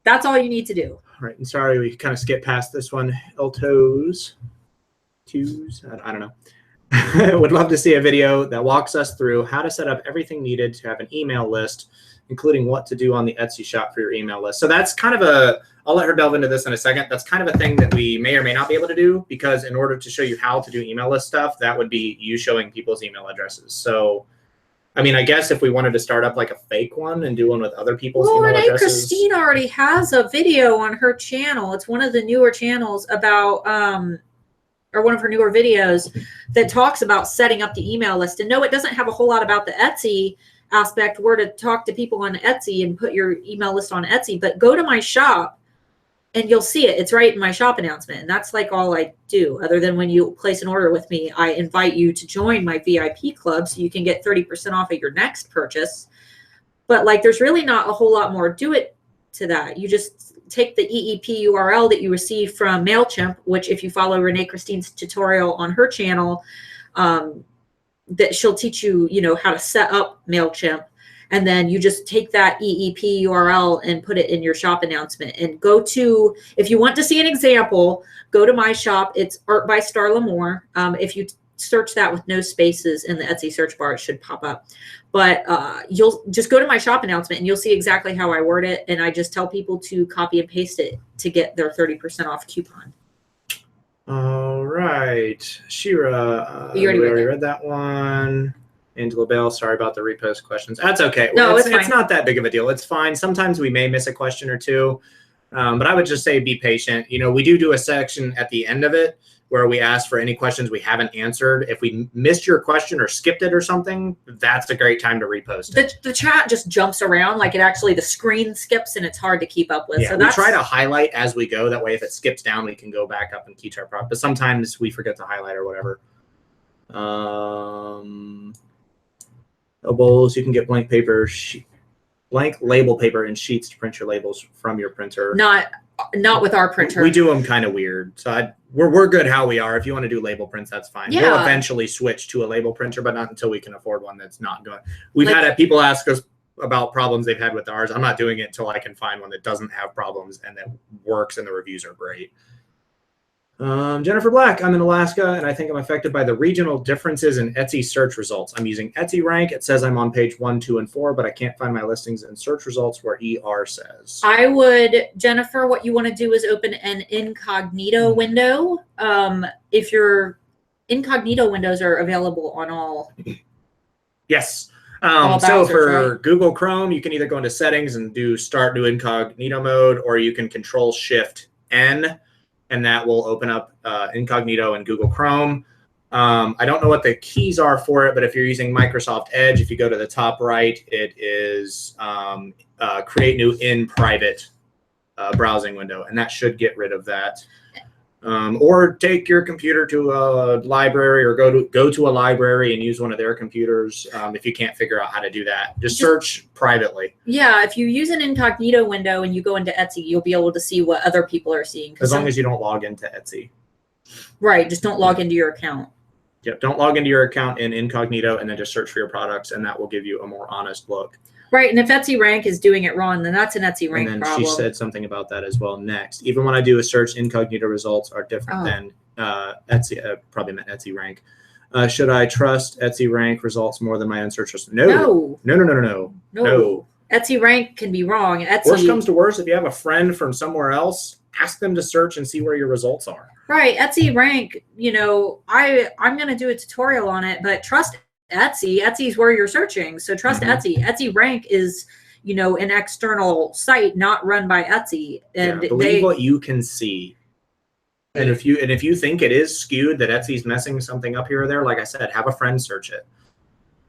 That's all you need to do. All right, and sorry, we kind of skipped past this one. Eltos. I don't know. Would love to see a video that walks us through how to set up everything needed to have an email list, including what to do on the Etsy shop for your email list. So that's kind of I'll let her delve into this in a second. That's kind of a thing that we may or may not be able to do, because in order to show you how to do email list stuff, that would be you showing people's email addresses. So, I mean, I guess if we wanted to start up like a fake one and do one with other people's email Renee addresses. Christine already has a video on her channel. It's one of the newer channels about or one of her newer videos that talks about setting up the email list. And no, it doesn't have a whole lot about the Etsy aspect, where to talk to people on Etsy and put your email list on Etsy, but go to my shop and you'll see it. It's right in my shop announcement. And that's like all I do, other than when you place an order with me, I invite you to join my VIP club so you can get 30% off of your next purchase. But like, there's really not a whole lot more to it to that. You just take the EEP URL that you receive from MailChimp, which if you follow Renee Christine's tutorial on her channel, that she'll teach you, how to set up MailChimp. And then you just take that EEP URL and put it in your shop announcement, and go to, if you want to see an example, go to my shop. It's Art by Starla Moore. If you search that with no spaces in the Etsy search bar, it should pop up. But you'll just go to my shop announcement and you'll see exactly how I word it. And I just tell people to copy and paste it to get their 30% off coupon. All right. Shira, You already read that one. Angela Bell, sorry about the repost questions. That's okay. No, it's not that big of a deal. It's fine. Sometimes we may miss a question or two, but I would just say be patient. You know, we do a section at the end of it where we ask for any questions we haven't answered. If we missed your question or skipped it or something, that's a great time to repost it. The chat just jumps around, like the screen skips and it's hard to keep up with. Yeah, so we try to highlight as we go. That way, if it skips down, we can go back up and teach our prop. But sometimes we forget to highlight or whatever. Bowls, you can get blank paper, blank label paper and sheets to print your labels from your printer. Not with our printer. We do them kind of weird. So we're good how we are. If you want to do label prints, that's fine. Yeah. We'll eventually switch to a label printer, but not until we can afford one that's not doing. We've had people ask us about problems they've had with ours. I'm not doing it until I can find one that doesn't have problems and that works and the reviews are great. Jennifer Black, I'm in Alaska and I think I'm affected by the regional differences in Etsy search results. I'm using Etsy rank. It says I'm on page 1, 2, and 4, but I can't find my listings and search results where ER says. Jennifer, what you want to do is open an incognito window. If your incognito windows are available on all. Yes. All so browsers, for right? Google Chrome, you can either go into settings and do start new incognito mode, or you can Control-Shift-N. And that will open up incognito in Google Chrome. I don't know what the keys are for it, but if you're using Microsoft Edge, if you go to the top right, it is create new in private browsing window, and that should get rid of that. Or take your computer to a library, or go to a library and use one of their computers. If you can't figure out how to do that, just search privately. Yeah, if you use an incognito window and you go into Etsy, you'll be able to see what other people are seeing. As long as you don't log into Etsy. Right, just don't log into your account. Yep, don't log into your account in incognito and then just search for your products, and that will give you a more honest look. Right, and if Etsy rank is doing it wrong, then that's an Etsy rank problem. And then problem. she said something about that as well next. Even when I do a search, incognito results are different than Etsy, probably meant Etsy rank. Should I trust Etsy rank results more than my own search results? No. Etsy rank can be wrong. Worst comes to worst, if you have a friend from somewhere else, ask them to search and see where your results are. Right, Etsy rank, I'm going to do a tutorial on it, but trust Etsy. Etsy is where you're searching, so trust Etsy. Etsy rank is, an external site not run by Etsy, and believe what you can see. And if you think it is skewed, that Etsy's messing something up here or there, like I said, have a friend search it.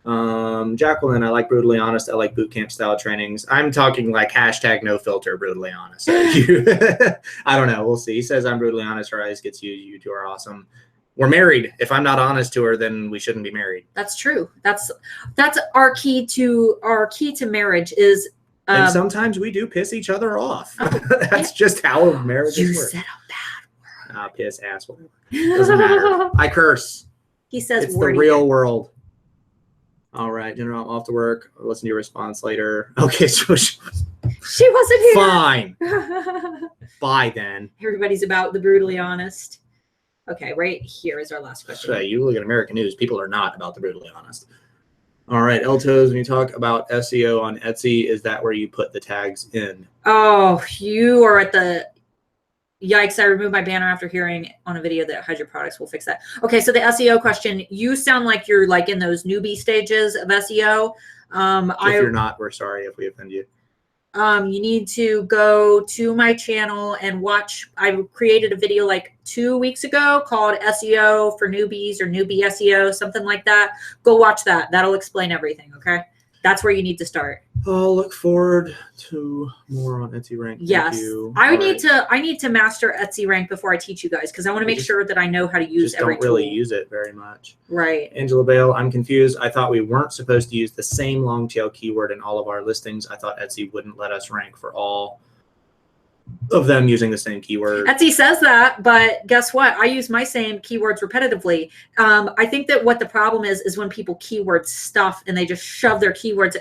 Jacqueline, I like brutally honest. I like boot camp style trainings. I'm talking like hashtag no filter brutally honest. I don't know. We'll see. He says I'm brutally honest. Her eyes gets you. You two are awesome. We're married. If I'm not honest to her, then we shouldn't be married. That's true. That's our key to marriage is. And sometimes we do piss each other off. That's just how marriages work. You said a bad word. Piss, ass, whatever. Doesn't matter. I curse. He says it's the real world. All right, General, I'm off to work. I'll listen to your response later. Okay, so she wasn't here. Fine. Bye then. Everybody's about the brutally honest. Okay, right here is our last question. So you look at American news, people are not about the brutally honest. All right, Eltos, when you talk about SEO on Etsy, is that where you put the tags in? Oh, you are at the... Yikes, I removed my banner after hearing on a video that hides your products. We'll fix that. Okay, so the SEO question, you sound like you're like in those newbie stages of SEO. If you're not, we're sorry if we offend you. You need to go to my channel and watch. I created a video like 2 weeks ago called SEO for newbies or newbie SEO, something like that. Go watch that. That'll explain everything, okay? That's where you need to start. I'll look forward to more on Etsy rank. Yes, I need to master Etsy rank before I teach you guys, because I want to make sure that I know how to use every tool. Don't really use it very much. Right. Angela Bale, I'm confused. I thought we weren't supposed to use the same long tail keyword in all of our listings. I thought Etsy wouldn't let us rank for all. of them using the same keyword. Etsy says that, but guess what? I use my same keywords repetitively. I think that what the problem is when people keyword stuff and they just shove their keywords.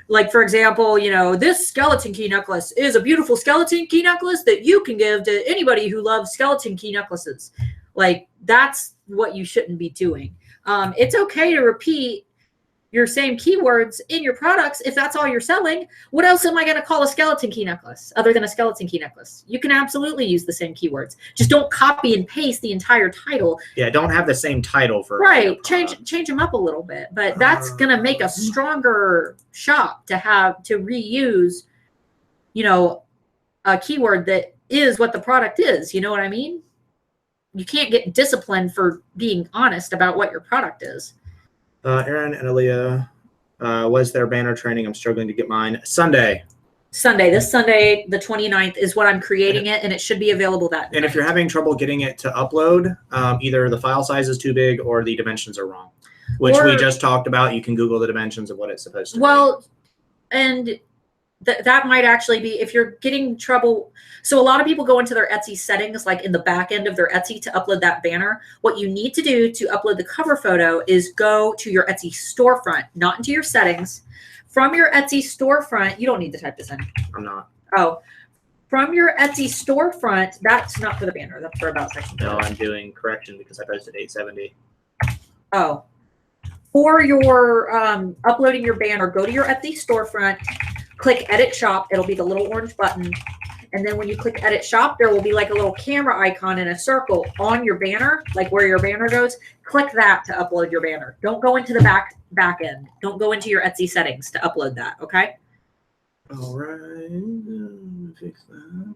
Like, for example, you know, this skeleton key necklace is a beautiful skeleton key necklace that you can give to anybody who loves skeleton key necklaces. Like, that's what you shouldn't be doing. It's okay to repeat your same keywords in your products if that's all you're selling. What else am I going to call a skeleton key necklace other than a skeleton key necklace? You can absolutely use the same keywords. Just don't copy and paste the entire title. Yeah, don't have the same title for right. Change them up a little bit, but that's going to make a stronger shop to have to reuse, you know, a keyword that is what the product is. You know what I mean? You can't get disciplined for being honest about what your product is. Aaron and Aaliyah, was their banner training? I'm struggling to get mine. Sunday, this Sunday, the 29th, is what I'm creating it, and it should be available that night. And if you're having trouble getting it to upload, either the file size is too big or the dimensions are wrong, which we just talked about. You can Google the dimensions of what it's supposed to be. Well, and that might actually be, if you're getting trouble. So a lot of people go into their Etsy settings, like in the back end of their Etsy, to upload that banner. What you need to do to upload the cover photo is go to your Etsy storefront, not into your settings. From your Etsy storefront, you don't need to type this in. I'm not. Oh, from your Etsy storefront, that's not for the banner. That's for about section. No, I'm doing correction because I posted 870. Oh, for your uploading your banner, go to your Etsy storefront. Click edit shop. It'll be the little orange button. And then when you click edit shop, there will be like a little camera icon in a circle on your banner, like where your banner goes. Click that to upload your banner. Don't go into the back end. Don't go into your Etsy settings to upload that. Okay. All right. Fix that.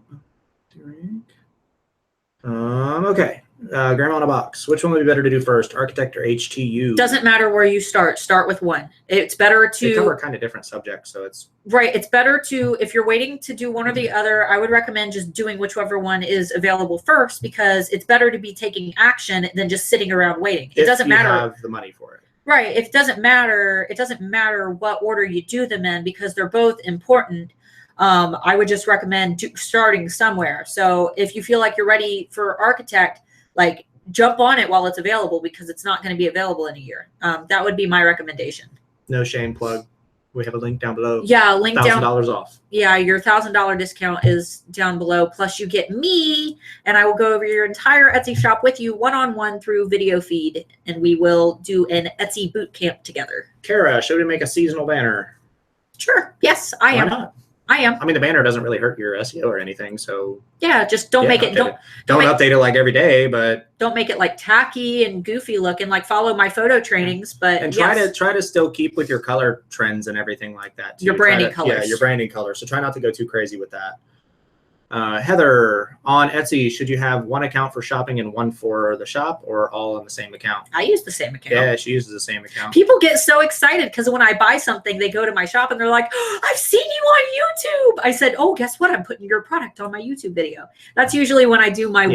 Okay. Grandma in a box. Which one would be better to do first, Architect or HTU? Doesn't matter where you start. Start with one. It's better to. They cover kind of different subjects, so it's right. It's better to, if you're waiting to do one or the other, I would recommend just doing whichever one is available first, because it's better to be taking action than just sitting around waiting. It doesn't matter. If you have the money for it. Right. It doesn't matter. It doesn't matter what order you do them in, because they're both important. I would just recommend starting somewhere. So if you feel like you're ready for Architect, like, jump on it while it's available, because it's not going to be available in a year. That would be my recommendation. No shame, plug. We have a link down below. Yeah, link down. $1,000 off. Yeah, your $1,000 discount is down below. Plus, you get me, and I will go over your entire Etsy shop with you one-on-one through video feed, and we will do an Etsy boot camp together. Kara, should we make a seasonal banner? Sure. Yes, I am. Why not? I am. I mean, the banner doesn't really hurt your SEO or anything, so yeah, just don't make it. Don't update it like every day, but don't make it like tacky and goofy looking. Like, follow my photo trainings, but and try to still keep with your color trends and everything like that. Your branding colors. Yeah, your branding colors. So try not to go too crazy with that. Heather, on Etsy, should you have one account for shopping and one for the shop, or all in the same account? I use the same account. Yeah, she uses the same account. People get so excited because when I buy something, they go to my shop and they're like, oh, I've seen you on YouTube. I said, oh, guess what? I'm putting your product on my YouTube video. That's usually when I do my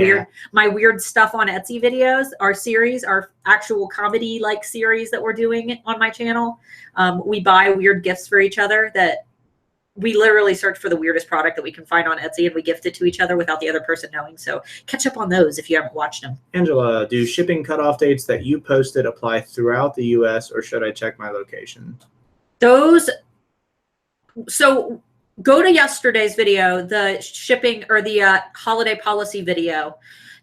weird stuff on Etsy videos. Our series, our actual comedy like series that we're doing on my channel. We buy weird gifts for each other that we literally search for the weirdest product that we can find on Etsy, and we gift it to each other without the other person knowing. So catch up on those if you haven't watched them. Angela, do shipping cutoff dates that you posted apply throughout the U.S., or should I check my location? So go to yesterday's video, the shipping or the holiday policy video.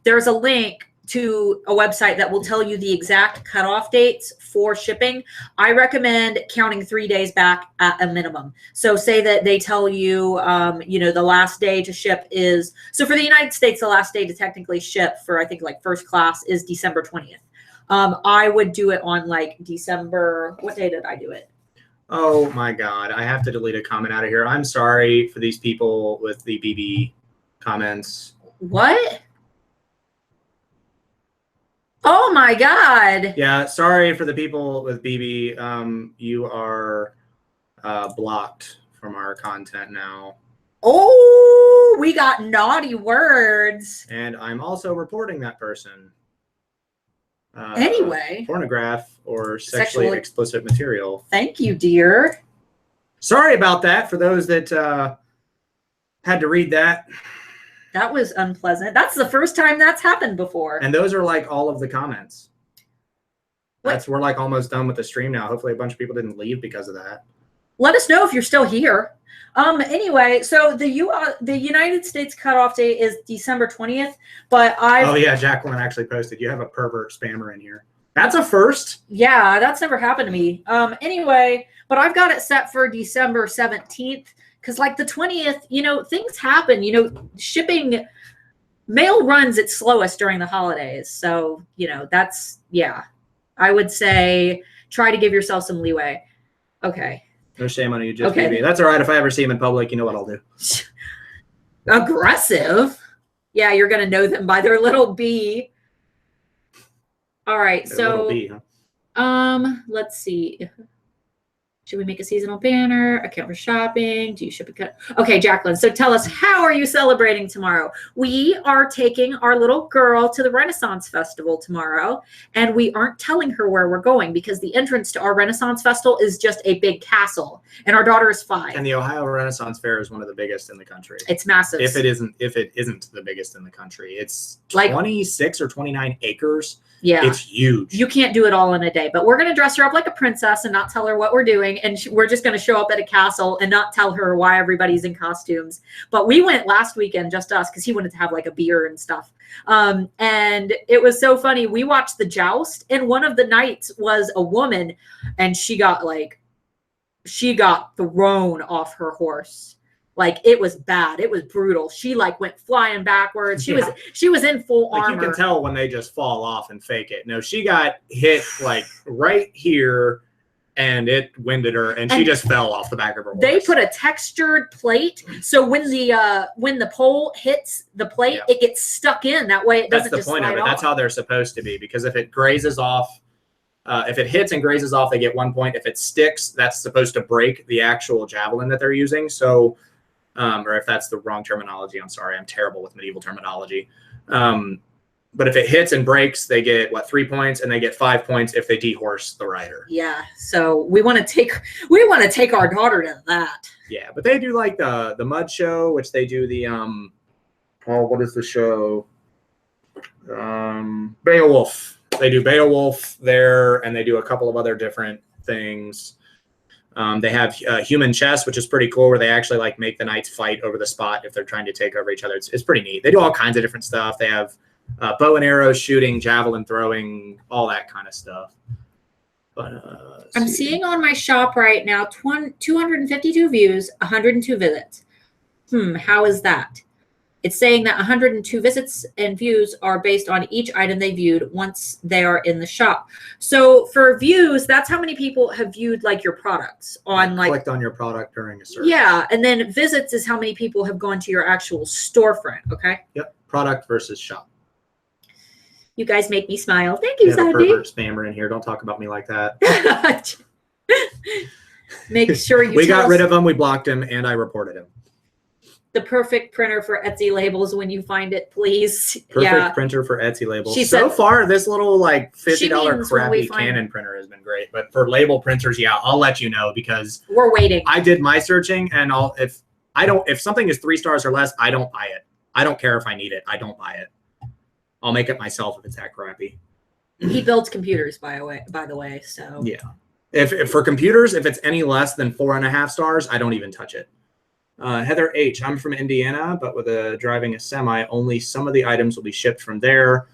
There's a link to a website that will tell you the exact cutoff dates for shipping. I recommend counting 3 days back at a minimum. So say that they tell you, the last day to ship is, so for the United States, the last day to technically ship for, I think, like first class is December 20th. I would do it on like December, what day did I do it? Oh my God, I have to delete a comment out of here. I'm sorry for these people with the BB comments. What? Oh my God. Yeah, sorry for the people with BB. You are blocked from our content now. Oh, we got naughty words. And I'm also reporting that person. Anyway. Pornograph or sexually explicit material. Thank you, dear. Sorry about that for those that had to read that. that was unpleasant. That's the first time that's happened before. And those are like all of the comments. What? We're like almost done with the stream now. Hopefully a bunch of people didn't leave because of that. Let us know if you're still here. Anyway, so the United States cutoff date is December 20th, but Oh yeah, Jacqueline actually posted, you have a pervert spammer in here. That's a first. Yeah, that's never happened to me. Anyway, but I've got it set for December 17th because like the 20th, you know, things happen, you know, shipping, mail runs its slowest during the holidays. So, you know, that's, yeah, I would say try to give yourself some leeway. Okay. No shame on you, just BB. That's all right. If I ever see him in public, you know what I'll do. Aggressive. Yeah, you're going to know them by their little B. All right, Their so little B, huh? let's see. Should we make a seasonal banner? Account for shopping? Do you ship a cut? Okay, Jacqueline. So tell us, how are you celebrating tomorrow? We are taking our little girl to the Renaissance Festival tomorrow, and we aren't telling her where we're going because the entrance to our Renaissance Festival is just a big castle, and our daughter is 5. And the Ohio Renaissance Fair is one of the biggest in the country. It's massive. If it isn't the biggest in the country, it's like 26 or 29 acres. Yeah, it's huge. You can't do it all in a day, but we're going to dress her up like a princess and not tell her what we're doing. And we're just going to show up at a castle and not tell her why everybody's in costumes. But we went last weekend, just us, because he wanted to have like a beer and stuff. And it was so funny. We watched the joust, and one of the knights was a woman, and she got thrown off her horse. Like, it was bad. It was brutal. She like went flying backwards. She was in full armor. You can tell when they just fall off and fake it. No, she got hit like right here, and it winded her, and she just fell off the back of her horse. They put a textured plate, so when the pole hits the plate, it gets stuck in. That way, it doesn't just slide off. That's the point of it. That's how they're supposed to be. Because if it grazes off, if it hits and grazes off, they get 1 point. If it sticks, that's supposed to break the actual javelin that they're using. So. Or if that's the wrong terminology, I'm sorry, I'm terrible with medieval terminology. But if it hits and breaks, they get 3 points, and they get 5 points if they dehorse the rider. Yeah, so we want to take our daughter to that. Yeah, but they do like the mud show, which they do the what is the show? Beowulf. They do Beowulf there, and they do a couple of other different things. They have human chess, which is pretty cool, where they actually like make the knights fight over the spot if they're trying to take over each other. It's pretty neat. They do all kinds of different stuff. They have bow and arrow shooting, javelin throwing, all that kind of stuff. But I'm seeing on my shop right now 252 views, 102 visits. How is that? It's saying that 102 visits and views are based on each item they viewed once they are in the shop. So for views, that's how many people have viewed like your products on like clicked on your product during a search. Yeah, and then visits is how many people have gone to your actual storefront. Okay. Yep. Product versus shop. You guys make me smile. Thank you, Sandy. Pervert spammer in here. Don't talk about me like that. Make sure you. We got rid of him. We blocked him, and I reported him. The perfect printer for Etsy labels when you find it, please. Perfect printer for Etsy labels. So far, this little like $50 crappy Canon printer has been great. But for label printers, yeah, I'll let you know because we're waiting. I did my searching, and if something is 3 stars or less, I don't buy it. I don't care if I need it. I don't buy it. I'll make it myself if it's that crappy. He builds computers, by the way. So yeah, if for computers, if it's any less than 4.5 stars, I don't even touch it. Heather H. I'm from Indiana, but with driving a semi, only some of the items will be shipped from there.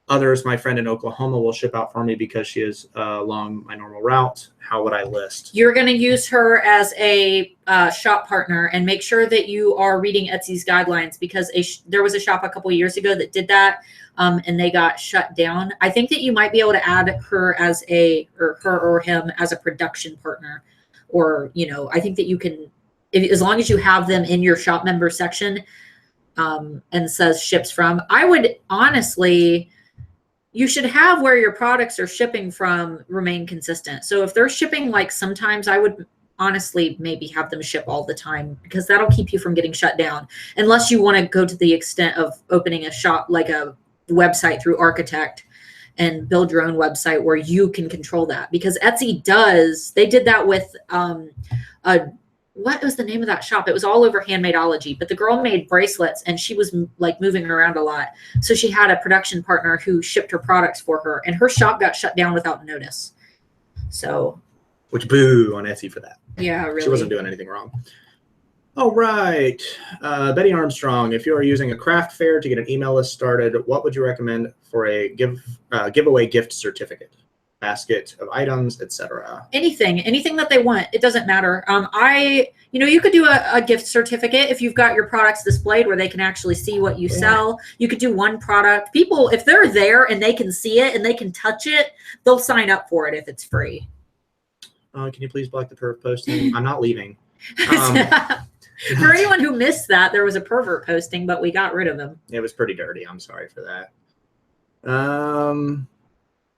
Others, my friend in Oklahoma will ship out for me because she is along my normal route. How would I list? You're going to use her as a shop partner and make sure that you are reading Etsy's guidelines because there was a shop a couple of years ago that did that and they got shut down. I think that you might be able to add her as her or him as a production partner, or I think that you can. As long as you have them in your shop member section and says ships from, I would honestly, you should have where your products are shipping from remain consistent. So if they're shipping like sometimes, I would honestly maybe have them ship all the time because that'll keep you from getting shut down. Unless you want to go to the extent of opening a shop, like a website through Architect and build your own website where you can control that. Because Etsy they did that with what was the name of that shop? It was all over Handmadeology, but the girl made bracelets and she was like moving around a lot. So she had a production partner who shipped her products for her, and her shop got shut down without notice. So, which boo on Etsy for that. Yeah, really. She wasn't doing anything wrong. All right. Betty Armstrong, if you are using a craft fair to get an email list started, what would you recommend for a giveaway gift certificate? Basket of items, etc. Anything that they want. It doesn't matter. You could do a gift certificate if you've got your products displayed where they can actually see what you sell. You could do one product. People, if they're there and they can see it and they can touch it, they'll sign up for it if it's free. Can you please block the perv posting? I'm not leaving. For anyone who missed that, there was a pervert posting, but we got rid of him. It was pretty dirty. I'm sorry for that.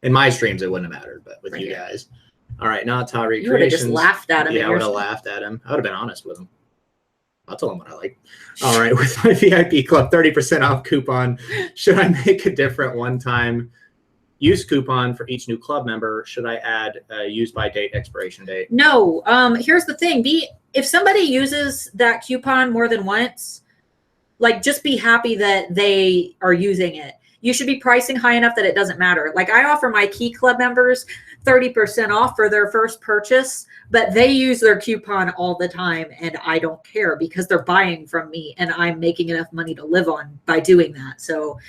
In my streams, it wouldn't have mattered, but with you guys. All right, not Tyree Creations. You would have just laughed at him. Yeah, I would have laughed at him. I would have been honest with him. I'll tell him what I like. All right, with my VIP club 30% off coupon, should I make a different one-time use coupon for each new club member? Should I add a use by date, expiration date? No. Here's the thing. If somebody uses that coupon more than once, like, just be happy that they are using it. You should be pricing high enough that it doesn't matter. Like, I offer my Key Club members 30% off for their first purchase, but they use their coupon all the time, and I don't care because they're buying from me and I'm making enough money to live on by doing that. So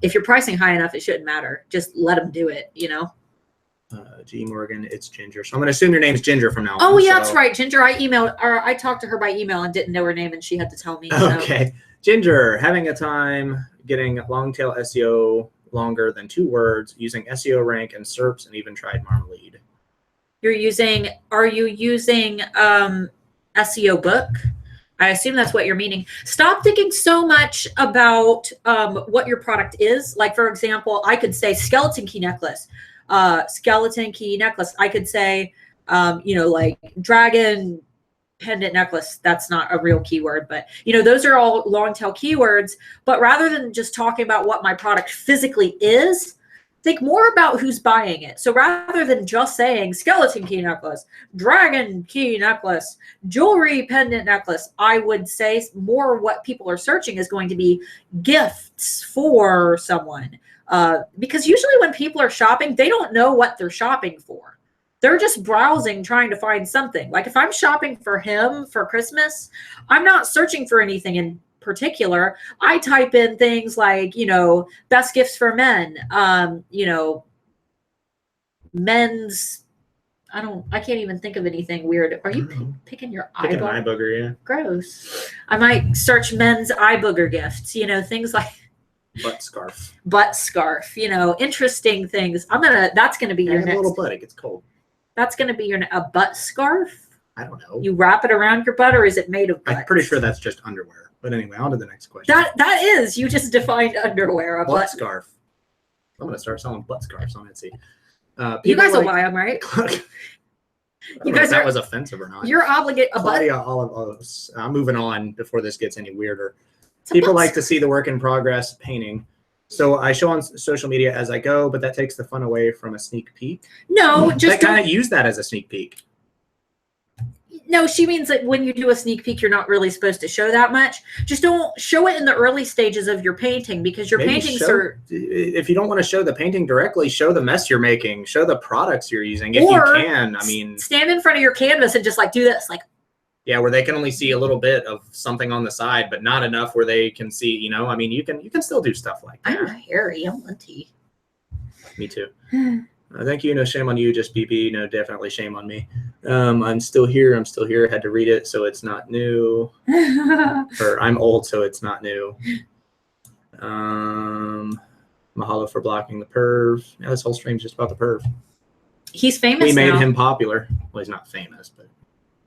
if you're pricing high enough, it shouldn't matter. Just let them do it, you know? G Morgan, it's Ginger. So I'm going to assume your name's Ginger from now on. Oh, yeah, that's right. Ginger, I talked to her by email and didn't know her name, and she had to tell me. Okay. So. Ginger, having a time getting long tail SEO longer than 2 words, using SEO rank and SERPs, and even tried Marmalade. Are you using SEO book? I assume that's what you're meaning. Stop thinking so much about what your product is. Like, for example, I could say skeleton key necklace. I could say, like dragon pendant necklace. That's not a real keyword, but those are all long tail keywords. But rather than just talking about what my product physically is, think more about who's buying it. So rather than just saying skeleton key necklace, dragon key necklace, jewelry pendant necklace, I would say more what people are searching is going to be gifts for someone. Because usually when people are shopping, they don't know what they're shopping for. They're just browsing, trying to find something. Like, if I'm shopping for him for Christmas, I'm not searching for anything in particular. I type in things like, best gifts for men, men's, I can't even think of anything weird. Are you picking your eyeball? Picking an eye booger, yeah. Gross. I might search men's eye booger gifts, things like butt scarf, interesting things. That's going to be your next. A little butt, it gets cold. That's going to be a butt scarf. I don't know. You wrap it around your butt, or is it made of butt? I'm pretty sure that's just underwear. But anyway, on to the next question. That is, you just defined underwear. Butt scarf. I'm going to start selling butt scarves on Etsy. You guys will buy them, right? You guys that was offensive or not. You're obligated. Claudia Olive. I'm moving on before this gets any weirder. People like to see the work in progress painting. So I show on social media as I go, but that takes the fun away from a sneak peek. No, just kind of use that as a sneak peek. No, she means that when you do a sneak peek, you're not really supposed to show that much. Just don't show it in the early stages of your painting, because your paintings are. If you don't want to show the painting directly, show the mess you're making, show the products you're using. If you can, stand in front of your canvas and just do this, Yeah, where they can only see a little bit of something on the side, but not enough where they can see. You can still do stuff like that. I'm hairy. I'm linty. Me too. Thank you. No shame on you. Just BB. No, definitely shame on me. I'm still here. I had to read it, so it's not new. Or I'm old, so it's not new. Mahalo for blocking the perv. Yeah, this whole stream's just about the perv. He's famous. We made him popular. Well, he's not famous, but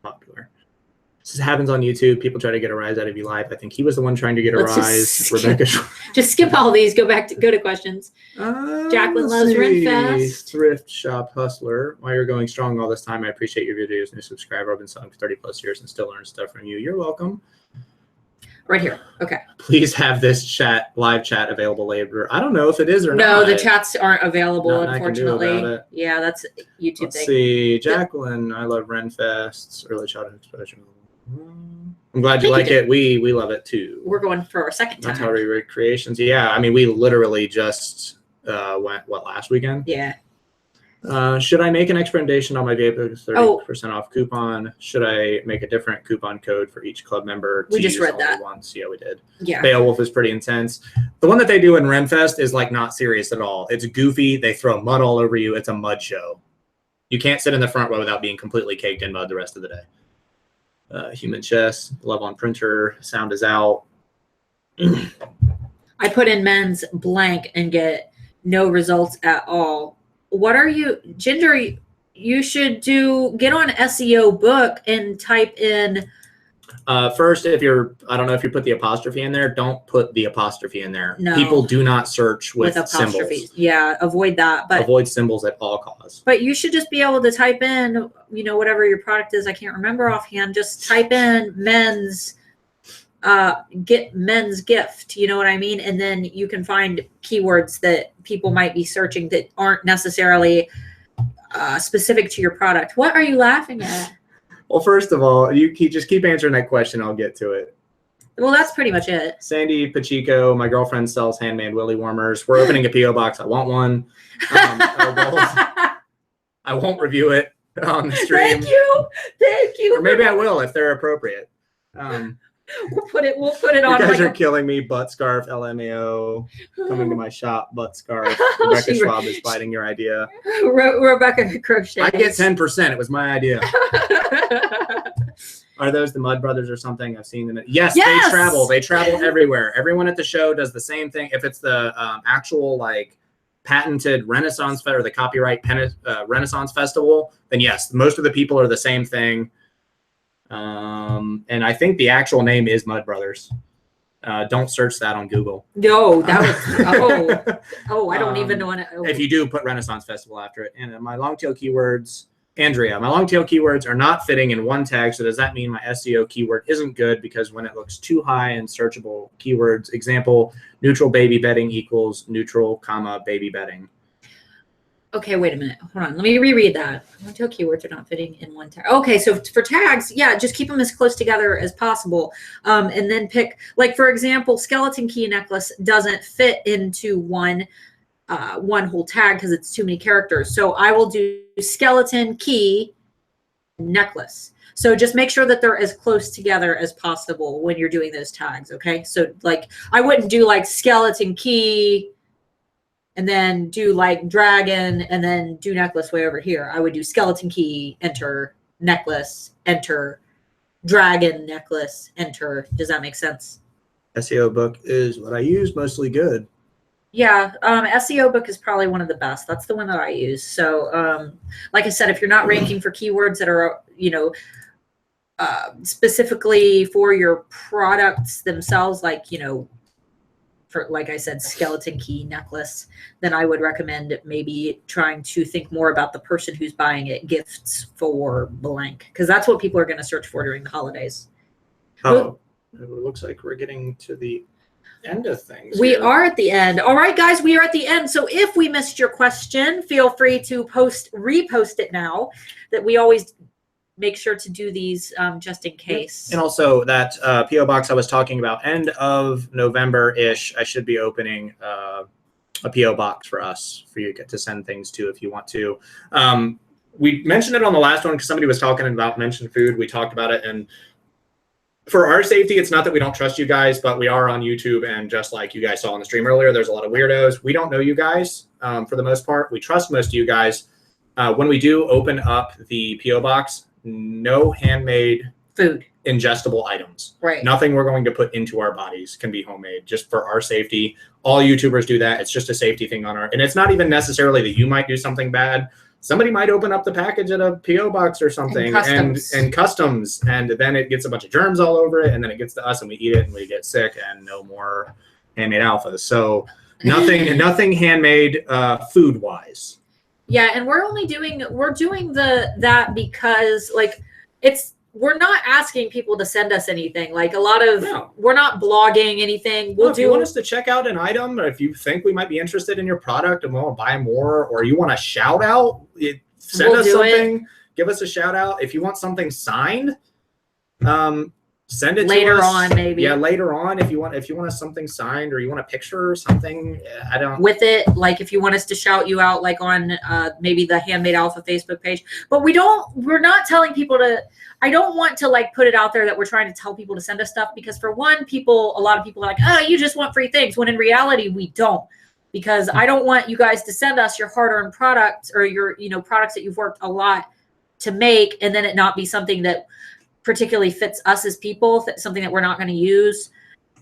popular. This happens on YouTube. People try to get a rise out of you live. I think he was the one trying to get a rise. Rebecca. Just skip all these. Go to questions. Jacqueline loves Renfest. Thrift shop hustler. While you're going strong all this time, I appreciate your videos. New subscriber. I've been selling for 30+ years and still learn stuff from you. You're welcome. Right here. Okay. Please have this live chat available later. I don't know if it is or not. No, the chats aren't available, unfortunately. I can do about it. Yeah, that's YouTube. Let's see. Jacqueline, I love Renfest's early childhood expression. I'm glad you Thank like you. it. We love it too. We're going for our second time. Atari Recreations. Yeah, I mean, we literally just went last weekend. Yeah. Should I make an recommendation on my vape 30% off coupon? Should I make a different coupon code for each club member? We just read only that once. Yeah, we did. Yeah. Beowulf is pretty intense. The one that they do in Renfest is like not serious at all. It's goofy. They throw mud all over you. It's a mud show. You can't sit in the front row without being completely caked in mud the rest of the day. Human chest, love on printer, sound is out. I put in men's blank and get no results at all. What are you, Ginger? You should get on SEO book and type in. First, I don't know if you put the apostrophe in there, don't put the apostrophe in there. No. People do not search with apostrophes. symbols. Yeah, avoid that. But avoid symbols at all costs. But you should just be able to type in, whatever your product is. I can't remember offhand. Just type in men's gift. You know what I mean? And then you can find keywords that people might be searching that aren't necessarily specific to your product. What are you laughing at? Well, first of all, you just keep answering that question. I'll get to it. Well, that's pretty much it. Sandy Pacheco, my girlfriend sells handmade willy warmers. We're opening a P.O. box. I want one. I won't review it on the stream. Thank you. Or maybe I will if they're appropriate. We'll put it on. You guys are killing me. Butt scarf, LMAO, coming to my shop. Butt scarf. Rebecca Schwab is fighting your idea. Rebecca Crochet. I get 10%. It was my idea. Are those the Mud Brothers or something? I've seen them. Yes, yes! They travel. They travel everywhere. Everyone at the show does the same thing. If it's the actual patented Renaissance or the copyright Renaissance Festival, then yes, most of the people are the same thing. And I think the actual name is Mud Brothers. Don't search that on Google. No, that was I don't even know. If you do, put Renaissance Festival after it. And my long tail keywords, Andrea, my long tail keywords are not fitting in one tag. So does that mean my SEO keyword isn't good because when it looks too high in searchable keywords, example, neutral baby bedding equals neutral, comma, baby bedding. Okay, wait a minute. Hold on. Let me reread that. Long-tail keywords are not fitting in one tag. Okay, so for tags, yeah, just keep them as close together as possible. And then pick, for example, skeleton key necklace doesn't fit into one whole tag because it's too many characters. So I will do skeleton key necklace. So just make sure that they're as close together as possible when you're doing those tags, okay? So I wouldn't do skeleton key and then do dragon and then do necklace way over here. I would do skeleton key, enter, necklace, enter, dragon, necklace, enter. Does that make sense? SEO book is what I use, mostly good. Yeah, SEO book is probably one of the best. That's the one that I use. So like I said, if you're not ranking for keywords that are, specifically for your products themselves, for, like I said, skeleton key necklace, then I would recommend maybe trying to think more about the person who's buying it, gifts for blank, because that's what people are going to search for during the holidays. Oh, it looks like we're getting to the end of things. We are at the end. All right, guys, we are at the end. So if we missed your question, feel free to repost it now. That we always make sure to do these just in case. And also that P.O. box I was talking about, end of November-ish, I should be opening a P.O. box for you to send things to if you want to. We mentioned it on the last one because somebody was talking about mentioned food. We talked about it, and for our safety, it's not that we don't trust you guys, but we are on YouTube, and just like you guys saw on the stream earlier, there's a lot of weirdos. We don't know you guys for the most part. We trust most of you guys. When we do open up the P.O. box, no handmade food, ingestible items. Right. Nothing we're going to put into our bodies can be homemade, just for our safety. All YouTubers do that. It's just a safety thing and it's not even necessarily that you might do something bad. Somebody might open up the package at a P.O. box or something and customs, and then it gets a bunch of germs all over it, and then it gets to us and we eat it and we get sick, and no more handmade alphas. So nothing handmade food wise. Yeah, and we're doing that because we're not asking people to send us anything. We're not blogging anything. If you want us to check out an item, or if you think we might be interested in your product and want to buy more, or you want a shout out, send us something. Give us a shout out. If you want something signed, Send it later to us. on, maybe. Yeah, later on if you want something signed or you want a picture or something. I don't. With it, like if you want us to shout you out, like on maybe the Handmade Alpha Facebook page. But we're not telling people to. I don't want to like put it out there that we're trying to tell people to send us stuff, because for one, a lot of people are like, oh, you just want free things, when in reality we don't. Because I don't want you guys to send us your hard-earned products or your products that you've worked a lot to make, and then it not be something that particularly fits us as people, something that we're not going to use.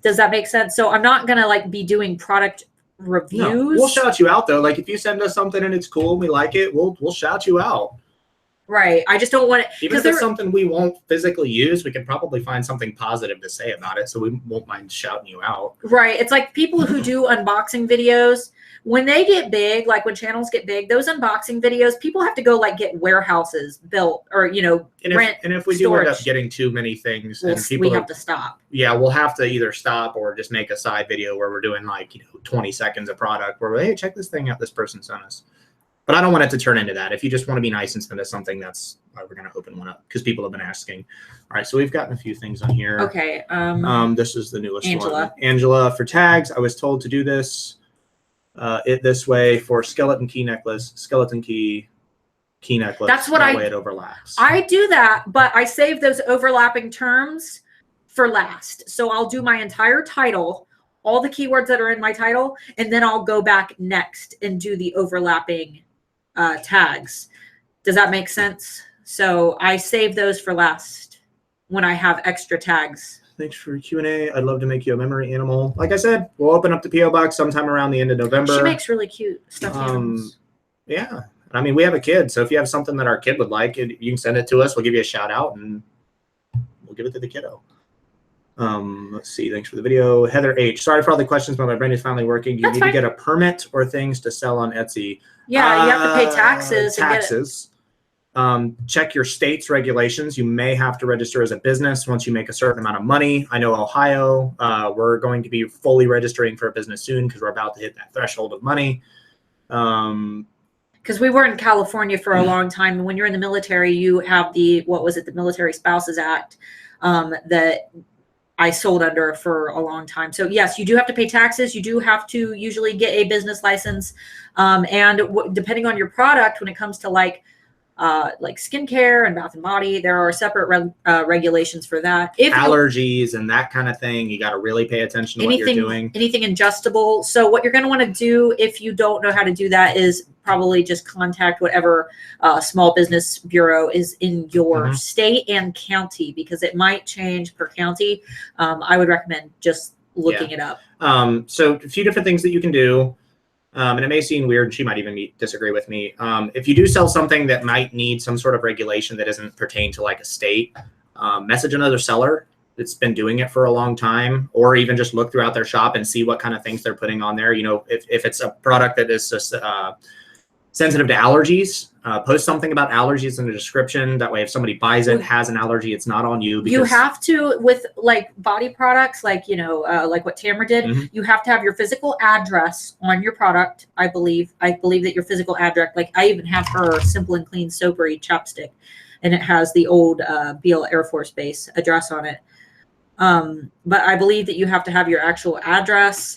Does that make sense? So I'm not going to like be doing product reviews. No, we'll shout you out though. Like if you send us something and it's cool and we like it, we'll shout you out. Right. I just don't want it. Even if it's something we won't physically use, we can probably find something positive to say about it. So we won't mind shouting you out. Right. It's like people who do unboxing videos, when they get big, like when channels get big, those unboxing videos, people have to go like get warehouses built or, rent. And if we do end up getting too many things, and we have to stop. Yeah, we'll have to either stop or just make a side video where we're doing like, 20 seconds of product where, hey, check this thing out this person sent us. But I don't want it to turn into that. If you just want to be nice and send us something, that's why we're going to open one up, because people have been asking. All right, so we've gotten a few things on here. Okay. This is the newest Angela. one. Angela, for tags, I was told to do this this way for skeleton key necklace. That's what that way it overlaps. I do that, but I save those overlapping terms for last. So I'll do my entire title, all the keywords that are in my title, and then I'll go back next and do the overlapping tags. Does that make sense? So I save those for last when I have extra tags. Thanks for Q&A. I'd love to make you a memory animal. Like I said, we'll open up the P.O. Box sometime around the end of November. She makes really cute stuffed animals. Yeah. I mean, we have a kid, so if you have something that our kid would like, you can send it to us. We'll give you a shout out, and we'll give it to the kiddo. Let's see. Thanks for the video. Heather H. Sorry for all the questions, but my brain is finally working. Do you need to get a permit or things to sell on Etsy? Yeah, you have to pay taxes. Check your state's regulations. You may have to register as a business once you make a certain amount of money. I know Ohio, we're going to be fully registering for a business soon because we're about to hit that threshold of money. Because we were in California for a long time. And when you're in the military, you have the Military Spouses Act that I sold under for a long time. So yes, you do have to pay taxes. You do have to usually get a business license. And depending on your product, when it comes to like skincare and bath and body, there are separate regulations for that. Allergies and that kind of thing, you got to really pay attention to what you're doing. Anything ingestible. So what you're going to want to do if you don't know how to do that is probably just contact whatever small business bureau is in your state and county, because it might change per county. I would recommend just looking it up. So a few different things that you can do. And it may seem weird, and she might even disagree with me. If you do sell something that might need some sort of regulation that isn't pertained to like a state, message another seller that's been doing it for a long time, or even just look throughout their shop and see what kind of things they're putting on there. If it's a product that is just sensitive to allergies, post something about allergies in the description. That way, if somebody buys it, has an allergy, it's not on you. Because you have to, with like body products, like, like what Tamara did, you have to have your physical address on your product. I believe that your physical address, like I even have her Simple and Clean Soapery chapstick, and it has the old Beale Air Force Base address on it. But I believe that you have to have your actual address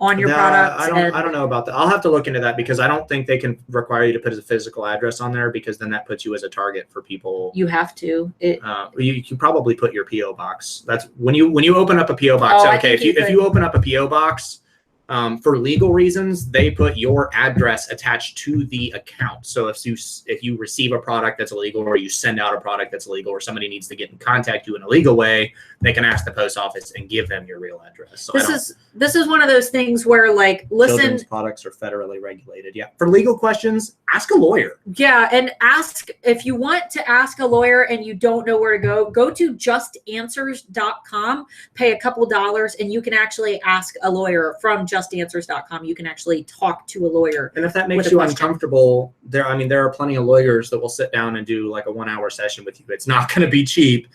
on your product. I don't know about that. I'll have to look into that, because I don't think they can require you to put a physical address on there, because then that puts you as a target for people. You have to. You can probably put your PO box. That's when you open up a PO box. Okay, if you open up a PO box, for legal reasons, they put your address attached to the account. So if you receive a product that's illegal, or you send out a product that's illegal, or somebody needs to get in contact you in a legal way, they can ask the post office and give them your real address. So this is one of those things where, like, listen, children's products are federally regulated. Yeah. For legal questions, ask a lawyer. Yeah, and if you want to ask a lawyer and you don't know where to go to justanswers.com, pay a couple dollars, and you can actually ask a lawyer from justanswers.com. You can actually talk to a lawyer. And if that makes you uncomfortable, there are plenty of lawyers that will sit down and do like a 1-hour session with you. It's not going to be cheap.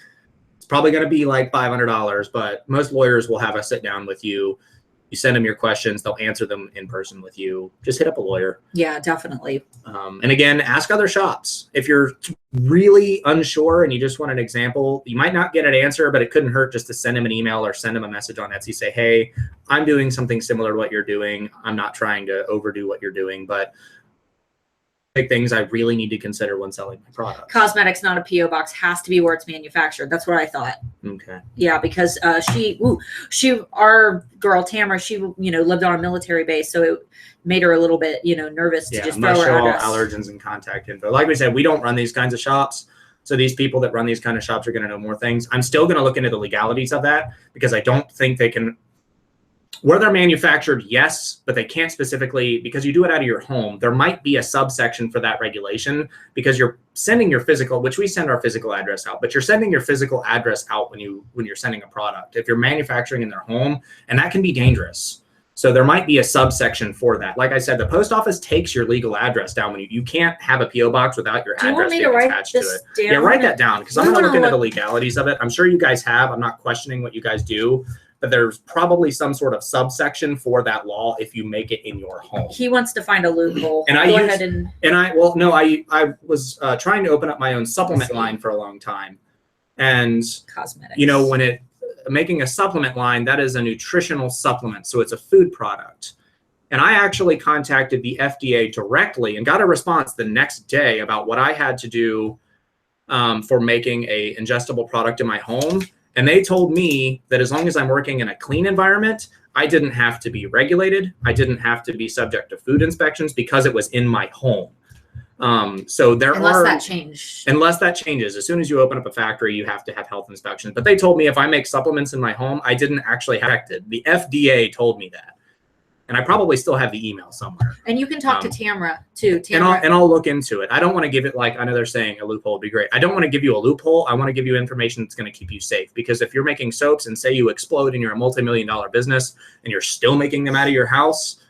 It's probably going to be like $500, but most lawyers will have a sit down with you You send them your questions, they'll answer them in person with you. Just hit up a lawyer. Yeah, definitely. And again, ask other shops. If you're really unsure and you just want an example, you might not get an answer, but it couldn't hurt just to send them an email or send them a message on Etsy. Say, hey, I'm doing something similar to what you're doing. I'm not trying to overdo what you're doing, but big things I really need to consider when selling my product. Cosmetics, not a PO box, has to be where it's manufactured. That's what I thought. Okay. Yeah, because our girl Tamara, she lived on a military base, so it made her a little bit nervous to just throw must her show all address. allergens and contact info. Like we said, we don't run these kinds of shops. So these people that run these kind of shops are going to know more things. I'm still going to look into the legalities of that because I don't think they can. Where they're manufactured, yes, but they can't specifically, because you do it out of your home. There might be a subsection for that regulation because you're sending your physical, which we send our physical address out, but you're sending your physical address out when you're sending a product. If you're manufacturing in their home, and that can be dangerous. So there might be a subsection for that. Like I said, the post office takes your legal address down when you can't have a PO box without your address being attached to it. Yeah, write that down because I'm going to look into the legalities of it. I'm sure you guys have. I'm not questioning what you guys do. But there's probably some sort of subsection for that law if you make it in your home. He wants to find a loophole. And I was trying to open up my own supplement line for a long time. And cosmetics. When making a supplement line, that is a nutritional supplement. So it's a food product. And I actually contacted the FDA directly and got a response the next day about what I had to do for making a ingestible product in my home. And they told me that as long as I'm working in a clean environment, I didn't have to be regulated. I didn't have to be subject to food inspections because it was in my home. Unless that changes. As soon as you open up a factory, you have to have health inspections. But they told me if I make supplements in my home, I didn't actually have it. The FDA told me that. And I probably still have the email somewhere. And you can talk to Tamara too. And I'll look into it. I don't want to give it I know they're saying a loophole would be great. I don't want to give you a loophole. I want to give you information that's going to keep you safe. Because if you're making soaps and say you explode and you're a multi-million-dollar business and you're still making them out of your house,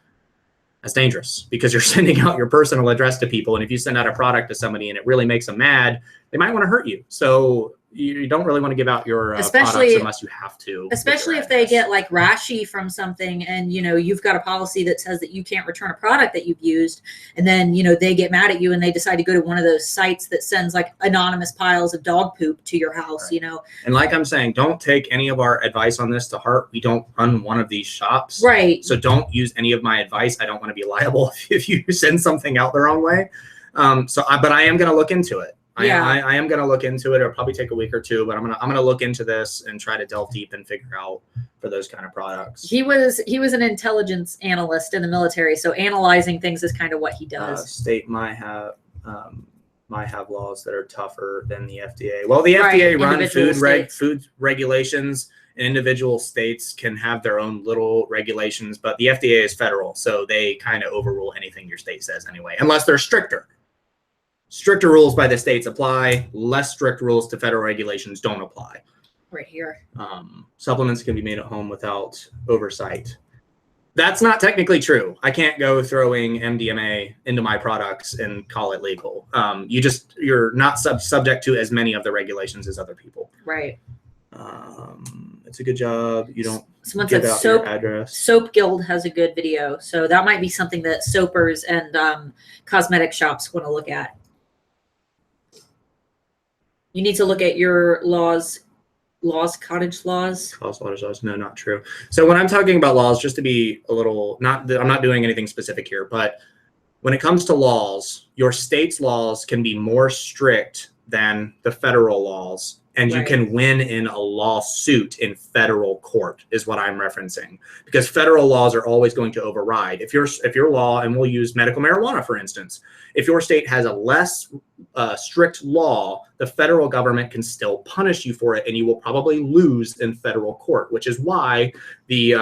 that's dangerous because you're sending out your personal address to people. And if you send out a product to somebody and it really makes them mad, they might want to hurt you. So you don't really want to give out your products unless you have to. Especially if they get rashy from something and, you've got a policy that says that you can't return a product that you've used. And then, they get mad at you and they decide to go to one of those sites that sends anonymous piles of dog poop to your house, right. And like I'm saying, don't take any of our advice on this to heart. We don't run one of these shops. Right. So don't use any of my advice. I don't want to be liable if you send something out the wrong way. But I am going to look into it. Yeah. I am going to look into it. It'll probably take a week or two, but I'm going to look into this and try to delve deep and figure out for those kind of products. He was an intelligence analyst in the military, so analyzing things is kind of what he does. State might have laws that are tougher than the FDA. Well, the FDA runs food regulations, and individual states can have their own little regulations, but the FDA is federal, so they kind of overrule anything your state says anyway, unless they're stricter. Stricter rules by the states apply. Less strict rules to federal regulations don't apply. Right here. Supplements can be made at home without oversight. That's not technically true. I can't go throwing MDMA into my products and call it legal. You're not subject to as many of the regulations as other people. Right. It's a good job. You don't give out your address. Soap Guild has a good video. So that might be something that soapers and cosmetic shops want to look at. You need to look at your cottage laws. Cottage laws. No, not true. So when I'm talking about laws, just to be a little, I'm not doing anything specific here, but when it comes to laws, your state's laws can be more strict than the federal laws. And you can win in a lawsuit in federal court is what I'm referencing, because federal laws are always going to override. If your law, and we'll use medical marijuana, for instance, if your state has a less strict law, the federal government can still punish you for it, and you will probably lose in federal court, which is why the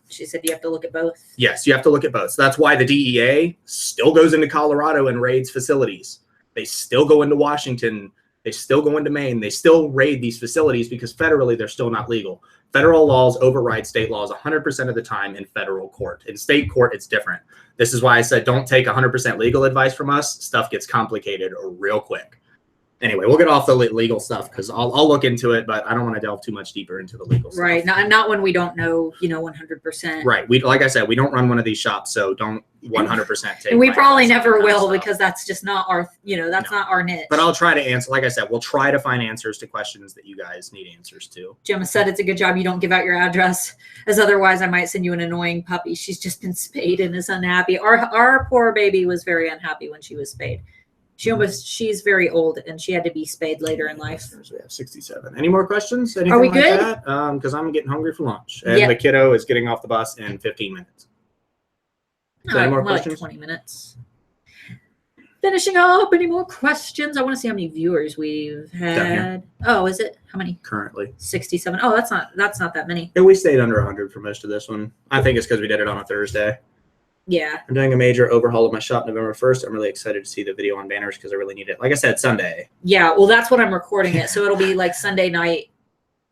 she said you have to look at both. Yes, you have to look at both. So that's why the DEA still goes into Colorado and raids facilities. They still go into Washington. They still go into Maine. They still raid these facilities because federally they're still not legal. Federal laws override state laws 100% of the time in federal court. In state court, it's different. This is why I said don't take 100% legal advice from us. Stuff gets complicated real quick. Anyway, we'll get off the legal stuff because I'll look into it, but I don't want to delve too much deeper into the legal stuff. Right. Not when we don't know, 100%. Right. We, like I said, we don't run one of these shops, so don't 100% take. And we my probably advice on never that will stuff. because that's just not our, that's not our niche. But I'll try to answer. Like I said, we'll try to find answers to questions that you guys need answers to. Gemma said it's a good job you don't give out your address, as otherwise I might send you an annoying puppy. She's just been spayed and is unhappy. Our poor baby was very unhappy when she was spayed. She's very old and she had to be spayed later in life. We have 67. Any more questions? Anything Are we like good? that? Because I'm getting hungry for lunch. And the kiddo is getting off the bus in 15 minutes. So any more questions? Like 20 minutes. Finishing up. Any more questions? I want to see how many viewers we've had. Oh, is it? How many? Currently 67. Oh, that's not that many. And we stayed under 100 for most of this one. I think it's because we did it on a Thursday. Yeah. I'm doing a major overhaul of my shop November 1st. I'm really excited to see the video on banners because I really need it. Like I said, Sunday. Yeah, well, that's what I'm recording it. So it'll be like Sunday night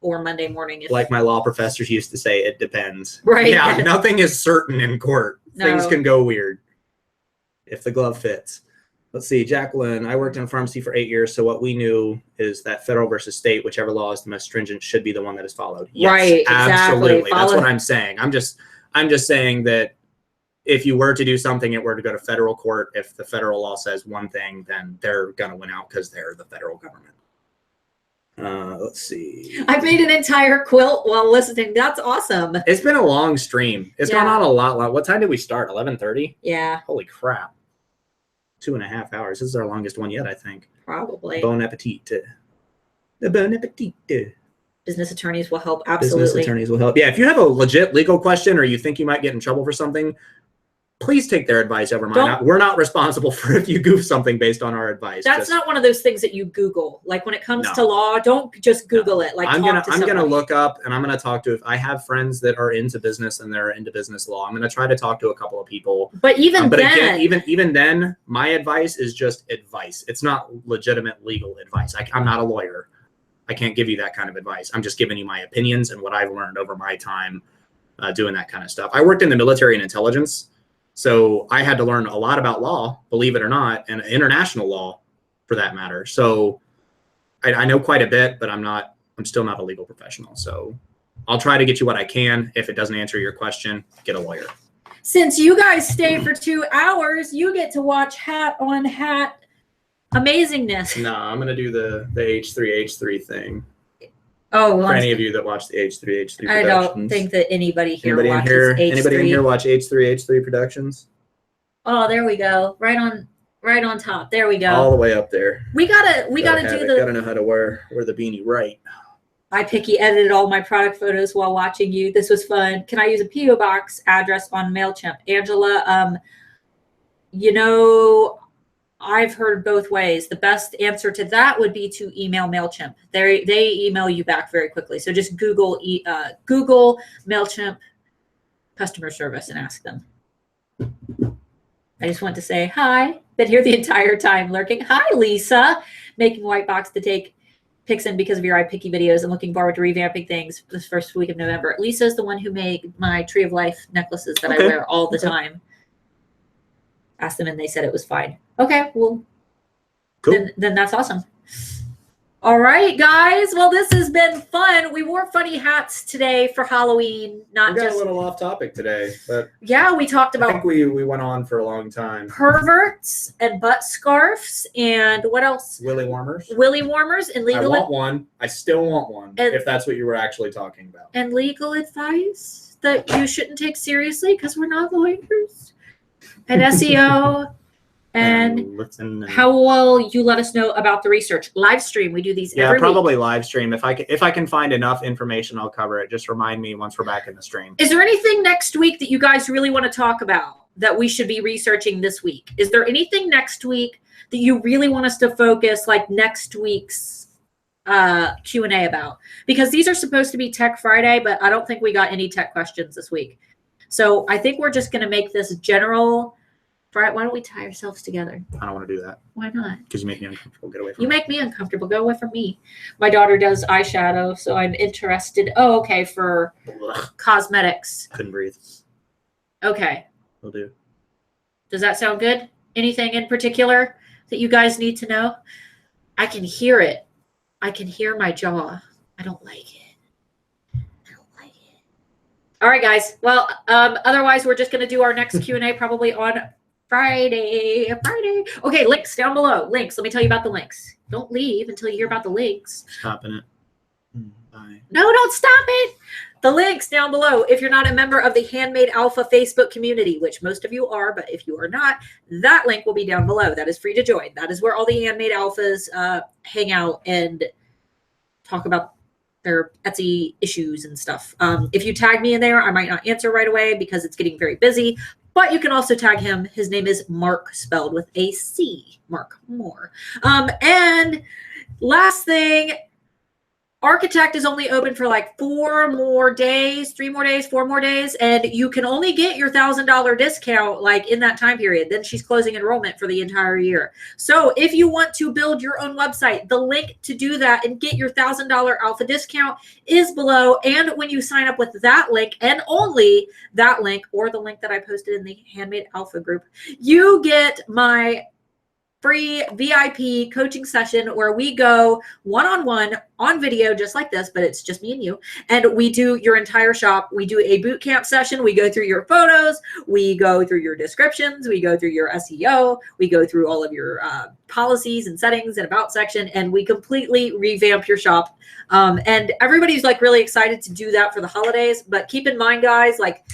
or Monday morning. Like my law professors used to say, it depends. Right. Yeah, nothing is certain in court. No. Things can go weird if the glove fits. Let's see, Jacqueline, I worked in pharmacy for 8 years, so what we knew is that federal versus state, whichever law is the most stringent, should be the one that is followed. Yes, right, absolutely. Exactly. That's what I'm saying. I'm just saying that if you were to do something, it were to go to federal court. If the federal law says one thing, then they're going to win out because they're the federal government. Let's see. I made an entire quilt while listening. That's awesome. It's been a long stream. It's gone on a lot. What time did we start? 11:30? Yeah. Holy crap. 2.5 hours. This is our longest one yet, I think. Probably. Bon appetit. The bon appetit. Business attorneys will help. Absolutely. Business attorneys will help. Yeah, if you have a legit legal question or you think you might get in trouble for something, please take their advice over mine. We're not responsible for if you goof something based on our advice. That's not one of those things that you Google. Like when it comes to law, don't just Google it. Like I'm gonna look up and I'm gonna talk to. If I have friends that are into business and they're into business law, I'm gonna try to talk to a couple of people. But even then, my advice is just advice. It's not legitimate legal advice. I'm not a lawyer. I can't give you that kind of advice. I'm just giving you my opinions and what I've learned over my time doing that kind of stuff. I worked in the military and intelligence. So I had to learn a lot about law, believe it or not, and international law for that matter. So I know quite a bit, but I'm still not a legal professional. So I'll try to get you what I can. If it doesn't answer your question, get a lawyer. Since you guys stay for 2 hours, you get to watch hat on hat amazingness. No, I'm going to do the H3 thing. Oh, for any of you that watch the H3 I don't think that anybody here watches H3. Anybody in here watch H3 Productions? Oh, there we go. Right on top. There we go. All the way up there. We gotta know how to wear the beanie right. I picky edited all my product photos while watching you. This was fun. Can I use a PO box address on MailChimp? Angela, I've heard both ways. The best answer to that would be to email MailChimp. They email you back very quickly. So just Google MailChimp customer service and ask them. I just want to say hi. Been here the entire time lurking. Hi, Lisa. Making white box to take pics in because of your iPicky videos and looking forward to revamping things this first week of November. Lisa is the one who made my Tree of Life necklaces that I wear all the time. Asked them and they said it was fine. Okay, well, cool. Then that's awesome. All right, guys. Well, this has been fun. We wore funny hats today for Halloween. We got a little off topic today, but yeah, we talked about. I think we went on for a long time. Perverts and butt scarves and what else? Willy warmers. And legal. I want one. I still want one. If that's what you were actually talking about. And legal advice that you shouldn't take seriously because we're not lawyers. And SEO. And how will you let us know about the research? Live stream. We do these every week. Probably live stream. If I can find enough information, I'll cover it. Just remind me once we're back in the stream. Is there anything next week that you guys really want to talk about that we should be researching this week? Is there anything next week that you really want us to focus like next week's Q&A about? Because these are supposed to be Tech Friday, but I don't think we got any tech questions this week. So I think we're just going to make this general. Why don't we tie ourselves together? I don't want to do that. Why not? Because you make me uncomfortable. Get away from me. You make me uncomfortable. Go away from me. My daughter does eyeshadow, so I'm interested. Oh, okay, for cosmetics. Couldn't breathe. Okay. Will do. Does that sound good? Anything in particular that you guys need to know? I can hear it. I can hear my jaw. I don't like it. I don't like it. All right, guys. Well, otherwise, we're just going to do our next Q&A probably on Friday. Okay, links down below. Links. Let me tell you about the links. Don't leave until you hear about the links. Stopping it. Bye. No, don't stop it. The links down below. If you're not a member of the Handmade Alpha Facebook community, which most of you are, but if you are not, that link will be down below. That is free to join. That is where all the Handmade Alphas hang out and talk about their Etsy issues and stuff. If you tag me in there, I might not answer right away because it's getting very busy, but you can also tag him. His name is Mark, spelled with a C. Mark Moore. And last thing, Architect is only open for like 4 more days, 3 more days, 4 more days, and you can only get your $1,000 discount like in that time period. Then she's closing enrollment for the entire year. So if you want to build your own website, the link to do that and get your $1,000 alpha discount is below. And when you sign up with that link and only that link or the link that I posted in the Handmade Alpha group, you get my free VIP coaching session where we go one-on-one on video, just like this, but it's just me and you. And we do your entire shop. We do a boot camp session. We go through your photos. We go through your descriptions. We go through your SEO. We go through all of your policies and settings and about section, and we completely revamp your shop. And everybody's like really excited to do that for the holidays. But keep in mind, guys, like,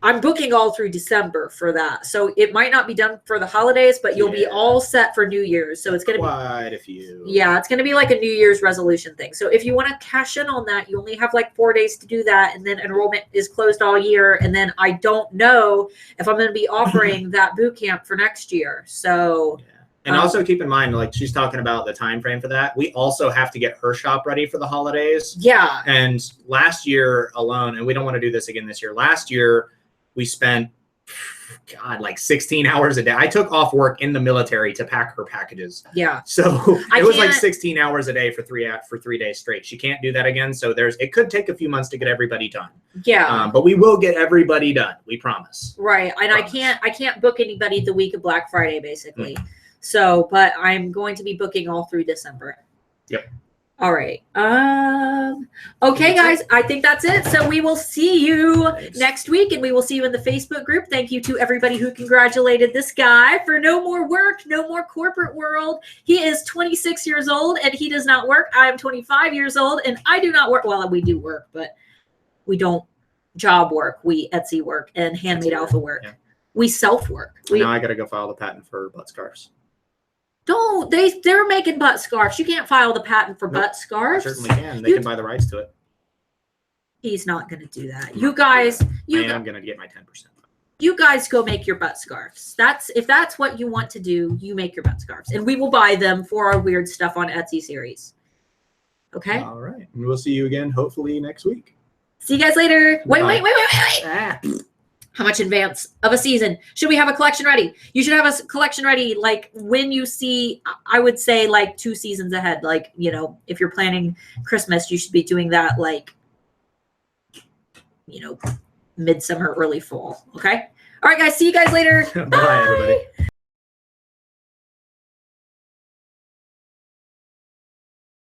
I'm booking all through December for that. So it might not be done for the holidays, but you'll be all set for New Year's. So it's going to be quite a few. Yeah, it's going to be like a New Year's resolution thing. So if you want to cash in on that, you only have like 4 days to do that. And then enrollment is closed all year. And then I don't know if I'm going to be offering that boot camp for next year. So and also keep in mind, like she's talking about the time frame for that. We also have to get her shop ready for the holidays. Yeah. And last year alone, and we don't want to do this again this year. Last year, we spent, God, like 16 hours a day. I took off work in the military to pack her packages. Yeah. So it was like 16 hours a day for 3 days straight. She can't do that again. So it could take a few months to get everybody done. Yeah. But we will get everybody done. We promise. Right. And I can't book anybody the week of Black Friday, basically. So, but I'm going to be booking all through December. Yep. All right. Okay, guys, I think that's it. So we will see you next week, and we will see you in the Facebook group. Thank you to everybody who congratulated this guy for no more work, no more corporate world. He is 26 years old, and he does not work. I am 25 years old, and I do not work. Well, we do work, but we don't job work. We Etsy work and Handmade Alpha work. Yeah. We self-work. Now I got to go file the patent for butt scarves. Don't they're making butt scarves. You can't file the patent for butt scarves. I certainly can. They can buy the rights to it. He's not going to do that. You guys, I'm going to get my 10%. You guys go make your butt scarves. If that's what you want to do, you make your butt scarves, and we will buy them for our weird stuff on Etsy series. Okay. All right. And we'll see you again hopefully next week. See you guys later. Bye. Wait. How much in advance of a season should we have a collection ready? You should have a collection ready like when you see, I would say like 2 seasons ahead. Like, you know, if you're planning Christmas, you should be doing that like, you know, midsummer, early fall. Okay. All right, guys. See you guys later. Bye everybody.